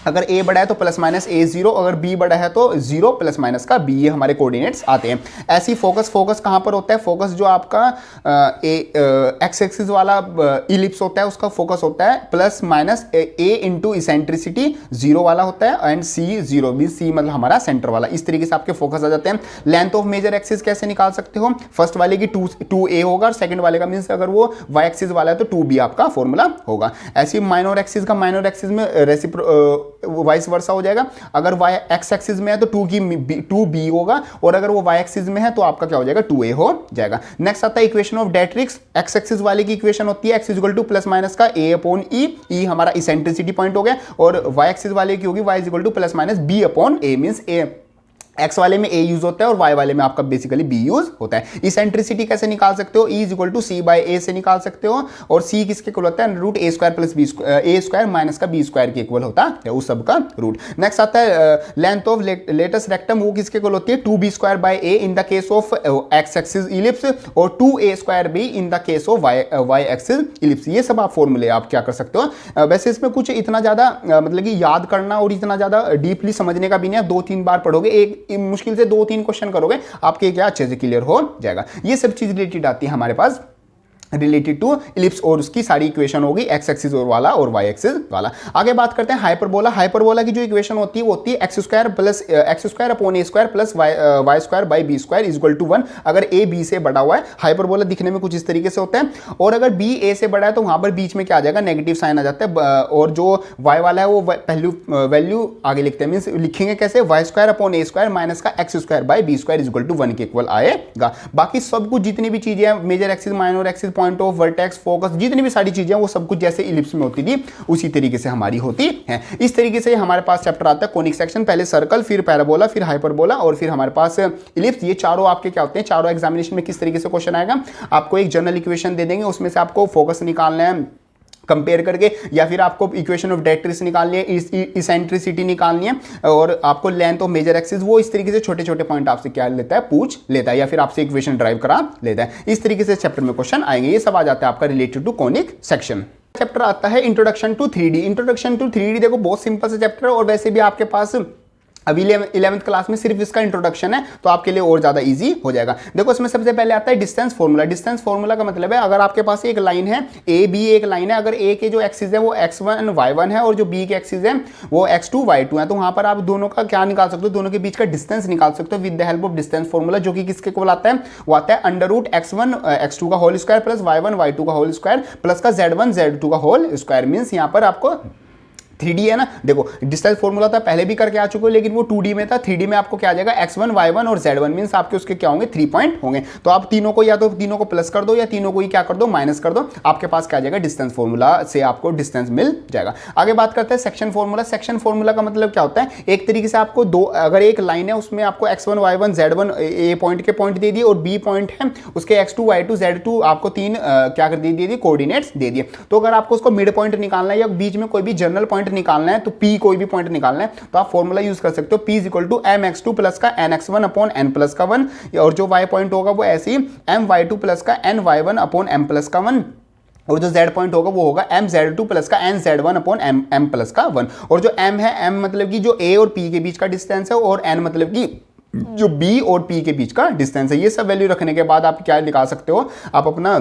अगर a बड़ा है तो प्लस माइनस ए 0, अगर b बड़ा है तो 0 प्लस माइनस का b, ये हमारे कोऑर्डिनेट्स आते हैं। ऐसी फोकस कहाँ पर होता है, फोकस जो आपका एक्स एक्सिस वाला इलिप्स होता है उसका फोकस होता है plus minus a into eccentricity 0 वाला होता है, एंड c 0 भी, c मतलब हमारा सेंटर वाला। इस तरीके से आपके फोकस आ जाते हैं। लेंथ ऑफ मेजर एक्सिस कैसे निकाल सकते हो, फर्स्ट वाले की 2a होगा और सेकंड वाले का मीन्स अगर वो y एक्सिस वाला है तो 2b आपका फॉर्मूला होगा। ऐसी माइनर एक्सिस में वाइस वर्सा हो जाएगा, अगर y एक्स एक्सिस में है तो 2b होगा, और अगर वो y एक्सिस में है तो आपका क्या हो जाएगा 2a हो जाएगा। नेक्स्ट आता है equation of directrix. X axis वाले की इक्वेशन होती है x equal two plus minus का a अपॉन e हमारा इसेंट्रिसिटी पॉइंट हो गया, और y एक्सिस वाले की होगी y equal two plus minus b upon a, means a x वाले में a यूज होता है और y वाले में आपका बेसिकली b यूज होता है। इसेंट्रिसिटी कैसे निकाल सकते हो, e is equal to C by A से निकाल सकते हो, और c किसके इक्वल होता है रूट ए स्क्वायर प्लस बी ए स्क्वायर माइनस का b स्क्वायर के इक्वल होता है उस सब का रूट। नेक्स्ट आता है लेंथ ऑफ लेटेस्ट रेक्टम, वो किसके इक्वल होती है 2b square by A in the case of x axis ellipse, और 2a square b in the case of y axis ellipse. ये सब आप फॉर्मूले आप क्या कर सकते हो। वैसे इसमें कुछ इतना ज्यादा मतलब कि याद करना और इतना ज्यादा डीपली समझने का भी नहीं है, 2-3 बार पढ़ोगे, एक मुश्किल से 2-3 क्वेश्चन करोगे आपके क्या अच्छे से क्लियर हो जाएगा। ये सब चीज रिलेटेड आती है हमारे पास रिलेटेड टू इलिप्स, और उसकी सारी इक्वेशन होगी एक्स एक्सिस वाला और वाई एक्सिस वाला। आगे बात करते हैं हाइपरबोला। हाइपरबोला की जो इक्वेशन होती है वो होती है x square upon a square plus y square by b square is equal to 1, अगर ए बी से बड़ा हुआ है। हाइपरबोला दिखने में कुछ इस तरीके से होता है, और अगर बी ए से बड़ा है तो वहां पर बीच में क्या आ जाएगा नेगेटिव साइन आ जाता है, और जो वाई वाला है वो वैल्यू आगे लिखते हैं, मींस लिखेंगे कैसे y square upon a square minus का x square by b square is equal to 1 के इक्वल आएगा। बाकी सब कुछ जितनी भी चीजें हैं, major axis minor axis point of vertex focus जितनी भी सारी चीजें वो सब कुछ जैसे इलिप्स में होती थी उसी तरीके से हमारी होती है। इस तरीके से हमारे पास चैप्टर आता है कोनिक सेक्शन, पहले सर्कल, फिर पैराबोला, फिर हाइपरबोला, और फिर हमारे पास इलिप्स। ये चारों आपके क्या होते हैं, चारों एग्जामिनेशन में किस तरीके से क्वेश्चन आएगा, आपको एक जनरल इक्वेशन दे देंगे, उसमें से आपको फोकस निकालना है कंपेयर करके, या फिर आपको इक्वेशन ऑफ डायरेक्ट्रिक्स निकालनी है, इसेंट्रिसिटी निकालनी है, और आपको लेंथ ऑफ मेजर एक्सिस, वो इस तरीके से छोटे छोटे पॉइंट आपसे क्या लेता है पूछ लेता है, या फिर आपसे इक्वेशन ड्राइव करा लेता है। इस तरीके से चैप्टर में क्वेश्चन आएंगे। ये सब आ जाता है आपका related to conic section. Chapter आता है introduction to 3D। Introduction to 3D देखो बहुत सिंपल सा चैप्टर है, और वैसे भी आपके पास अभी 11th क्लास में सिर्फ इसका इंट्रोडक्शन है, तो आपके लिए और ज्यादा इजी हो जाएगा। देखो इसमें सबसे पहले आता है डिस्टेंस फॉर्मूला। डिस्टेंस फॉर्मूला का मतलब है अगर आपके पास एक लाइन है ए बी, एक लाइन है, अगर ए के जो एक्सिस है वो x1 y1 है और जो बी के एक्सिस है वो x2 y2 है, तो वहां पर आप दोनों का क्या निकाल सकते हो, दोनों के बीच का डिस्टेंस निकाल सकते हो with the help of distance formula, जो कि किसके इक्वल आता है, वो आता है अंडर रूट x1 x2 का whole square plus y1 y2 का होल स्क्वायर प्लस का z1 z2 का होल स्क्वायर। मींस यहां पर आपको 3D है ना, देखो डिस्टेंस फॉर्मूला था पहले भी करके आ चुके हो, लेकिन वो 2D में था। 3D में आपको क्या आ जाएगा x1 y1 और z1, मींस आपके उसके क्या होंगे 3 पॉइंट होंगे, तो आप तीनों को या तो तीनों को प्लस कर दो या तीनों को ही क्या कर दो माइनस कर दो, आपके पास क्या आ जाएगा डिस्टेंस फॉर्मूला से आपको डिस्टेंस मिल जाएगा। आगे बात करते हैं सेक्शन फॉर्मूला। सेक्शन फॉर्मूला का मतलब क्या होता है, एक तरीके से आपको दो, अगर एक लाइन है उसमें आपको x1 y1 z1 ए पॉइंट के पॉइंट दे दिए और बी पॉइंट है उसके x2 y2 z2 आपको तीन क्या कर दिए कोऑर्डिनेट्स दे दिए, तो अगर आपको उसको मिड पॉइंट निकालना है या बीच में कोई भी जनरल पॉइंट निकालना है, तो P कोई भी पॉइंट निकालना है तो आप फॉर्मूला यूज कर सकते हो, P equal to mx2 plus का nx1 अपॉन n प्लस का 1, और जो y पॉइंट होगा वो ऐसे ही my2 प्लस का ny1 अपॉन m प्लस का 1, और जो z पॉइंट होगा वो होगा mz2 प्लस का nz1 अपॉन m प्लस का 1, और जो m है m मतलब कि जो a और p के बीच का डिस्टेंस है, और n मतलब कि जो b और p के बीच का डिस्टेंस है। ये सब वैल्यू रखने के बाद आप क्या निकाल सकते हो, आप अपना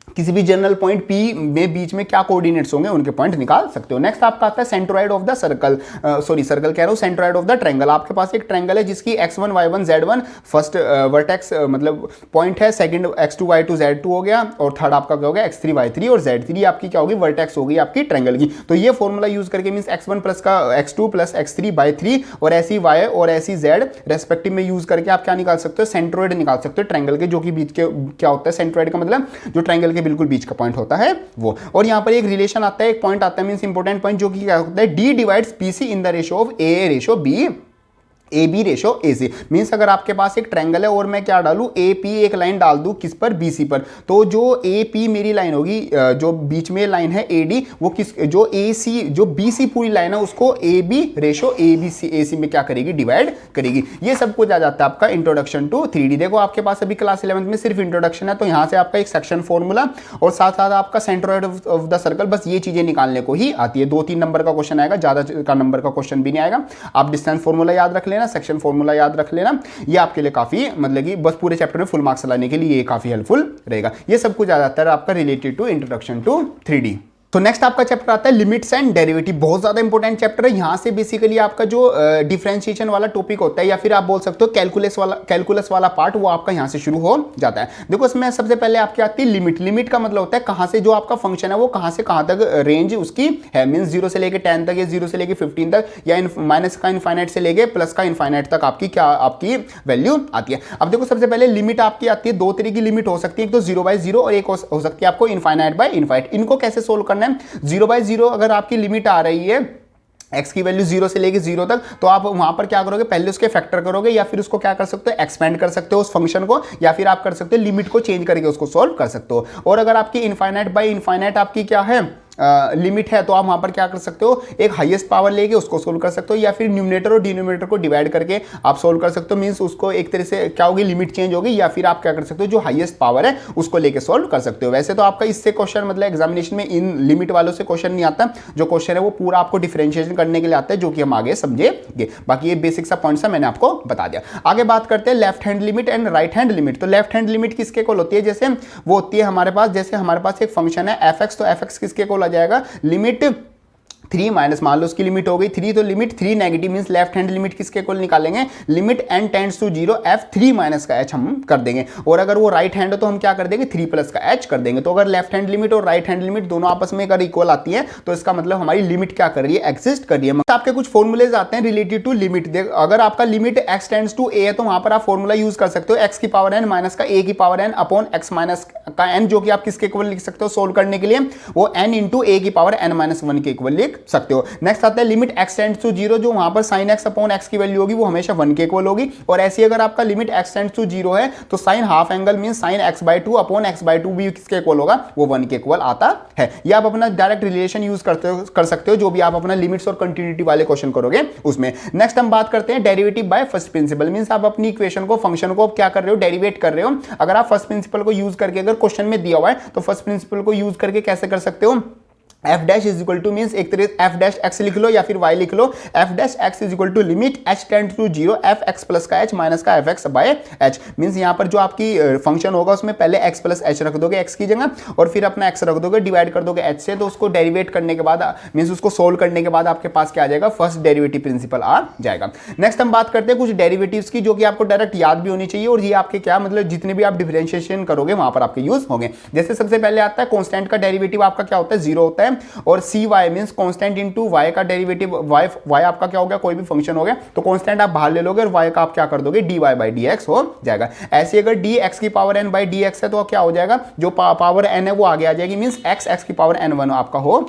किसी भी जनरल पॉइंट P में बीच में क्या कोऑर्डिनेट्स होंगे उनके पॉइंट निकाल सकते हो। नेक्स्ट आपका आता है centroid of the circle, sorry circle कह रहा हूं, सेंट्रोइड ऑफ द ट्रायंगल। आपके पास एक ट्रायंगल है जिसकी x1 y1 z1 first vertex मतलब पॉइंट है, सेकंड x2 y2 z2 हो गया, और थर्ड आपका क्या हो गया x3 y3 और z3 आपकी क्या होगी वर्टेक्स होगी आपकी ट्रायंगल की। तो ये फॉर्मूला यूज करके मींस x1 प्लस का x2 प्लस x3 बाय 3 और ऐसी y और ऐसी z रेस्पेक्टिव में यूज करके आप क्या निकाल सकते हो, सेंट्रोइड निकाल सकते हो ट्रायंगल के, जो कि बीच के क्या होता है सेंट्रोइड का मतलब जो ट्रायंगल के बिल्कुल बीच का पॉइंट होता है वो। और यहां पर एक रिलेशन आता है, एक पॉइंट आता है मींस इंपॉर्टेंट पॉइंट, जो कि क्या होता है D divides PC in the ratio of A ratio B, A B ratio A C. Means अगर आपके पास एक ट्रायंगल है और मैं क्या डालूं ए पी एक लाइन डाल दूं किस पर, बी सी पर, तो जो ए पी मेरी लाइन होगी, जो बीच में लाइन है ए डी, वो किस जो ए सी जो बी सी पूरी लाइन है उसको A B ratio A B C A C में क्या करेगी, डिवाइड करेगी। ये सब कुछ आ जाता है आपका इंट्रोडक्शन टू 3D। देखो आपके पास अभी क्लास 11th में सिर्फ इंट्रोडक्शन है, तो यहां से आपका एक सेक्शन फॉर्मूला और साथ साथ आपका सेंट्रोइड ऑफ द सर्कल, बस ये चीजें निकालने को ही आती है। 2-3 नंबर का क्वेश्चन आएगा, ज्यादा का नंबर का क्वेश्चन भी नहीं आएगा। आप डिस्टेंस फॉर्मूला याद रख लेना, सेक्शन फॉर्मूला याद रख लेना, ये आपके लिए काफी मतलब कि बस पूरे चैप्टर में फुल मार्क्स लाने के लिए ये काफी हेल्पफुल रहेगा। ये सब कुछ आ जाता है आपका related to introduction to 3D। तो नेक्स्ट आपका चैप्टर आता है लिमिट्स एंड डेरिवेटिव। बहुत ज्यादा इंपॉर्टेंट चैप्टर है। यहां से बेसिकली आपका जो डिफरेंशिएशन वाला टॉपिक होता है या फिर आप बोल सकते हो कैलकुलस वाला पार्ट, वो आपका यहां से शुरू हो जाता है। देखो इसमें सबसे पहले आपकी आती है लिमिट। लिमिट का मतलब होता है कहां से जो आपका फंक्शन है वो कहां से कहां तक रेंज उसकी है, मींस 0 से लेके 10 तक या 0 से लेके 15 तक या माइनस का इनफाइनाइट से लेके प्लस का इनफाइनाइट तक आपकी क्या आपकी वैल्यू आती है। अब देखो सबसे पहले लिमिट आपकी आती है, दो तरह की लिमिट हो सकती है, एक तो 0/0 और एक हो सकती है आपको इनफाइनाइट बाय इनफाइनाइट। इनको कैसे सोल्व करना है, 0/0 अगर आपकी लिमिट आ रही है x की वैल्यू 0 से लेके 0 तक, तो आप वहां पर क्या करोगे, पहले उसके फैक्टर करोगे या फिर उसको क्या कर सकते हो एक्सपेंड कर सकते हो उस फंक्शन को, या फिर आप कर सकते हो लिमिट को चेंज करके उसको सोल्व कर सकते हो। और अगर आपकी इनफाइनाइट बाय इनफाइनाइट आपकी क्या है लिमिट है, तो आप वहां पर क्या कर सकते हो एक हाईएस्ट पावर लेके उसको सोल्व कर सकते हो, या फिर न्यूमरेटर और डिनोमिनेटर को डिवाइड करके आप सोल्व कर सकते हो। मींस उसको एक तरह से क्या होगी लिमिट चेंज होगी, या फिर आप क्या कर सकते हो जो हाईएस्ट पावर है उसको लेके सोल्व कर सकते हो। वैसे तो आपका इससे क्वेश्चन मतलब एग्जामिनेशन में इन लिमिट वालों से क्वेश्चन नहीं आता, जो क्वेश्चन है वो पूरा आपको डिफरेंशिएशन करने के लिए आता है, जो कि हम आगे समझेंगे। बाकी ये बेसिक सा पॉइंट्स है, मैंने आपको बता दिया। आगे बात करते हैं left hand limit and right hand limit. तो लेफ्ट हैंड लिमिट किसके कोल होती है, जैसे वो होती है हमारे पास, जैसे हमारे पास एक फंक्शन है fx, तो fx किसके कोल आ जाएगा, लिमिट 3 माइनस, मान लो उसकी लिमिट हो गई 3, तो limit 3 negative means left hand limit किसके कोल निकालेंगे, limit n tends to 0 f3 minus का h हम कर देंगे। और अगर वो राइट हैंड है तो हम क्या कर देंगे 3 प्लस का h कर देंगे। तो अगर लेफ्ट हैंड लिमिट और राइट हैंड लिमिट दोनों आपस में अगर इक्वल आती है तो इसका मतलब हमारी लिमिट क्या कर रही है, एग्जिस्ट कर रही है। मतलब आपके कुछ फॉर्मूलेज आते हैं रिलेटेड टू लिमिट। अगर आपका limit x tends to a है तो वहां पर आप फॉर्मूला यूज कर सकते हो x की पावर n माइनस का a की power n upon x minus का n, जो कि आप किसके इक्वल लिख सकते हो सोल्व करने के लिए, वो n इंटू a की पावर n माइनस 1 के इक्वल लिख सकते हो। नेक्स्ट आता है लिमिट x टेंड्स टू 0, जो वहां पर sin x अपॉन x की वैल्यू होगी वो हमेशा 1 के इक्वल होगी। और ऐसी अगर आपका लिमिट x टेंड्स टू 0 है तो sin half angle means sin x/2 upon x/2 भी किसके इक्वल होगा, वो 1 के इक्वल आता है। ये आप अपना डायरेक्ट रिलेशन यूज कर सकते हो, जो भी आप अपना लिमिट्स और कंटिन्यूटी वाले क्वेश्चन करोगे उसमें। नेक्स्ट हम बात करते हैं derivative by first principle. Means आप अपनी इक्वेशन को, फंक्शन को क्या कर रहे हो, डेरिवेट कर रहे हो। अगर आप फर्स्ट प्रिंसिपल को यूज करके, अगर क्वेश्चन में दिया हुआ है तो फर्स्ट प्रिंसिपल को यूज करके कैसे कर सकते हो, f dash is equal to means एक तरह f डैश x लिख लो या फिर y लिख लो, f dash x is equal to limit h tend to 0 f x plus का h माइनस का f x by h। Means यहां पर जो आपकी फंक्शन होगा उसमें पहले x प्लस h रख दोगे x की जगह, और फिर अपना x रख दोगे, डिवाइड कर दोगे h से, तो उसको डेरिवेट करने के बाद मींस उसको सोल्व करने के बाद आपके पास क्या आ जाएगा, फर्स्ट डेरिवेटिव प्रिंसिपल आ जाएगा। नेक्स्ट हम बात करते हैं कुछ डेरिवेटिव्स की, जो कि आपको डायरेक्ट याद भी होनी चाहिए, और ये आपके क्या मतलब जितने भी आप डिफरेंशिएशन करोगे वहां पर आपके यूज होंगे। जैसे सबसे पहले आता है कांस्टेंट का डेरिवेटिव आपका क्या होता है, 0 होता है, और cy means constant into y का डेरिवेटिव, y आपका क्या हो गया, कोई भी फंक्शन हो गया, तो कांस्टेंट आप बाहर ले लोगे और y का आप क्या कर दोगे, dy बाई dx हो जाएगा। ऐसे अगर dx की पावर n बाई dx है तो क्या हो जाएगा, जो पावर n है वो आगे आ जाएगी, मींस x की पावर n1 आपका हो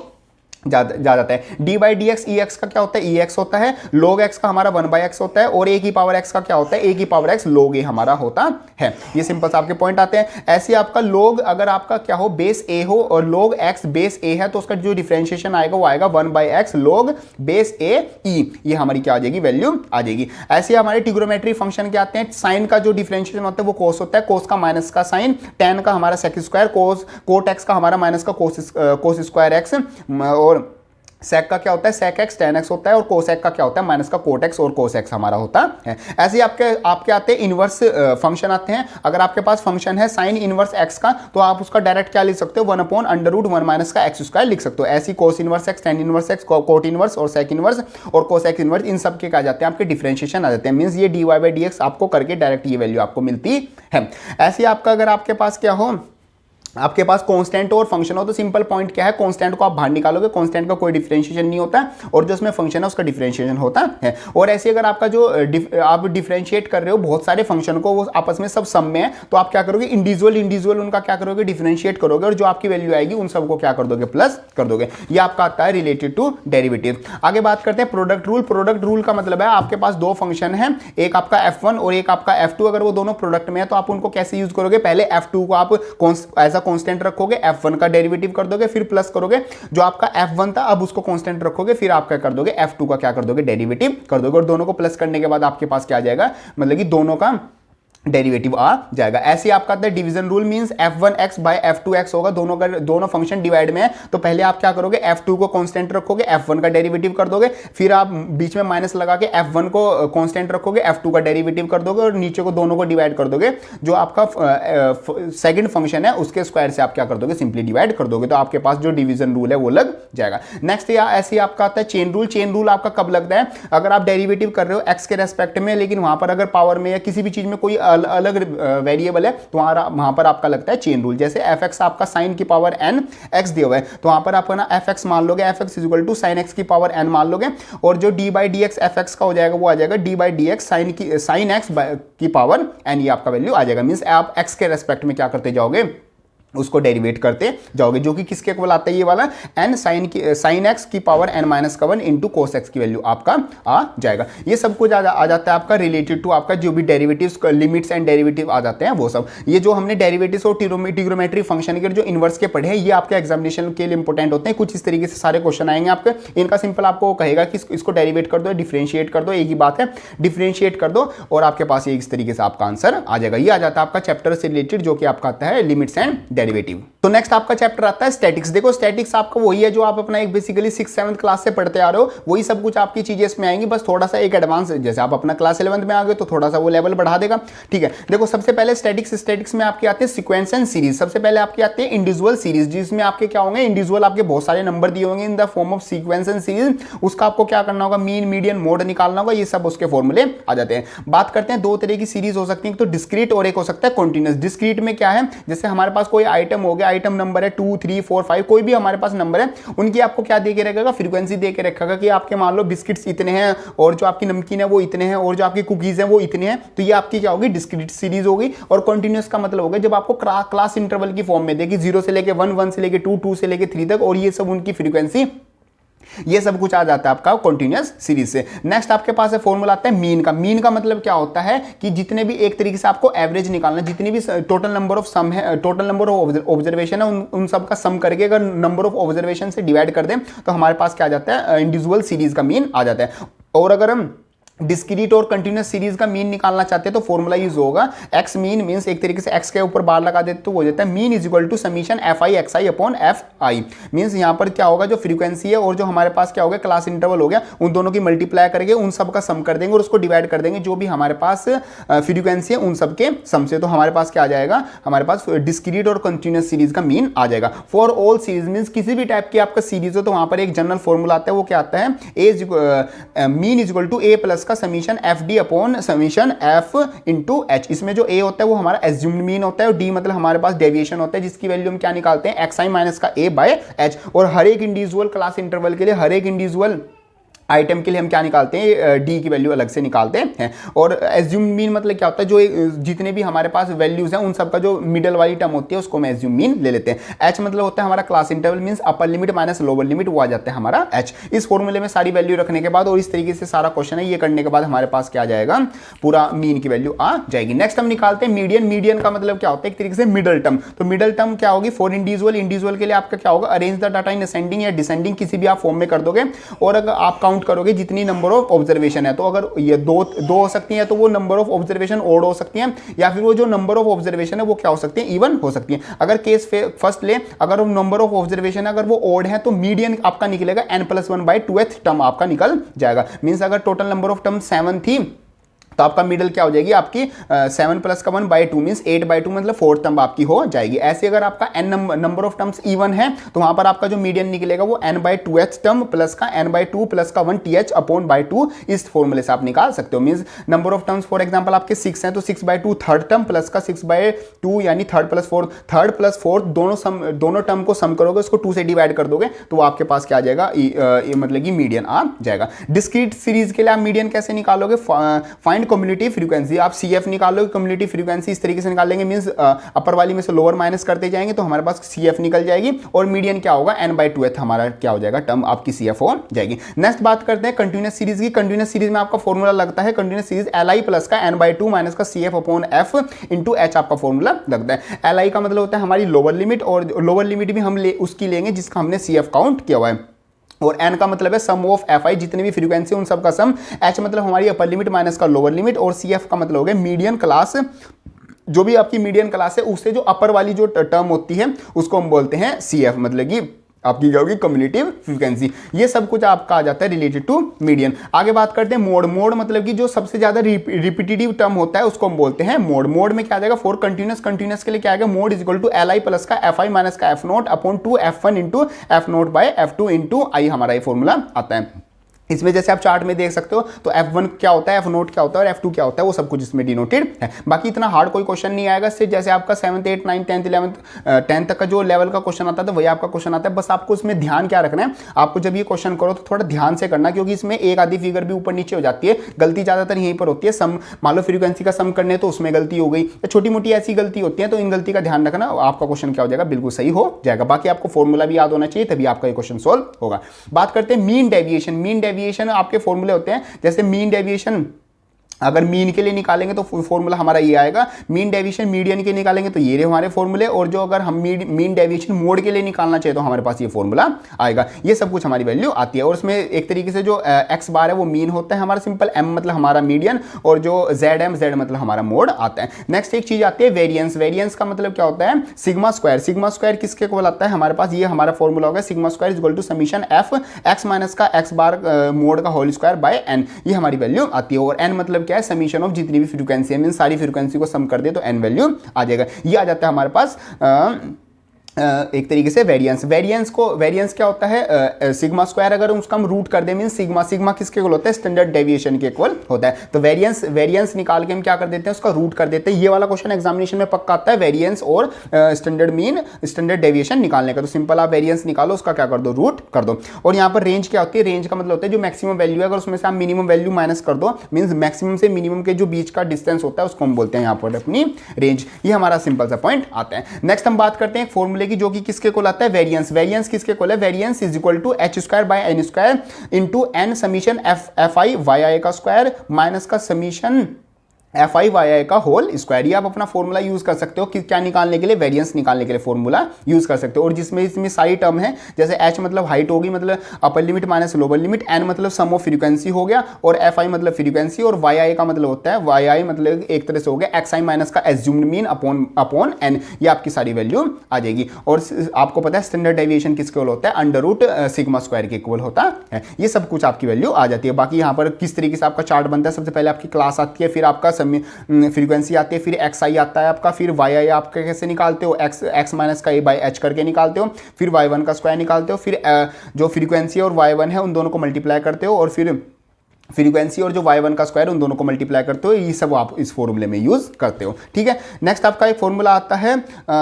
जा जाता है। D by D x, E x का क्या होता है, ई एक्स होता है, log x का हमारा 1 बाई एक्स होता है, और a की पावर x का क्या होता है, a की पावर x log a हमारा होता है। ये सिंपल आपके पॉइंट आते हैं। ऐसे आपका log अगर आपका क्या हो, बेस a हो और log x बेस a है तो उसका जो डिफरेंशिएशन आएगा वो आएगा 1 by x log base a e, ये हमारी क्या आ जाएगी, वैल्यू आ जाएगी। ऐसे हमारे ट्रिग्नोमेट्री फंक्शन क्या आते हैं, साइन का जो डिफरेंशिएशन होता है वो कोस होता है, कोस का माइनस का साइन, tan का हमारा सेक स्क्वायर, कोस कोट x का हमारा माइनस का कोस स्क्वायर x, और सेक का क्या होता है, सेक एक्स टेन एक्स होता है, और कोसेक का क्या होता है, माइनस का कोट एक्स और कोस एक्स हमारा होता है। ऐसे ही आपके आते हैं इनवर्स फंक्शन आते हैं। अगर आपके पास फंक्शन है साइन इनवर्स एक्स का, तो आप उसका डायरेक्ट क्या लिख सकते हो, 1/√1 माइनस का एक्स स्क्वायर लिख सकते हो। ऐसी cos inverse x, tan inverse x, cot inverse और सेक इनवर्स और कोसेक इनवर्स, इन सब के क्या जाते हैं, आपके डिफरेंशिएशन आ जाते हैं। मींस ये dy/dx आपको करके डायरेक्ट ये वैल्यू आपको मिलती है। ऐसे ही आपका अगर आपके पास क्या हो, आपके पास कांस्टेंट और फंक्शन हो, तो सिंपल पॉइंट क्या है, कांस्टेंट को आप बाहर निकालोगे, कांस्टेंट का कोई डिफरेंशिएशन नहीं होता है, और जो उसमें फंक्शन है उसका डिफरेंशिएशन होता है। और ऐसे अगर आपका जो आप डिफरेंशिएट कर रहे हो बहुत सारे फंक्शन को, वो आपस में सब सम में है, तो आप क्या करोगे, इंडिविजुअल उनका क्या करोगे, डिफरेंशिएट करोगे, और जो आपकी वैल्यू आएगी उन सबको क्या कर दोगे, प्लस कर दोगे। ये आपका आता है रिलेटेड टू डेरिवेटिव। आगे बात करते हैं प्रोडक्ट रूल। प्रोडक्ट रूल का मतलब है आपके पास दो फंक्शन है, एक आपका f1 और एक आपका f2, अगर वो दोनों प्रोडक्ट में है तो आप उनको कैसे यूज करोगे, पहले f2 को आप एज अ कांस्टेंट रखोगे, f1 का डेरिवेटिव कर दोगे, फिर प्लस करोगे जो आपका f1 था, अब उसको कांस्टेंट रखोगे, फिर आप क्या कर दोगे, f2 का क्या कर दोगे, डेरिवेटिव कर दोगे, और दोनों को प्लस करने के बाद आपके पास क्या आ जाएगा, मतलब कि दोनों का डेरिवेटिव आ जाएगा। ऐसे आपका division rule means f1x bye f2x होगा, दोनों फंक्शन डिवाइड में है, तो पहले आप क्या करोगे, f2 को कांस्टेंट रखोगे, f1 का डेरिवेटिव कर दोगे, फिर आप बीच में माइनस लगा के f1 को कांस्टेंट रखोगे, f2 का डेरिवेटिव कर दोगे, और नीचे को दोनों को डिवाइड कर दोगे, जो आपका सेकंड फंक्शन है उसके स्क्वायर से आप क्या कर दोगे, सिंपली डिवाइड कर दोगे, तो आपके पास जो डिवीजन रूल है वो लग जाएगा। नेक्स्ट ऐसे ही आपका आता है चेन रूल। चेन रूल आपका कब लगता है, अगर आप डेरिवेटिव कर रहे हो x के रेस्पेक्ट में, लेकिन वहां पर अगर पावर में या किसी भी चीज में कोई अलग वेरिएबल है, तो वहां पर आपका लगता है चेन रूल। जैसे fx आपका sin की पावर n x दिया हुआ है, तो वहां पर आपका ना fx मान लोगे, fx equal to sin x की पावर n मान लोगे, और जो d/dx fx का हो जाएगा वो आ जाएगा d/dx sin x की पावर n, ये आपका वैल्यू आ जाएगा। मींस आप x के रेस्पेक्ट में क्या करते जाओगे, उसको डेरिवेट करते जाओगे, जो कि किसके इक्वल आता है, ये वाला n sin x की power n-1 into cos x की वैल्यू आपका आ जाएगा। ये सब कुछ आ जाता है आपका रिलेटेड टू आपका जो भी डेरिवेटिव्स, लिमिट्स एंड डेरिवेटिव आ जाते हैं वो सब। ये जो हमने डेरिवेटिव्स और ट्रिग्नोमेट्री फंक्शन के जो इनवर्स के पढ़े हैं, ये आपके एग्जामिनेशन के लिए इंपॉर्टेंट होते हैं। कुछ इस तरीके से सारे क्वेश्चन आएंगे आपके, इनका सिंपल आपको कहेगा कि इसको डेरिवेट कर दो, डिफरेंशिएट कर दो, एक ही बात है, डिफरेंशिएट कर दो, और आपके पास ये इस तरीके से आपका आंसर आ जाएगा। ये आ जाता है आपका चैप्टर से रिलेटेड, जो कि आपका आता है लिमिट्स एंड डेरिवेटिव। तो नेक्स्ट आपका चैप्टर आता है स्टैटिक्स। देखो स्टैटिक्स आपका वही है जो आप अपना एक बेसिकली 6th-7th क्लास से पढ़ते आ रहे हो, वही सब कुछ आपकी चीजें इसमें आएंगी, बस थोड़ा सा एक एडवांस, जैसे आप अपना क्लास 11th में आ गए तो थोड़ा सा वो लेवल बढ़ा देगा, ठीक है। देखो सबसे पहले स्टैटिक्स में आपके आते हैं सीक्वेंस एंड सीरीज। सबसे पहले आपके आते हैं इंडिविजुअल सीरीज, जिसमें आपके क्या होंगे, इंडिविजुअल आपके बहुत सारे नंबर दिए होंगे in the form of sequence and series, उसका आपको क्या करना होगा, मीन मीडियन मोड निकालना होगा, ये सब उसके फॉर्मूले आ जाते हैं। बात करते हैं दो तरह की सीरीज हो सकती है, तो डिस्क्रीट और एक हो सकता है कॉन्टिन्यूअस। डिस्क्रीट में क्या है, जैसे हमारे पास कोई आइटम हो गया, आइटम नंबर है 2 3 4 5, कोई भी हमारे पास नंबर है, उनकी आपको क्या दे के रखेगा, फ्रीक्वेंसी दे के रखेगा कि आपके मान लो बिस्किट्स इतने हैं, और जो आपकी नमकीन है वो इतने हैं, और जो आपकी कुकीज हैं वो इतने हैं, तो ये आपकी क्या होगी, डिस्क्रीट सीरीज होगी। और कॉन्टिन्यूअस का मतलब होगा जब आपको क्लास इंटरवल की फॉर्म में देगी, 0 से लेके 1, 1 से लेके 2, 2 से लेके 3 तक, और ये सब उनकी फ्रीक्वेंसी, ये सब कुछ आ जाता है आपका कॉन्टिन्यूअस सीरीज से। नेक्स्ट आपके पास है फॉर्मूला आता है मीन का। मीन का मतलब क्या होता है कि जितने भी, एक तरीके से आपको एवरेज निकालना, जितनी भी टोटल नंबर ऑफ सम है, टोटल नंबर ऑफ ऑब्जर्वेशन है, उन सब का सम करके अगर नंबर ऑफ ऑब्जर्वेशन से डिवाइड कर दें तो हमारे पास क्या आ जाता है, इंडिविजुअल सीरीज का मीन आ जाता है। और अगर हम डिस्क्रीट और कंटिन्यूअस सीरीज का मीन निकालना चाहते हैं तो फॉर्मूला यूज होगा एक्स मीन, मींस एक तरीके से एक्स के ऊपर बार लगा देते तो हो जाता है mean is equal to summation f i x i upon f i. Means यहाँ पर क्या होगा, जो फ्रीक्वेंसी है और जो हमारे पास क्या हो गया क्लास इंटरवल हो गया, उन दोनों की मल्टीप्लाई करके उन सब का सम कर देंगे और उसको डिवाइड कर देंगे जो भी हमारे पास फ्रीक्वेंसी है उन सब के सम से। तो हमारे पास क्या आ जाएगा, हमारे पास डिस्क्रीट और कंटिन्यूअस सीरीज का मीन आ जाएगा। फॉर ऑल सीरीज मींस किसी भी टाइप की आपका सीरीज हो तो वहां पर एक जनरल फॉर्मूला आता है, वो क्या आता है, mean is equal to A plus का summation F D upon summation F into H. इसमें जो ए होता है वो हमारा एज्यूम्ड मीन होता है और डी मतलब हमारे पास डेविएशन होता है, जिसकी वैल्यू हम क्या निकालते हैं, एक्स आई माइनस का ए बाय एच। और हर एक इंडिविजुअल क्लास इंटरवल के लिए, हर एक इंडिविजुअल आइटम के लिए हम क्या निकालते हैं, डी की वैल्यू अलग से निकालते हैं। और एज्यूम मीन मतलब क्या होता है, जो जितने भी हमारे पास वैल्यूज हैं उन सब का जो मिडल वाली टर्म होती है उसको हम एज्यूम मीन ले लेते हैं। एच मतलब होता है हमारा class interval, means upper limit minus lower limit, वो आ जाता है हमारा एच। इस फॉर्मूले में सारी वैल्यू रखने के बाद और इस तरीके से सारा क्वेश्चन है ये करने के बाद हमारे पास क्या आ जाएगा, पूरा मीन की वैल्यू आ जाएगी। नेक्स्ट हम निकालते हैं मीडियन। मीडियन का मतलब क्या होता है, एक तरीके से मिडल टर्म। तो मिडल टर्म क्या होगी, फॉर इंडिविजुअल, इंडिविजुअल के लिए आपका क्या होगा, arrange the data in ascending या डिसेंडिंग, किसी भी आप फॉर्म में कर दोगे। और अगर आप काउंट काउंट करोगे जितनी नंबर ऑफ ऑब्जर्वेशन है, तो अगर ये दो हो सकती है तो वो नंबर ऑफ ऑब्जर्वेशन ओड हो सकती है, या फिर वो जो नंबर ऑफ ऑब्जर्वेशन है वो क्या हो सकती है, इवन हो सकती है। अगर केस फर्स्ट ले, अगर नंबर ऑफ ऑब्जर्वेशन अगर वो ओड है तो मीडियन आपका निकलेगा n+1/2th टर्म आपका निकल जाएगा। मींस अगर टोटल नंबर ऑफ टर्म 7 थी तो आपका मिडल क्या हो जाएगी आपकी 7 + 1/2 मींस 8/2 मतलब 4th टर्म आपकी हो जाएगी। ऐसे अगर आपका n number of terms even है तो वहां पर आपका जो मीडियन निकलेगा वो n/2th टर्म प्लस का n/2 प्लस का 1 th/2 इस फॉर्मूले से आप निकाल सकते हो। Means number of terms for example आपके 6 हैं तो 6/2 थर्ड टर्म प्लस का 6/2 यानी थर्ड प्लस फोर्थ दोनों टर्म को सम करोगे, उसको 2 से डिवाइड कर दोगे तो वो आपके पास क्या आ जाएगा, मतलब कि मीडियन आ जाएगा। डिस्क्रीट सीरीज के लिए आप मीडियन कैसे निकालोगे, फाइंड कम्युनिटी फ्रीक्वेंसी, आप CF निकालोगे, कम्युनिटी फ्रीक्वेंसी इस तरीके से निकाल लेंगे। मींस अपर वाली में से लोअर माइनस करते जाएंगे तो हमारे पास CF निकल जाएगी और मीडियन क्या होगा n/2th हमारा क्या हो जाएगा, टर्म आपकी CF हो जाएगी। नेक्स्ट बात करते हैं कंटीन्यूअस सीरीज की। कंटीन्यूअस सीरीज में आपका फॉर्मूला लगता है कंटीन्यूअस सीरीज Li प्लस का n/2 माइनस का CF/F इंटू H आपका फॉर्मूला लगता है। Li का मतलब होता है हमारी लोअर लिमिट, और लोअर लिमिट भी हम उसकी लेंगे जिसका हमने CF काउंट किया हुआ है, और n का मतलब है सम ऑफ fi, जितने भी फ्रीक्वेंसी उन सब का सम। h मतलब हमारी अपर लिमिट माइनस का लोअर लिमिट, और CF का मतलब हो गया मीडियन क्लास, जो भी आपकी मीडियन क्लास है उससे जो अपर वाली जो टर्म होती है उसको हम बोलते हैं CF, मतलब कि आपकी क्या होगी, कम्युनिटिव फ्रीक्वेंसी। ये सब कुछ आपका आ जाता है रिलेटेड टू मीडियन। आगे बात करते हैं मोड। मोड मतलब कि जो सबसे ज्यादा रिपीटेटिव टर्म होता है उसको हम बोलते हैं मोड। मोड में क्या आ जाएगा, फॉर कंटीन्यूअस, कंटीन्यूअस के लिए क्या आएगा, mode is equal to Li plus का Fi माइनस का F0/2 F1 into F0/F2 into I, हमारा ये फॉर्मूला आता है। इसमें जैसे आप चार्ट में देख सकते हो तो F1 क्या होता है, F0 क्या होता है और F2 क्या होता है, वो सब कुछ इसमें डिनोटेड है। बाकी इतना हार्ड कोई क्वेश्चन नहीं आएगा। सिर्फ जैसे आपका 7th 8th 9th 10th 11th 10th तक का जो लेवल का क्वेश्चन आता है वही आपका क्वेश्चन आता है। बस आपको इसमें ध्यान क्या रखना है, आपको जब ये क्वेश्चन करो तो थोड़ा ध्यान से करना, क्योंकि इसमें एक आधी फिगर भी ऊपर नीचे हो जाती है। गलती ज्यादातर यहीं पर होती है, सम मान लो फ्रीक्वेंसी का सम करने तो उसमें गलती हो गई, या छोटी मोटी ऐसी गलती होती है, तो इन गलती का ध्यान रखना, आपका क्वेश्चन क्या हो जाएगा, बिल्कुल सही हो जाएगा। बाकी आपको फॉर्मूला भी याद होना चाहिए, तभी आपका ये क्वेश्चन सोल्व होगा। बात करते हैं मीन डेविएशन। मीन डेविएशन आपके फॉर्मूले होते हैं, जैसे मीन डेविएशन अगर मीन के लिए निकालेंगे तो फॉर्मूला हमारा ये आएगा। मीन डेविएशन मीडियन के निकालेंगे तो ये रहे हमारे फॉर्मूले, और जो अगर हम मीन डेविएशन मोड के लिए निकालना चाहिए तो हमारे पास ये फॉर्मूला आएगा। ये सब कुछ हमारी वैल्यू आती है, और उसमें एक तरीके से जो x बार है वो मीन होता है हमारा सिंपल, m मतलब हमारा मीडियन, और जो z मतलब हमारा मोड आता है। नेक्स्ट एक चीज आती है वेरियंस। वेरियंस का मतलब क्या होता है, सिग्मा स्क्वायर। सिग्मा स्क्वायर किसके इक्वल आता है हमारे पास, ये हमारा फॉर्मूला होगा sigma square is equal to summation f x minus का x बार मोड का होल स्क्वायर बाय n, ये हमारी वैल्यू आती है। और n मतलब क्या है, समीशन ऑफ जितनी भी फ्रीक्वेंसी है, मीन सारी फ्रीक्वेंसी को सम कर दे तो n वैल्यू आ जाएगा। ये आ जाता है हमारे पास एक तरीके से वेरिएंस। वेरिएंस क्या होता है, सिग्मा स्क्वायर अगर उसका हम रूट कर दे मीन सिग्मा किसके इक्वल होता है, स्टैंडर्ड डेविएशन के इक्वल होता है। तो वेरिएंस निकाल के हम क्या कर देते हैं, उसका रूट कर देते हैं। ये वाला क्वेश्चन एग्जामिनेशन में पक्का आता है, वेरिएंस और स्टैंडर्ड डेविएशन निकालने का। तो सिंपल आप वेरिएंस निकालो, उसका क्या कर दो, रूट कर दो। और यहाँ पर रेंज क्या होती है, रेंज का मतलब होता है जो मैक्सिमम वैल्यू है अगर उसमें से आप मिनिमम वैल्यू माइनस कर दो, मीन मैक्सिमम से मिनिमम के जो बीच का डिस्टेंस होता है उसको हम बोलते हैं यहाँ पर अपनी रेंज। ये हमारा सिंपल सा पॉइंट आता है। नेक्स्ट हम बात करते हैं फॉर्मूले की, जो कि किसके को आता है, वेरिएंस। वेरिएंस किसके को है, variance is equal to h square by n square into n summation fi yi का स्क्वायर माइनस का समीशन fi yi का होल स्क्वायर। ये आप अपना फॉर्मूला यूज कर सकते हो कि क्या निकालने के लिए, वेरिएंस निकालने के लिए फॉर्मूला यूज कर सकते हो। और जिसमें इसमें सारी टर्म है, जैसे h मतलब हाइट होगी, मतलब upper limit minus lower limit, n मतलब सम ऑफ फ्रीक्वेंसी हो गया, और fi मतलब फ्रीक्वेंसी, और yi का मतलब होता है, yi मतलब एक तरह से हो गया xi माइनस का एज्यूम्ड मीन अपॉन n। ये आपकी सारी वैल्यू आ जाएगी। और आपको पता है स्टैंडर्ड डेविएशन किसके इक्वल होता है, अंडर रूट सिग्मा स्क्वायर के इक्वल होता है। ये सब कुछ आपकी वैल्यू आ जाती है। बाकी यहाँ पर किस तरीके से आपका चार्ट बनता है, सबसे पहले आपकी क्लास आती है, फिर आपका फ्रीक्वेंसी आती है, फिर xi आता है आपका, फिर yi आपका कैसे निकालते हो, x माइनस का a बाई h करके निकालते हो, फिर y1 का स्क्वायर निकालते हो, फिर जो फ्रीक्वेंसी और y1 है उन दोनों को मल्टीप्लाई करते हो, और फिर फ्रीक्वेंसी और जो y1 का स्क्वायर उन दोनों को मल्टीप्लाई करते हो। ये सब आप इस फॉर्मूले में यूज करते हो, ठीक है। नेक्स्ट आपका एक फॉर्मूला आता है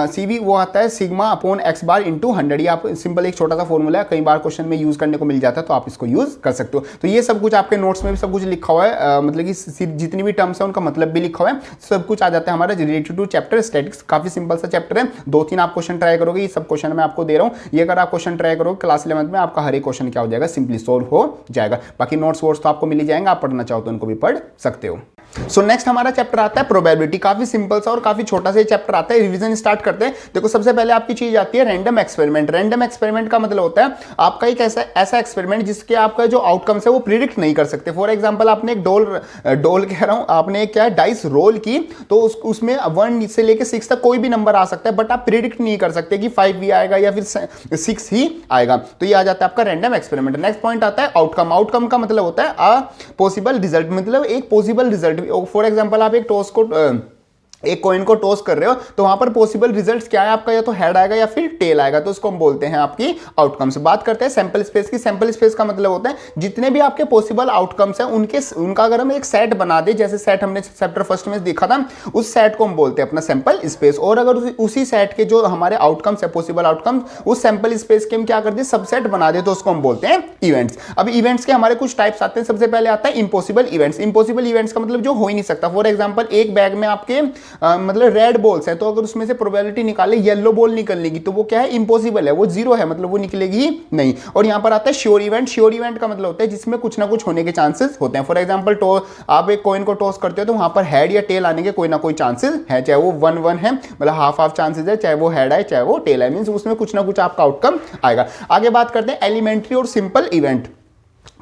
CV, वो आता है sigma upon x bar into 100। ये आप सिंपल एक छोटा सा फॉर्मूला है, कई बार क्वेश्चन में यूज करने को मिल जाता है, तो आप इसको यूज कर सकते हो। तो ये सब कुछ आपके नोट्स में भी सब कुछ लिखा हुआ है, मतलब कि जितनी भी टर्म्स है उनका मतलब भी लिखा हुआ है, सब कुछ आ जाता है हमारा रिलेटेड टू चैप्टर स्टैटिक्स। काफी सिंपल सा चैप्टर है, 2-3 आप क्वेश्चन ट्राई करोगे, ये सब क्वेश्चन मैं आपको दे रहा हूँ। ये अगर आप क्वेश्चन ट्राई करोगे क्लास 11th में, आपका हर एक क्वेश्चन क्या हो जाएगा, सिंपली सोल्व हो जाएगा। बाकी नोट्स वोट्स तो आपको मिल ही जाएंगे, आप पढ़ना चाहो तो उनको भी पढ़ सकते हो। सो नेक्स्ट हमारा चैप्टर आता है प्रोबेबिलिटी। काफी सिंपल सा और काफी छोटा सा चैप्टर आता है। रिवीजन स्टार्ट करते हैं। देखो सबसे पहले आपकी चीज आती है रैंडम एक्सपेरिमेंट। रैंडम एक्सपेरिमेंट का मतलब होता है आपका एक ऐसा एक्सपेरिमेंट जिसके आपका जो आउटकम्स है वो प्रिडिक्ट नहीं कर सकते। फॉर एग्जांपल आपने एक डोल कह रहा हूं, आपने एक क्या डाइस रोल की, तो उसमें 1 से लेके 6 तक कोई भी नंबर आ सकता है, बट आप प्रिडिक्ट नहीं कर सकते कि 5 ही आएगा या फिर 6 ही आएगा। तो ये आ जाता है आपका रैंडम एक्सपेरिमेंट। नेक्स्ट पॉइंट आता है आउटकम। आउटकम का मतलब होता है पॉसिबल रिजल्ट, मतलब एक पॉसिबल रिजल्ट। फॉर एग्जांपल आप एक कॉइन को टॉस कर रहे हो, तो वहां पर पॉसिबल रिजल्ट्स क्या है आपका, या तो हेड आएगा या फिर टेल आएगा, तो उसको हम बोलते हैं आपकी आउटकम्स। बात करते हैं सैंपल स्पेस की। सैंपल स्पेस का मतलब होता है जितने भी आपके पॉसिबल आउटकम्स हैं उनका अगर हम एक सेट बना दे, जैसे सेट हमने चैप्टर फर्स्ट में देखा था, उस सेट को हम बोलते हैं अपना सैंपल स्पेस। और अगर उसी सेट के जो हमारे आउटकम्स है, पॉसिबल आउटकम्स, उस सैंपल स्पेस के हम क्या कर दे, सबसेट बना दे, तो उसको हम बोलते हैं इवेंट्स। अब इवेंट्स के हमारे कुछ टाइप्स आते हैं। सबसे पहले आता है इंपॉसिबल इवेंट्स। इंपॉसिबल इवेंट्स का मतलब जो हो ही नहीं सकता। फॉर एग्जांपल एक बैग में आपके मतलब रेड बॉल्स है, तो अगर उसमें से प्रोबेबिलिटी निकाले येलो बॉल निकलने की, तो वो क्या है, इंपॉसिबल है, वो जीरो है, मतलब वो निकलेगी ही नहीं। और यहां पर आता है श्योर इवेंट। श्योर इवेंट का मतलब होता है जिसमें कुछ ना कुछ होने के चांसेस होते हैं। फॉर एग्जांपल आप एक कॉइन को टॉस करते हो, तो वहां पर हेड या टेल आने के कोई ना कोई चांसेस है, चाहे वो 1-1 है, मतलब हाफ चांसेस है, चाहे वो हेड आए चाहे वो टेल आए, मींस उसमें कुछ ना कुछ आपका आउटकम आएगा। आगे बात करते हैं एलिमेंट्री और सिंपल इवेंट।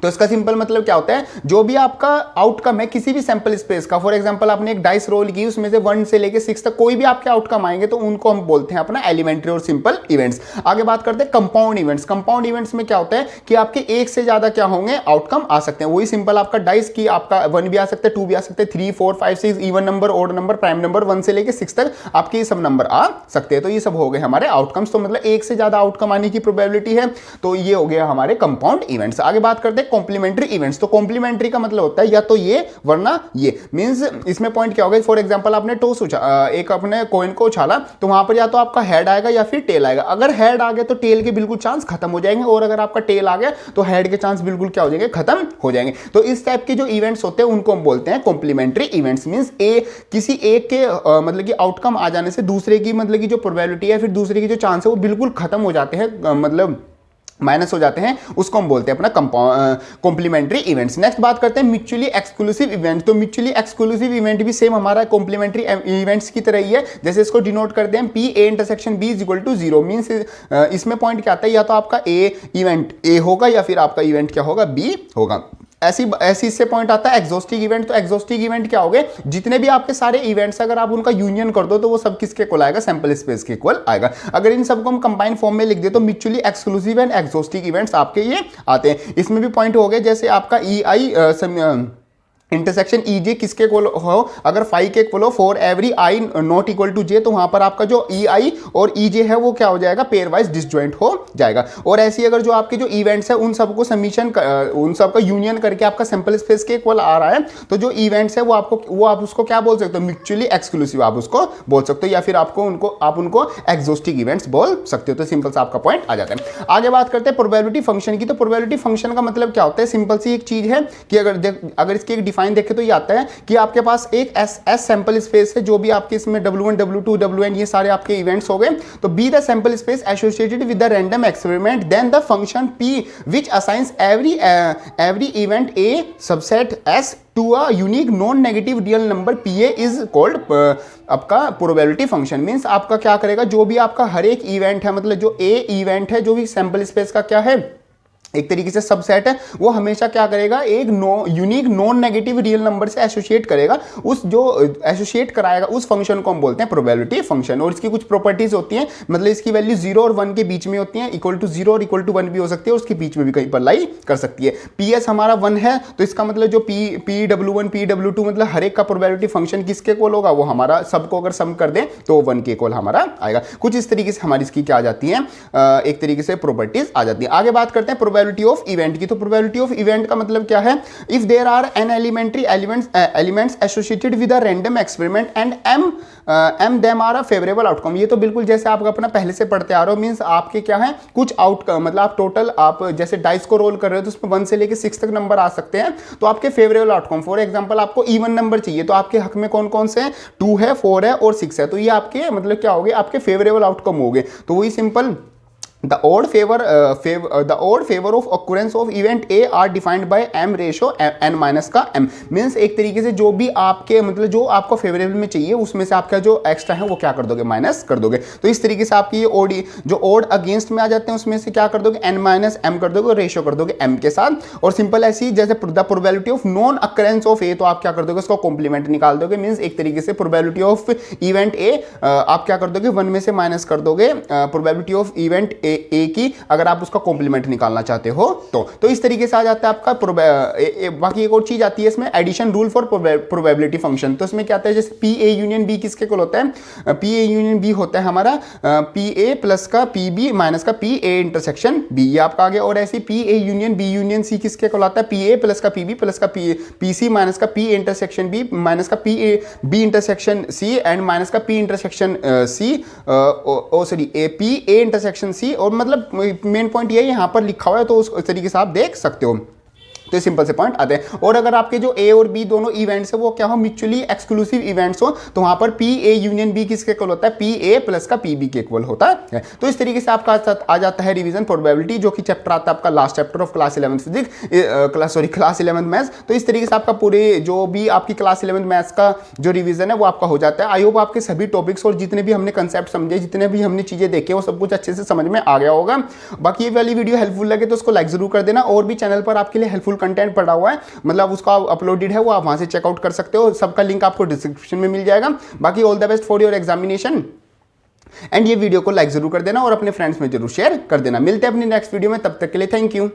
तो इसका सिंपल मतलब क्या होता है, जो भी आपका आउटकम है किसी भी सैंपल स्पेस का, फॉर एग्जांपल आपने एक डाइस रोल की, उसमें से 1 से लेके 6 तक कोई भी आपके आउटकम आएंगे, तो उनको हम बोलते हैं अपना एलिमेंट्री और सिंपल इवेंट्स। आगे बात करते हैं कंपाउंड इवेंट्स। कंपाउंड इवेंट्स में क्या होता है कि आपके एक से ज्यादा क्या होंगे, आउटकम आ सकते हैं। वही सिंपल आपका डाइस की आपका 1 भी आ सकता है, 2 भी आ सकते हैं, 3, 4, 5, 6, even number, odd number, prime number, 1 से लेके 6 तक आपके ये सब नंबर आ सकते हैं। तो ये सब हो गए हमारे आउटकम्स। तो मतलब एक से ज्यादा आउटकम आने की प्रोबेबिलिटी है, तो ये हो गया हमारे कंपाउंड इवेंट्स। आगे बात करते हैं कॉम्प्लीमेंट्री इवेंट्स। तो कॉम्प्लीमेंट्री का मतलब होता है या तो ये वरना ये, मींस इसमें पॉइंट क्या होगा, फॉर एग्जांपल आपने टॉस एक अपने कॉइन को उछाला, तो वहां पर या तो आपका हेड आएगा या फिर टेल आएगा। अगर हेड आ गया तो टेल के बिल्कुल चांस खत्म हो जाएंगे, और अगर आपका टेल आ गया तो हेड के चांस बिल्कुल क्या हो जाएंगे, खत्म हो जाएंगे। तो इस टाइप के जो इवेंट्स होते हैं उनको हम बोलते हैं कॉम्प्लीमेंट्री इवेंट्स। मींस किसी एक के मतलब कि आउटकम आ जाने से दूसरे की मतलब की जो प्रोबेबिलिटी है, फिर दूसरे की जो चांस है, वो बिल्कुल खत्म हो जाते हैं, मतलब माइनस हो जाते हैं, उसको हम बोलते हैं अपना कॉम्प्लीमेंट्री इवेंट्स। नेक्स्ट बात करते हैं म्यूचुअली एक्सक्लूसिव इवेंट। तो म्यूचुअली एक्सक्लूसिव इवेंट भी सेम हमारा कॉम्प्लीमेंट्री इवेंट्स की तरह ही है। जैसे इसको डिनोट करते हैं P(A)(B)=0। मींस इसमें पॉइंट क्या आता है, या तो आपका इवेंट A होगा या फिर आपका इवेंट क्या होगा, B होगा। ऐसी इससे पॉइंट आता है एग्जॉस्टिव इवेंट। तो एग्जॉस्टिव इवेंट क्या हो गए, जितने भी आपके सारे इवेंट्स अगर आप उनका यूनियन कर दो, तो वो सब किसके इक्वल आएगा, सैंपल स्पेस के इक्वल आएगा। अगर इन सबको हम कंबाइन फॉर्म में लिख दे तो mutually exclusive and exhaustive events आपके ये आते हैं। इसमें भी पॉइंट हो गए, जैसे आपका इंटरसेक्शन EJ किसके इक्वल हो, अगर 5 के इक्वल हो for every I not equal to J, तो वहां पर आपका जो EI और EJ है वो क्या हो जाएगा, पेयर वाइज डिसजॉइंट हो जाएगा। और ऐसी अगर जो आपके जो इवेंट्स है उन सबको समीशन उन सबका यूनियन करके आपका सैंपल स्पेस के इक्वल आ रहा है, तो जो इवेंट्स है वो आप उसको क्या बोल सकते हो, म्यूचुअली एक्सक्लूसिव आप उसको बोल सकते हो, या फिर आप उनको एग्जॉस्टिव इवेंट्स बोल सकते हो। तो सिंपल सा आपका पॉइंट आ जाता है। आगे बात करते हैं प्रोबेबिलिटी फंक्शन की। तो प्रोबेबिलिटी फंक्शन का मतलब क्या होता है, सिंपल सी एक चीज है कि अगर इसकी एक डिफाइन देखें तो ये आता है कि आपके पास एक एस सैंपल स्पेस है, जो भी आपके इसमें W1 W2 WN ये सारे आपके इवेंट्स हो गए, तो be the sample space associated with the random experiment, then the function P which assigns every event A subset S to a unique non-negative real number PA is called आपका probability function. Means आपका क्या करेगा, जो भी आपका हर एक event है, मतलब जो A इवेंट है, जो भी सैंपल स्पेस का क्या है, एक तरीके से सबसेट है, वो हमेशा क्या करेगा, एक unique non negative real number से एसोसिएट करेगा। उस जो एसोसिएट कराएगा उस फंक्शन को हम बोलते हैं प्रोबेबिलिटी फंक्शन। और इसकी कुछ प्रॉपर्टीज होती हैं, मतलब इसकी वैल्यू 0 और 1 के बीच में होती है, इक्वल टू 0 और इक्वल टू 1 भी हो सकती है, और उसके बीच में भी कहीं पर लाई कर सकती है। PS हमारा 1 है, तो इसका मतलब जो PW1 PW2 मतलब हर एक का प्रोबेबिलिटी फंक्शन किसके इक्वल होगा, वो हमारा सबको अगर सम कर दें तो 1 के इक्वल हमारा आएगा। कुछ इस तरीके से हमारी इसकी क्या आ जाती है, एक तरीके से प्रॉपर्टीज आ जाती है। आगे बात करते हैं प्रोबेबिलिटी ऑफ इवेंट की। तो प्रोबेबिलिटी ऑफ इवेंट का मतलब क्या है, if there are n elementary elements associated with a random experiment and m them are a favourable outcome. ये तो बिल्कुल जैसे आप अपना पहले से पढ़ते आ रहे हो, मींस आपके क्या है कुछ आउटकम, मतलब आप टोटल आप जैसे डाइस को रोल कर रहे हो तो उसमें 1 से लेके 6 तक नंबर आ सकते हैं, तो आपके फेवरेबल आउटकम, फॉर एग्जांपल आपको इवन नंबर चाहिए, तो आपके हक में कौन कौन से हैं, 2 है, 4 है और 6 है, तो ये आपके मतलब क्या हो गए, आपके फेवरेबल आउटकम हो गए। तो वही simple The odd favor of occurrence of event A are defined by m ratio n minus का m। मीन्स एक तरीके से जो भी आपके मतलब जो आपको फेवरेबल में चाहिए उसमें से आपका जो एक्स्ट्रा है वो क्या कर दोगे, माइनस कर दोगे। तो इस तरीके से आपकी ये ओडी जो ओड अगेंस्ट में आ जाते हैं उसमें से क्या कर दोगे, n माइनस m कर दोगे और रेशियो कर दोगे m के साथ। और सिंपल ऐसी जैसे the probability of non occurrence of A, तो आप क्या कर दोगे उसका कॉम्प्लीमेंट निकाल दोगे। मीन्स एक तरीके से प्रोबेबिलिटी ऑफ इवेंट ए आप क्या कर दोगे, 1 में से माइनस कर दोगे प्रोबेबिलिटी ऑफ इवेंट ए की, अगर आप उसका कॉम्प्लीमेंट निकालना चाहते हो तो इस तरीके से आ जाता है आपका। बाकी एक और चीज आती है इसमें, addition rule for probability function. तो इसमें क्या आता है, जैसे पी ए यूनियन बी किसके को होता है, पी ए यूनियन बी होता है हमारा पी ए प्लस का पी बी माइनस का पी ए इंटरसेक्शन बी, ये आपका आ गया। और ऐसी P A union B union C किसके को आता है, पी ए प्लस का पी बी प्लस का पी सी माइनस का पी इंटरसेक्शन बी माइनस का P A B intersection C and minus का P intersection C sorry A P A intersection C. और मतलब मेन पॉइंट ये यहाँ पर लिखा हुआ है, तो उस तरीके से आप देख सकते हो। तो सिंपल से पॉइंट आते हैं। और अगर आपके जो ए और बी दोनों इवेंट्स है वो क्या हो, म्यूचुअली एक्सक्लूसिव इवेंट्स हो, तो वहां पर पी ए यूनियन बी किसके इक्वल होता है, पी ए प्लस का पी बी के इक्वल होता है। तो इस तरीके से आपका आ जाता है रिवीजन प्रोबेबिलिटी, जो कि चैप्टर आता है आपका last chapter of class 11th physics class 11th maths. तो इस तरीके से आपका पूरे जो भी आपकी क्लास 11th मैथ्स का जो रिवीजन है वो आपका हो जाता है। आई होप आपके सभी टॉपिक्स और जितने भी हमने कंसेप्ट समझे, जितने भी हमने चीजें देखे, वो सब कुछ अच्छे से समझ में आ गया होगा। बाकी ये वाली वीडियो हेल्पफुल लगे तो उसको लाइक जरूर कर देना। और भी चैनल पर आपके लिए हेल्पफुल कंटेंट पड़ा हुआ है, मतलब उसका अपलोडेड है, वो आप वहां से चेकआउट कर सकते हो। सबका लिंक आपको डिस्क्रिप्शन में मिल जाएगा। बाकी all the best for your examination and ये वीडियो को लाइक जरूर कर देना और अपने फ्रेंड्स में जरूर शेयर कर देना। मिलते हैं अपनी नेक्स्ट वीडियो में, तब तक के लिए थैंक यू।